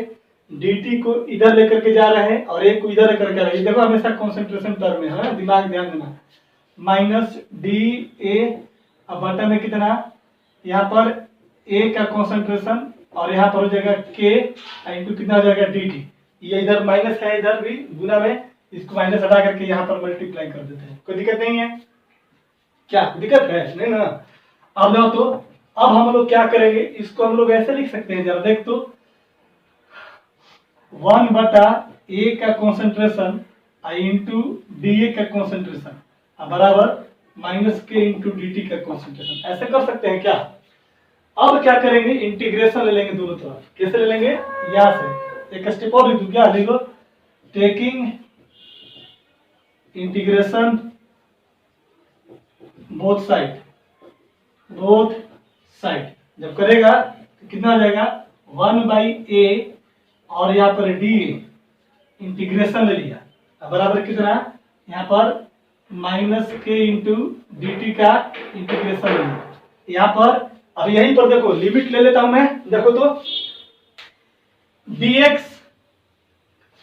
dt को इधर लेकर के जा रहे हैं और a को इधर लेकर के आ रहे हैं। देखो हमेशा कंसंट्रेशन टर्म में है, दिमाग ध्यान देना। माइनस डी ए अब बटा में कितना, यहाँ पर a का कंसंट्रेशन और यहाँ पर हो जाएगा k इंटू कितना हो जाएगा dt। ये इधर माइनस है, इधर भी गुना में, इसको माइनस हटा करके यहाँ पर मल्टीप्लाई कर देते हैं। कोई दिक्कत नहीं है क्या, दिक्कत है नहीं ना। अब देखो तो अब हम लोग क्या करेंगे, इसको हम लोग ऐसे लिख सकते हैं, जरा देख तो 1 बटा ए का कॉन्सेंट्रेशन इंटू डी ए का कॉन्सेंट्रेशन बराबर माइनस के इंटू डी टी का कॉन्सेंट्रेशन, ऐसे कर सकते हैं क्या। अब क्या करेंगे, इंटीग्रेशन ले लेंगे दोनों तरफ। कैसे ले लेंगे, यहां से एक स्टेप और लिख दूं क्या, लिखो टेकिंग इंटीग्रेशन बोथ साइड जब करेगा तो कितना हो जाएगा 1 बाई ए और यहाँ पर डी इंटीग्रेशन ले लिया बराबर कितना, यहाँ पर माइनस के इंटू डी टी का इंटीग्रेशन ले लिया। यहाँ पर अब यहीं पर देखो लिमिट ले लेता हूं मैं, देखो तो dx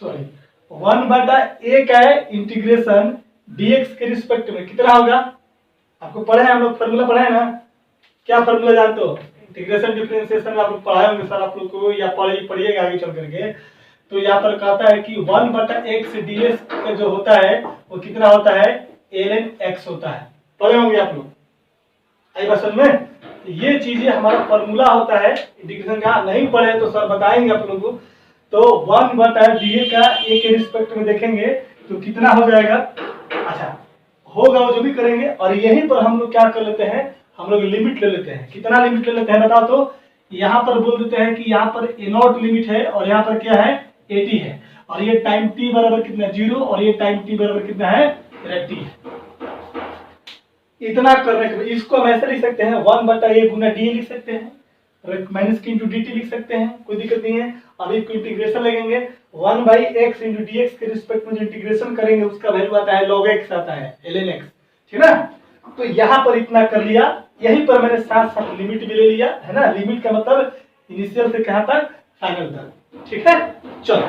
सॉरी 1 बटा ए का इंटीग्रेशन dx के रिस्पेक्ट में कितना होगा, आपको पढ़े हैं हम लोग, फॉर्मूला पढ़े हैं ना, क्या फॉर्मूला जानते हो, इंटीग्रेशन डिफरेंशिएशन में आप लोग पढ़ाए होंगे सर आप लोग को, या पढ़िएगा आगे चल करके। तो यहाँ पर कहता है कि 1 बटा एक्स ds का जो होता है वो कितना होता है ln x होता है, पढ़े होंगे आप लोग, आई बात समझ में। तो ये चीजें हमारा फॉर्मूला होता है इंटीग्रेशन का, नहीं पढ़े तो सर बताएंगे आप लोगों को। तो 1 बटा डी का ए के रिस्पेक्ट में देखेंगे तो कितना हो जाएगा, अच्छा होगा वो जो भी करेंगे। और यहीं पर हम लोग क्या कर लेते हैं, हम लोग लिमिट ले लेते हैं। कितना लिमिट ले लेते हैं बताओ तो, यहाँ पर बोल देते हैं कि यहाँ पर ए नॉट लिमिट है और यहाँ पर क्या है 80 है, और ये टाइम t बराबर कितना 0 और ये टाइम t बराबर कितना है t है। इतना करने के बाद इसको हम ऐसे लिख सकते हैं 1 बटा ए गुना डी लिख सकते हैं, माइनस के इंटू डी टी लिख सकते हैं, कोई दिक्कत नहीं है। अब इसको इंटीग्रेशन लगेंगे 1 by x into D x के रिस्पेक्ट में जो इंटीग्रेशन करेंगे उसका वैल्यू आता है log x आता है ln x, ठीक ना। तो यहाँ पर इतना कर लिया, यहीं पर मैंने साथ साथ लिमिट भी ले लिया है ना। लिमिट का मतलब इनिशियल से कहां तक, फाइनल तक, ठीक है। चलो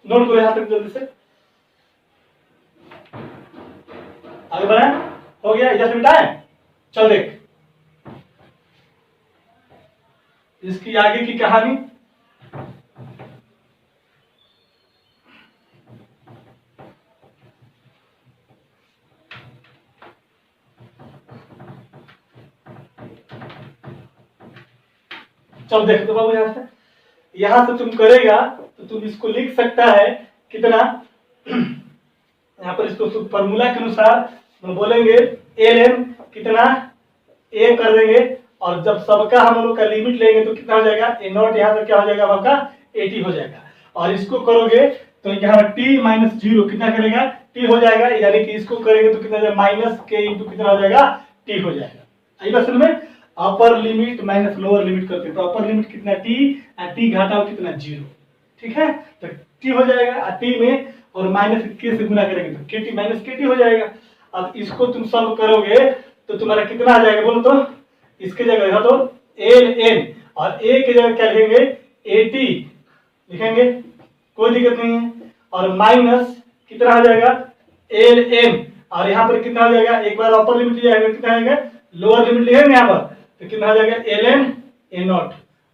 नोट करो यहाँ तक जल्दी से, आगे बढ़ाएं, हो गया, इधर से मिटाएं। चल देख इसकी आगे की कहानी। चल देख तो बाबू यहां से तुम करेगा तो तुम इसको लिख सकता है कितना, यहाँ पर इसको फॉर्मूला के अनुसार हम बोलेंगे ln कितना a कर देंगे, और जब सबका हम लोग का लिमिट लेंगे तो कितना हो जाएगा a नॉट, यहाँ पर क्या हो जाएगा आपका 80 हो जाएगा। और इसको करोगे तो यहाँ t माइनस 0 कितना करेगा t हो जाएगा, यानी कि इसको करेंगे तो कितना हो जाएगा माइनस के इंटू कितना हो जाएगा t हो जाएगा। आई बात समझ में? Upper limit minus lower limit करते हैं तो अपर लिमिट कितना टी, टी घटाओ कितना 0, ठीक है। तो टी हो जाएगा टी में और माइनस के से गुना करेंगे तो के टी माइनस के टी हो जाएगा। अब इसको तुम सॉल्व करोगे तो तुम्हारा कितना आ जाएगा बोलो तो? इसके जगह तो एल एन और ए की जगह क्या लिखेंगे ए टी लिखेंगे, कोई दिक्कत नहीं है। और माइनस कितना आ जाएगा एल एन और यहाँ पर कितना आ जाएगा, एक बार अपर लिमिट लिया है कितना आएगा, लोअर लिमिट लिखेंगे यहाँ पर तो कितना आ जाएगा एल एन ए नॉट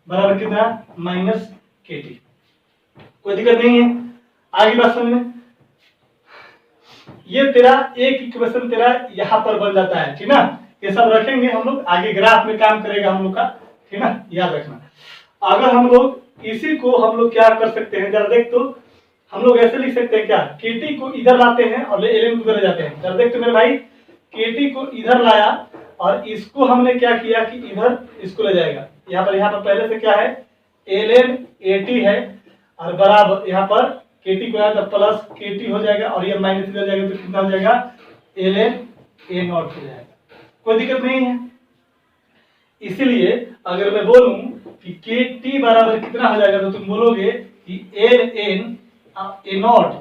बराबर कितना माइनस के टी, कोई दिक्कत नहीं है। आगे बात समझ में, ये तेरा एक इक्वेशन तेरा यहाँ पर बन जाता है, ठीक ना। ये सब रखेंगे हम लोग, आगे ग्राफ में काम करेगा हम लोग का, ठीक ना, याद रखना। अगर हम लोग इसी को हम लोग क्या कर सकते हैं, जरा देख तो हम लोग ऐसे लिख सकते हैं क्या, केटी को इधर लाते हैं और एल को उधर जाते हैं। जरा देख तो मेरे भाई, केटी को इधर लाया और इसको हमने क्या किया कि इधर इसको ले जाएगा, यहाँ पर पहले से क्या है एल एन ए टी है और बराबर यहाँ पर केटी को आया तो प्लस केटी हो जाएगा और ये माइनस इधर जाएगा तो कितना हो जाएगा एल एन ए नॉट हो जाएगा, कोई दिक्कत नहीं है। इसीलिए अगर मैं बोलूं कि के टी बराबर कितना हो जाएगा तो तुम बोलोगे कि एल एन ए नॉट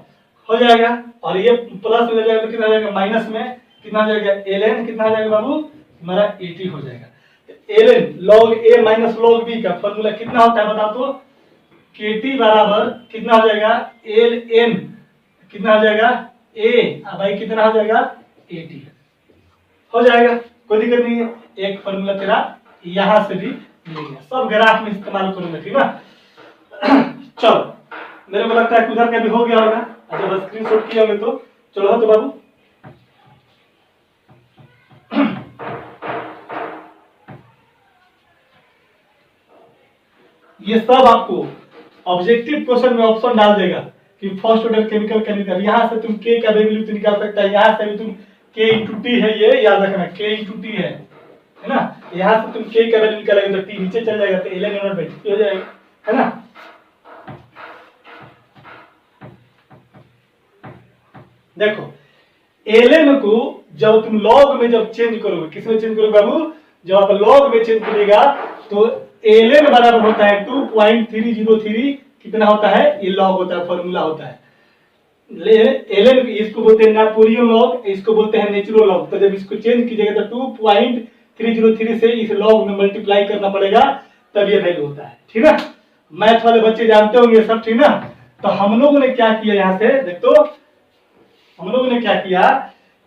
हो जाएगा और ये प्लस हो जाएगा तो कितना हो जाएगा माइनस में कितना हो जाएगा एल एन कितना हो जाएगा बाबू हमारा ए टी हो जाएगा। एल एन लॉग ए माइनस लॉग बी का फॉर्मूला कितना होता है बताओ तो, के टी बराबर कितना हो जाएगा एल एन कितना हो जाएगा ए भाई कितना हो जाएगा ए टी हो जाएगा, कोई दिक्कत नहीं है। एक फॉर्मूला तेरा यहां से भी मिल गया, सब ग्राफ में इस्तेमाल करूंगा, ठीक ना। चलो मेरे को लगता है उधर का भी हो गया होगा, अच्छा बस स्क्रीनशॉट किए होंगे तो चलो तो बाबू ये सब आपको ऑब्जेक्टिव क्वेश्चन में ऑप्शन डाल देगा कि फर्स्ट ऑर्डर केमिकल केमिकल, यहाँ से तुम के का वैल्यू तो निकाल सकता है, यहाँ से भी तुम के इंटू टी है, ये याद रखना के इंटू टी है ना, यहाँ से तुम के का वैल्यू निकालेंगे तो टी नीचे चल जाएगा तो L N naught by T हो जाएगा, है ना। देखो एल एन को जब तुम लॉग में जब चेंज करोगे, किस में चेंज करोगे बाबू, जब आप लॉग में चेंज करिएगा तो एल एन बराबर होता है 2.303 कितना होता है, ये लॉग होता है, फॉर्मूला होता है। एल एन इसको बोलते हैं नेपोलियन लॉग, इसको बोलते हैं नेचुरल लॉग। तो जब इसको चेंज कीजिएगा तो 2.303 से इस लॉग में मल्टीप्लाई करना पड़ेगा तब ये वैल्यू होता है, ठीक है। मैथ वाले बच्चे जानते होंगे सब, ठीक ना। तो हम लोगों ने क्या किया, यहाँ से देख तो हम लोगों ने क्या किया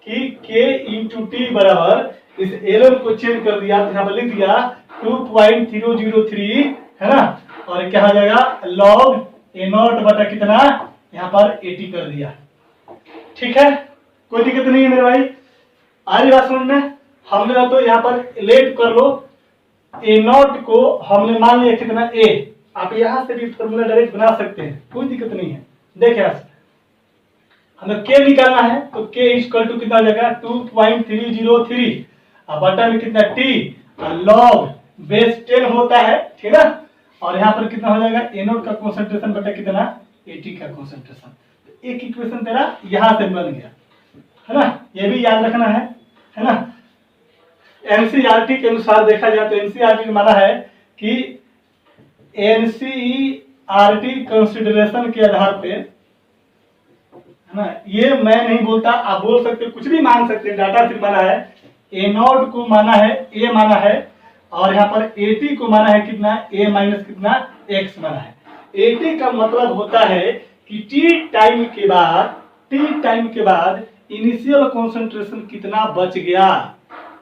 कि के इंटू टी बराबर इस एल एन को चेंज कर दिया, यहाँ पर लिख दिया 2.003 है ना, और क्या हो जाएगा लॉग ए नॉट बटा कितना यहाँ पर 80 कर दिया, ठीक है, कोई दिक्कत नहीं है मेरे भाई। आज बात समझ में, हमने तो यहाँ पर लेट कर लो, ए नॉट को हमने मान लिया कितना ए, आप यहाँ से भी फॉर्मूला डायरेक्ट बना सकते हैं, कोई दिक्कत नहीं है। देखिए हमें के निकालना है तो के इक्वल टू कितना हो जाएगा 2.303 और बटा में कितना टी लॉग बेस 10 होता है, ठीक है। और यहाँ पर कितना हो जाएगा ए नोट का कंसंट्रेशन बटा कितना 80 का कंसंट्रेशन, तो एक इक्वेशन तेरा यहाँ से बन गया, है ना। ये भी याद रखना है ना। एनसीईआरटी के अनुसार देखा जाए तो एनसीईआरटी ने माना है कि एनसीईआरटी कंसिडरेशन के आधार पे, है ना, ये मैं नहीं बोलता, आप बोल सकते कुछ भी मान सकते हैं, डाटा से माना है ए नॉट को माना है ए माना है और यहाँ पर 80 को माना है कितना a माइनस कितना x माना है। 80 का मतलब होता है कि t टाइम के बाद इनिशियल कंसंट्रेशन कितना बच गया।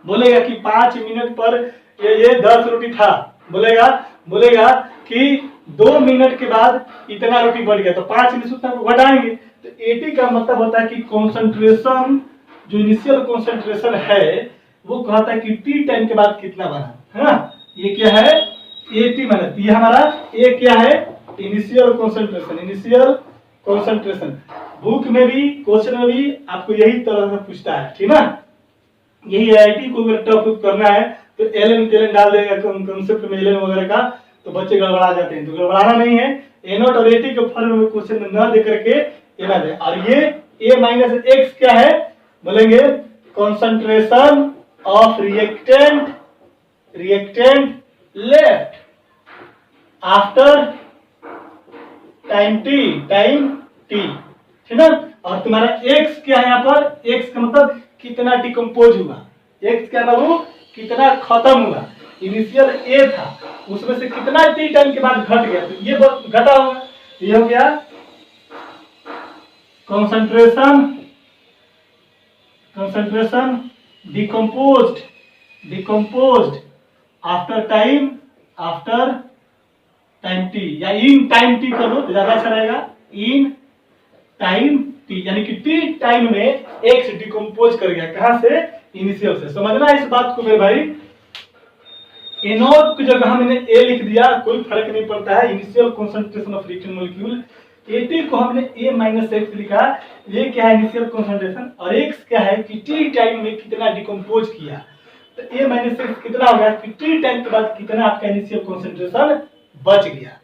बोलेगा कि 5 मिनट पर ये 10 रोटी था, बोलेगा कि 2 मिनट के बाद इतना रोटी बढ़ गया, तो 5 मिनट उतना घटाएंगे। तो 80 का मतलब होता है कि कंसंट्रेशन जो इनिशियल कंसंट्रेशन है वो कहता है कि टी टाइम के बाद कितना बना, है ना। ये क्या है 80 माइनस, ये हमारा ये क्या है इनिशियल कंसंट्रेशन। बुक में भी क्वेश्चन में भी आपको यही तरह से पूछता है, ठीक ना। यही आईआईटी को अगर टफ करना है तो एलएन डाल देगा कंसेप्ट में एलएन वगैरह का, तो बच्चे गड़बड़ा जाते हैं। तो गड़बड़ाना नहीं है, ए नॉट और 80 के फॉर्म में क्वेश्चन में न दे करके ये ना दे। और ये a माइनस एक्स क्या है बोलेंगे concentration of reactant reactant left after time T, ठीक है। और तुम्हारा x क्या है यहाँ पर, x का मतलब कितना डिकम्पोज हुआ, x क्या था वो कितना खत्म हुआ। इनिशियल a था उसमें से कितना टी टाइम के बाद घट गया, तो ये घटा होगा, ये हो गया concentration decomposed after time T, या इन टाइम टी कर लो तो ज्यादा अच्छा रहेगा, इन टाइम टी, यानी कि टी टाइम में एक्स डिकम्पोज कर गया, कहां से, इनिशियल से। समझना इस बात को मेरे भाई, ए नॉट की जगह हमने ए लिख दिया कोई फर्क नहीं पड़ता है, initial concentration of reactant molecule. Eighty को हमने ए माइनस एक्स लिखा, ये क्या है इनिशियल कंसंट्रेशन, और एक्स क्या है कि टी टाइम में कितना डिकम्पोज किया, तो ए माइनस एक्स कितना हो गया कि टी टाइम के बाद कितना आपका इनिशियल कंसंट्रेशन बच गया।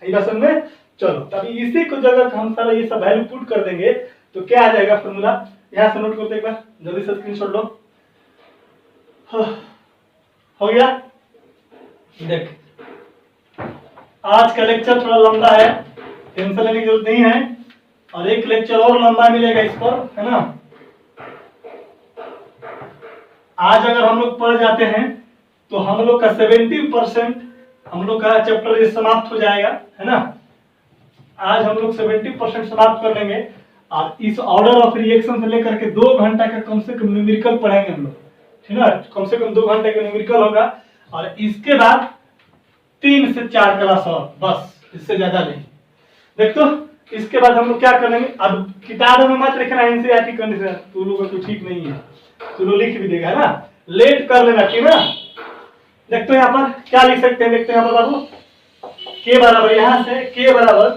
ये बात समझ में, चलो तभी इसी को जगह हम सारा ये सब वैल्यू पुट कर देंगे तो क्या आ जाएगा फॉर्मूला, यहां से नोट करते एक बार, जल्दी से स्क्रीनशॉट लो। हो गया, देख आज का लेक्चर थोड़ा लंबा है, टेंशन लेने की जरूरत नहीं है, और एक लेक्चर और लंबा मिलेगा इस पर, है ना। आज अगर हम लोग पढ़ जाते हैं तो हम लोग का 70% हम लोग का चैप्टर ये समाप्त हो जाएगा, है ना। आज हम लोग 70% समाप्त कर लेंगे, और इस ऑर्डर ऑफ रिएक्शन से लेकर के 2 घंटा का कम से कम न्यूमेरिकल पढ़ेंगे हम लोग, ठीक है, कम से कम 2 घंटे का न्यूमेरिकल होगा, और इसके बाद 3 से 4 क्लास और, बस इससे ज्यादा नहीं। देख तो इसके बाद हम लोग क्या करेंगे, अब किताबों में मत लिखना एनसीईआरटी कंडीशन, तू लोगों को ठीक नहीं है, तू लोग लिख भी देगा, है ना, लेट कर लेना, ठीक है। देखते हैं यहाँ पर क्या लिख सकते हैं, देखते हैं यहाँ पर बाबू, के बराबर यहाँ से के बराबर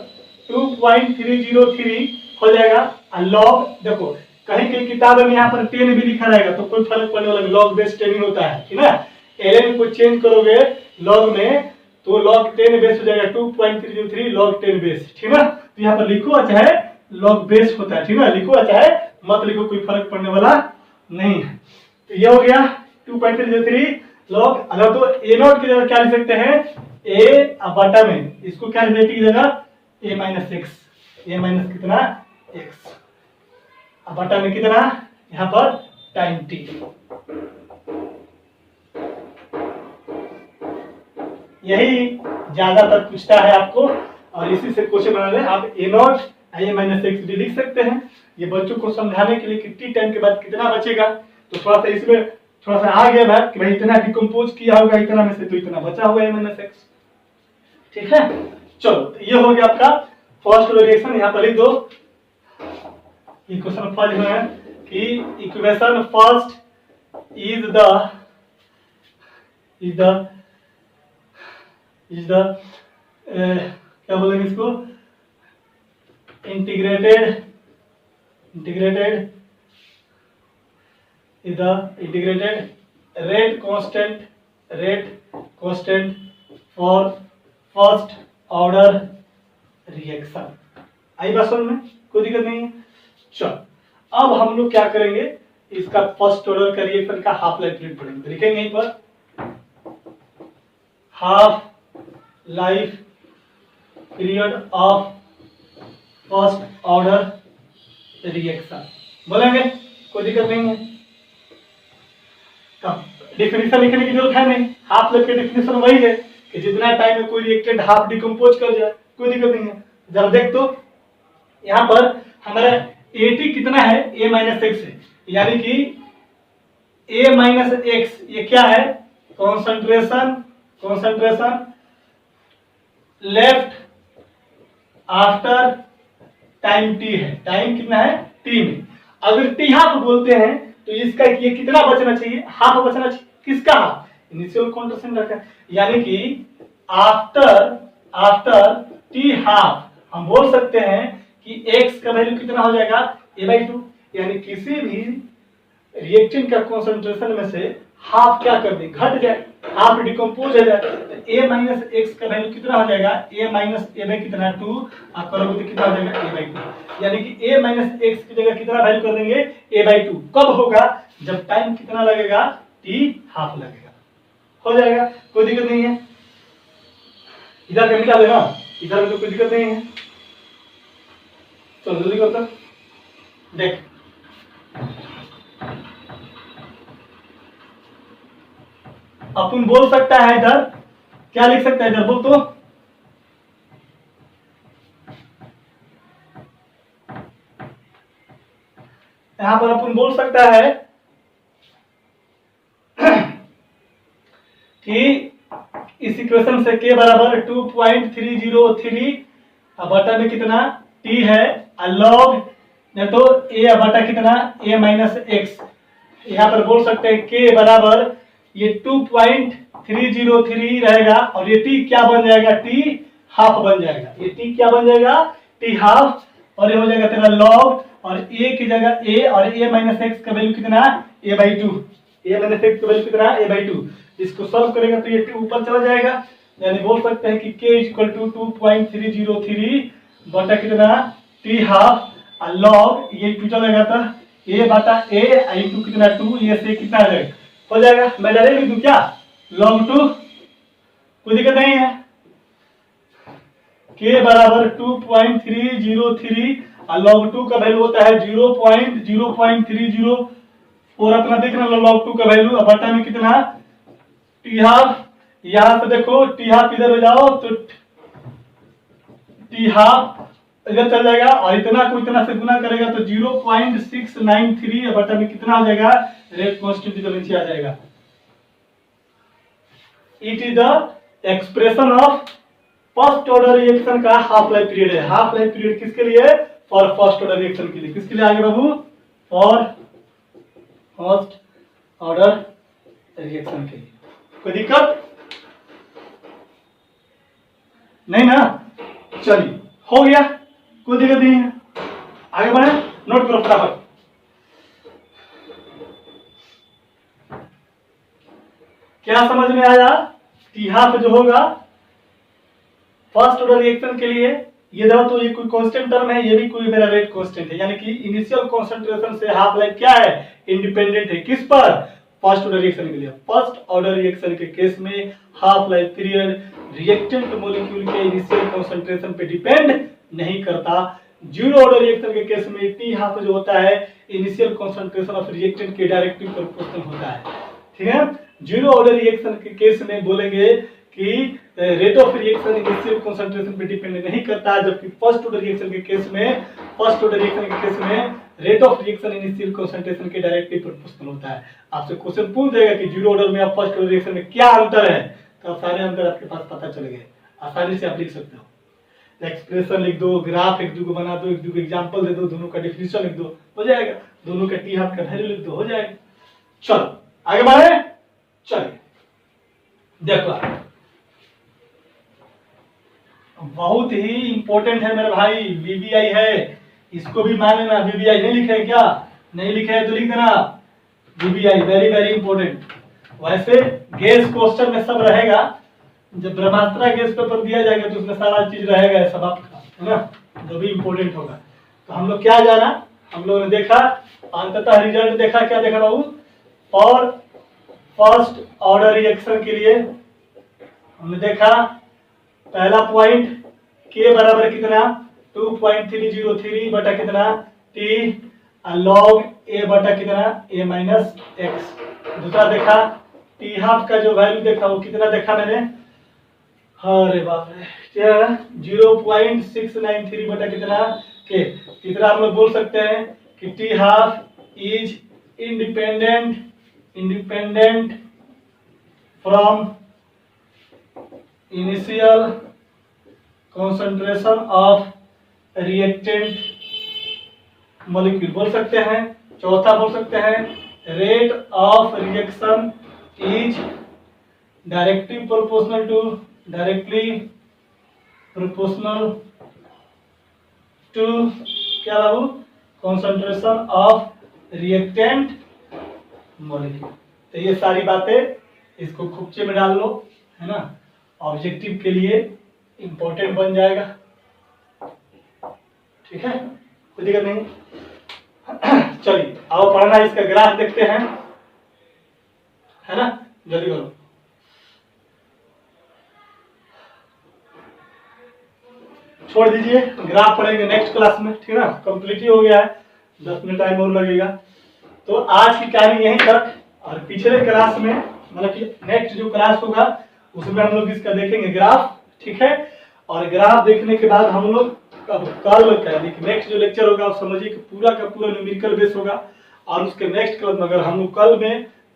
2.303 हो जाएगा, और लॉग देखो कहीं कहीं किताब में यहाँ पर 10 भी लिखा रहेगा तो कोई फर्क पड़ने वाला, लॉग बेस 10 ही होता है, ठीक है। ln को चेंज करोगे लॉग में तो लॉग 10 बेस हो जाएगा 2.303 लॉग 10 बेस, ठीक है। तो यहाँ पर लिखो चाहे लॉग बेस होता है, ठीक है, लिखो चाहे मत लिखो, कोई फर्क पड़ने वाला नहीं है। तो ये हो गया 2.303 लॉग। अगर तो ए नॉट की जगह क्या लिख सकते हैं, ए बटा में इसको क्या लिख सकते की जगह ए माइनस एक्स, ए माइनस कितना एक्स, बटा में कितना यहाँ पर टाइम टी। यही ज्यादातर पूछता है आपको, और इसी से क्वेश्चन बना रहे हैं आप, A not A minus X D लिख सकते हैं, ये बच्चों को समझाने के लिए कि टी टाइम के बाद कितना बचेगा। तो थोड़ा सा इसमें थोड़ा सा आ गया बात कि भाई इतना डिकम्पोज किया होगा इतना में से, तो इतना बचा होगा ए माइनस एक्स, ठीक है। चलो तो ये हो गया आपका फर्स्ट रिएक्शन, यहाँ पर लिख दो इक्वेशन फर्स्ट है कि इक्वेशन फर्स्ट इज द क्या बोलेंगे इसको, integrated rate constant for first order reaction. आई बात समझ में, कोई दिक्कत नहीं है। चलो अब हम लोग क्या करेंगे, इसका फर्स्ट ऑर्डर का रिएक्शन का हाफ लाइफ पीरियड पढ़ेंगे, तो लिखेंगे यहीं पर half life period of first order reaction बोलेंगे, कोई दिक्कत नहीं है। डेफिनेशन लिखने की जरूरत है नहीं, हाफ लाइफ की डेफिनेशन वही है कि जितना टाइम में कोई रिएक्टेंट हाफ डिकम्पोज कर जाए, कोई दिक्कत नहीं है। जरा देख तो यहाँ पर हमारा एटी कितना है, ए माइनस एक्स है, यानी कि ए माइनस एक्स ये क्या है, concentration left after time T है, टाइम कितना है टी में। अगर टी हाफ बोलते हैं तो इसका ये कितना बचना चाहिए, हाफ बचना चाहिए, किसका हाफ, इनिशियल कंट्रोशन रखा, यानी कि आफ्टर टी हाफ हम बोल सकते हैं कि x का वैल्यू कितना हो जाएगा a/2, यानी किसी भी रिएक्टेंट का कंसंट्रेशन में से हाफ क्या कर दे, घट जाए, हाफ डिकम्पोज हो जाए, तो a माइनस एक्स का वैल्यू कितना हो जाएगा, a माइनस ए बाई कितना 2, आप करोगे तो कितना हो जाएगा a/2, यानी कि a माइनस एक्स की जगह कितना वैल्यू कर देंगे a/2। कब होगा, जब टाइम कितना लगेगा, t हाफ लगेगा। हो जाएगा, कोई दिक्कत नहीं है। इधर का मिटा देना, इधर में तो कोई दिक्कत नहीं है। चलो जल्दी करता देख, अपन बोल सकता है इधर, क्या लिख सकता है इधर बोल तो, यहां पर अपन बोल सकता है कि इस इक्वेशन से k बराबर 2.303 बटा में कितना t है लॉग या तो a बटा कितना a माइनस एक्स। यहाँ पर बोल सकते हैं k बराबर ये 2.303 रहेगा और ये t क्या बन जाएगा, t हाफ बन जाएगा। ये t क्या बन जाएगा, t हाफ, और ये हो जाएगा तेरा लॉग, और a की जगह a और a माइनस एक्स का वैल्यू कितना a by 2, a minus x का वैल्यू कितना a बाई 2। इसको सॉल्व करेगा तो ये t ऊपर चला जाएगा, यानी बोल सकते हैं कि k इक्वल टू 2.303 बटा कितना t हाफ लॉग, ये टू चलेगा तो a बटा a इंटू कितना 2, ये से कितना आ जाएगा, हो जाएगा। मैं डायरेक्ट लिख दूं क्या, लॉग 2, कोई दिक्कत नहीं है। k बराबर 2.303 और लॉग 2 का वैल्यू होता है 0.030, और अपना देखना लॉग 2 का वैल्यू बटा में कितना टी हाफ। यहां से देखो टी हाफ इधर हो जाओ तो टी हाफ इधर चल जाएगा, और इतना को इतना से गुना करेगा तो 0.693 बटा में कितना आ जाएगा, रेट कांस्टेंट इधर नीचे आ जाएगा। It is the expression of first order reaction का हाफ लाइफ पीरियड है। हाफ लाइफ पीरियड किसके लिए, फॉर फर्स्ट ऑर्डर रिएक्शन के लिए। किसके लिए आगे बाबू, फॉर फर्स्ट ऑर्डर रिएक्शन के लिए। कोई दिक्कत नहीं ना, चलिए हो गया, कोई दिक्कत नहीं है, आगे बढ़े, नोट करो फटाफट। क्या समझ में आया, टी हाफ जो होगा फर्स्ट ऑर्डर रिएक्शन के लिए, ये देखो तो ये कोई कांस्टेंट टर्म है, ये भी कोई मेरा रेट कांस्टेंट है, यानी कि इनिशियल कंसंट्रेशन से हाफ लाइफ क्या है, इंडिपेंडेंट है। किस पर, फर्स्ट ऑर्डर रिएक्शन के लिए। फर्स्ट ऑर्डर रिएक्शन के केस में half life period reactant molecule के इनिशियल कंसंट्रेशन पे डिपेंड नहीं करता। जीरो ऑर्डर रिएक्शन के केस में टी हाफ जो होता है इनिशियल कंसंट्रेशन ऑफ रिएक्टेंट के डायरेक्टली प्रोपोर्शनल होता है, ठीक है। जीरो ऑर्डर रिएक्शन के केस में बोलेंगे कि rate of reaction initial concentration पे डिपेंड नहीं करता, जबकि फर्स्ट ऑर्डर रिएक्शन के केस में rate of reaction initial concentration के डायरेक्टली प्रोपोर्शनल होता है। आपसे क्वेश्चन पूछ देगा कि जीरो ऑर्डर में और फर्स्ट ऑर्डर रिएक्शन में क्या अंतर है, तो सारे अंतर आपके पास पता चल गए, आसानी से आप लिख सकते हो। एक्सप्रेशन लिख दो, ग्राफ एक दो बना दो, एक दो एग्जांपल दे दो, दोनों का डेफिनेशन लिख दो, हो जाएगा। दोनों का टी हाफ का वैल्यू लिख दो, हो जाएगा। चलो आगे बढ़े, चलिए देखो बहुत ही इंपॉर्टेंट है मेरे भाई, वीबीआई है, इसको भी मान लेना। वीबीआई नहीं लिखे है क्या, नहीं लिखे है तो लिख देना वीबीआई, वेरी वेरी इंपॉर्टेंट। वैसे गैस क्वेश्चन में सब रहेगा, जब ब्रह्मास्त्र गैस पेपर दिया जाएगा तो उसमें सारा चीज रहेगा सब आपका, है ना, जो भी इंपॉर्टेंट होगा। तो हम लोग क्या जाना, हम लोगों ने देखा अंततः रिजल्ट देखा, क्या देखा बाबू, और फर्स्ट ऑर्डर रिएक्शन के लिए हमने देखा पहला पॉइंट के बराबर कितना 2.303 बटा कितना टी लॉग ए बटा कितना ए माइनस एक्स। दूसरा देखा टी हाफ का जो वैल्यू देखा वो कितना देखा मैंने, अरे बाप रे, क्या 0.693 बटा कितना के। तीसरा हम लोग बोल सकते हैं कि T half is independent from initial concentration of reactant molecule बोल सकते हैं। चौथा बोल सकते हैं rate of reaction is directly proportional to क्या बाबू, कंसंट्रेशन ऑफ रिएक्टेंट मॉलिक्यूल। तो ये सारी बातें इसको खुपचे में डाल लो, है ना, ऑब्जेक्टिव के लिए इंपॉर्टेंट बन जाएगा, ठीक है, कोई दिक्कत नहीं। चलिए आओ पढ़ना, इसका ग्राफ देखते हैं, है ना, जल्दी करो। छोड़ दीजिए, ग्राफ पढ़ेंगे नेक्स्ट क्लास में, ठीक है ना। कंप्लीट ही हो गया है, 10 मिनट टाइम और लगेगा। तो आज की कहानी यहीं तक, और पिछले क्लास में मतलब कि नेक्स्ट जो क्लास होगा उसमें हम लोग इसका देखेंगे ग्राफ, ठीक है। और ग्राफ देखने के बाद हम लोग अब कल का नेक्स्ट जो लेक्चर होगा आप समझिए कि पूरा का पूरा न्यूमेरिकल बेस होगा। और उसके नेक्स्ट क्लास में अगर हम लोग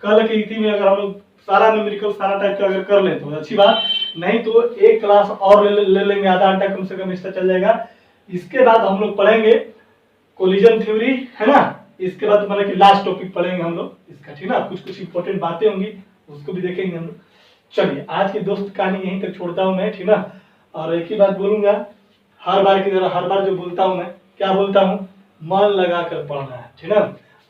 कल के इति में अगर हम लोग सारा न्यूमेरिकल सारा टाइप का अगर कर लें तो अच्छी बात, नहीं तो एक क्लास और ले लेंगे, आधा घंटा कम से कम इसका चल जाएगा। इसके बाद हम लोग पढ़ेंगे कोलिजन थ्योरी, है ना। इसके बाद मतलब कि लास्ट टॉपिक पढ़ेंगे हम लोग इसका, ठीक है ना। कुछ इंपॉर्टेंट बातें होंगी उसको भी देखेंगे हम लोग। चलिए आज की दोस्त कहानी यहीं तक छोड़ता हूँ मैं, ठीक ना। और एक ही बात बोलूंगा, हर बार की तरह हर बार जो बोलता हूँ मैं, क्या बोलता हूँ, मन लगा कर पढ़ना है, ठीक ना।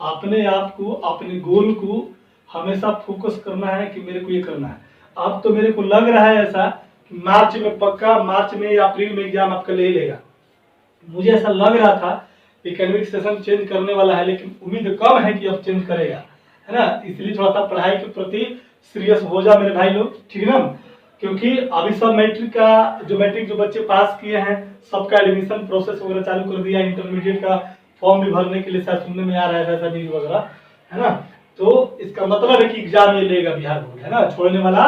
अपने आप को, अपने गोल को हमेशा फोकस करना है कि मेरे को ये करना है। अब तो मेरे को लग रहा है ऐसा कि मार्च में पक्का, मार्च में या अप्रैल में एग्जाम आपका ले लेगा। मुझे ऐसा लग रहा था एकेडमिक सेशन चेंज करने वाला है, लेकिन उम्मीद कम है कि अब चेंज करेगा, है ना। इसलिए थोड़ा सा पढ़ाई के प्रति सीरियस हो जा मेरे भाई लोग, ठीक है ना। क्योंकि अभी सब मैट्रिक जो बच्चे पास किए हैं सबका एडमिशन प्रोसेस वगैरह चालू कर दिया। इंटरमीडिएट का फॉर्म भी भरने के लिए शायद सुनने में आ रहा है, ऐसा न्यूज वगैरह, है ना। तो इसका मतलब है कि एग्जाम ये लेगा बिहार बोर्ड, है ना, छोड़ने वाला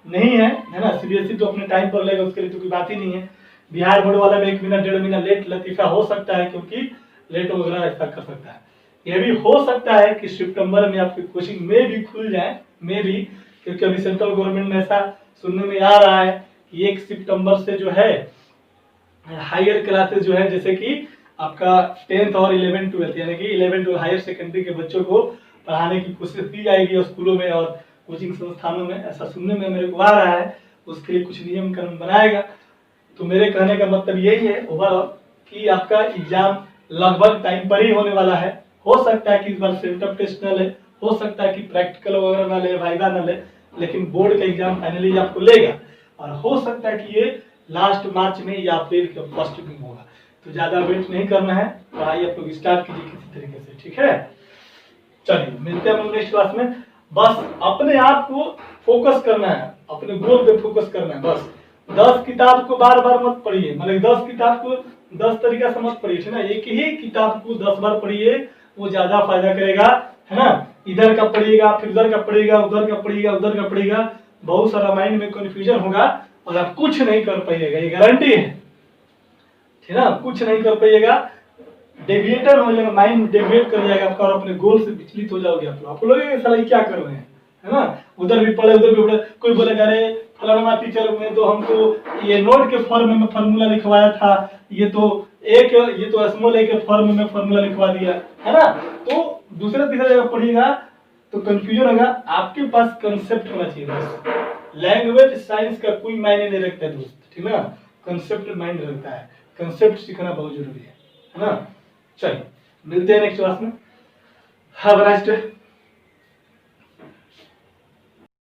नहीं है ना। सीबीएसई तो अपने टाइम पर लेगा, उसके लिए तो कोई बात ही नहीं है। बिहार बोर्ड वाला में 1 महीना 1.5 महीना लेट लतीफा हो सकता है, क्योंकि लेट वगैरह ऐसा कर सकता है। यह भी हो सकता है कि सितंबर में आपकी कोचिंग में भी खुल जाए, में भी, क्योंकि अभी सेंट्रल गवर्नमेंट में ऐसा सुनने में आ रहा है कि 1 सितंबर से जो है हायर क्लासेस जो है, जैसे कि आपका 10th और 11th 12th यानी कि 11th और हायर सेकेंडरी के बच्चों को पढ़ाने की कोशिश की जाएगी स्कूलों में और कोचिंग संस्थानों में, ऐसा सुनने में मेरे को आ रहा है। उसके लिए कुछ नियम कानून बनाएगा। तो मेरे कहने का मतलब यही है ओवरऑल कि आपका एग्जाम लगभग टाइम पर ही होने वाला है। हो सकता है कि इस बार सेंटर टेस्ट न ले, हो सकता है कि प्रैक्टिकल वगैरह न ले, वाइवा न ले, लेकिन बोर्ड का एग्जाम फाइनली आपको लेगा। और हो सकता है कि ये लास्ट मार्च में या अप्रैल के फर्स्ट वीक में होगा। तो ज्यादा वेट नहीं करना है, पढ़ाई आप लोग स्टार्ट कीजिए किसी तरीके से, ठीक है। चलिए मिलते हैं हम नेक्स्ट क्लास में। बस अपने आप को फोकस करना है, अपने गोल पे फोकस करना है। बस 10 किताब को बार बार मत पढ़िए, मतलब 10 किताब को 10 तरीका से मत पढ़िए, है ना। एक ही किताब को 10 बार पढ़िए, वो ज्यादा फायदा करेगा, है ना। इधर का पढ़िएगा, फिर उधर का पढ़िएगा, उधर का पढ़िएगा, उधर का पढ़िएगा, बहुत सारा माइंड में कंफ्यूजन होगा और आप कुछ नहीं कर पाइएगा, ये गारंटी है, ठीक है ना। कुछ नहीं कर पाइएगा, डेविएटर हो जाएगा, माइंड डेविएट कर जाएगा आपका और अपने गोल से विचलित हो जाओगे आप लोग साला क्या कर रहे हैं, है ना। उधर भी पढ़े उधर भी पढ़े, कोई बोलेगा अरे फलाना टीचर में तो हमको ये नोट के फॉर्म में फार्मूला लिखवाया था, ये तो स्मॉल ए के फॉर्म में फार्मूला लिखवा दिया, है ना। तो दूसरा तीसरा जगह पढ़िएगा तो कंफ्यूजन होगा। आपके पास कंसेप्ट होना चाहिए बस। लैंग्वेज साइंस का कोई मायने नहीं रखता है दोस्त, ठीक है ना। कंसेप्ट माइंड रखता है, कंसेप्ट सीखना बहुत जरूरी है ना। चलिए मिलते हैं नेक्स्ट क्लास में। Have a nice day.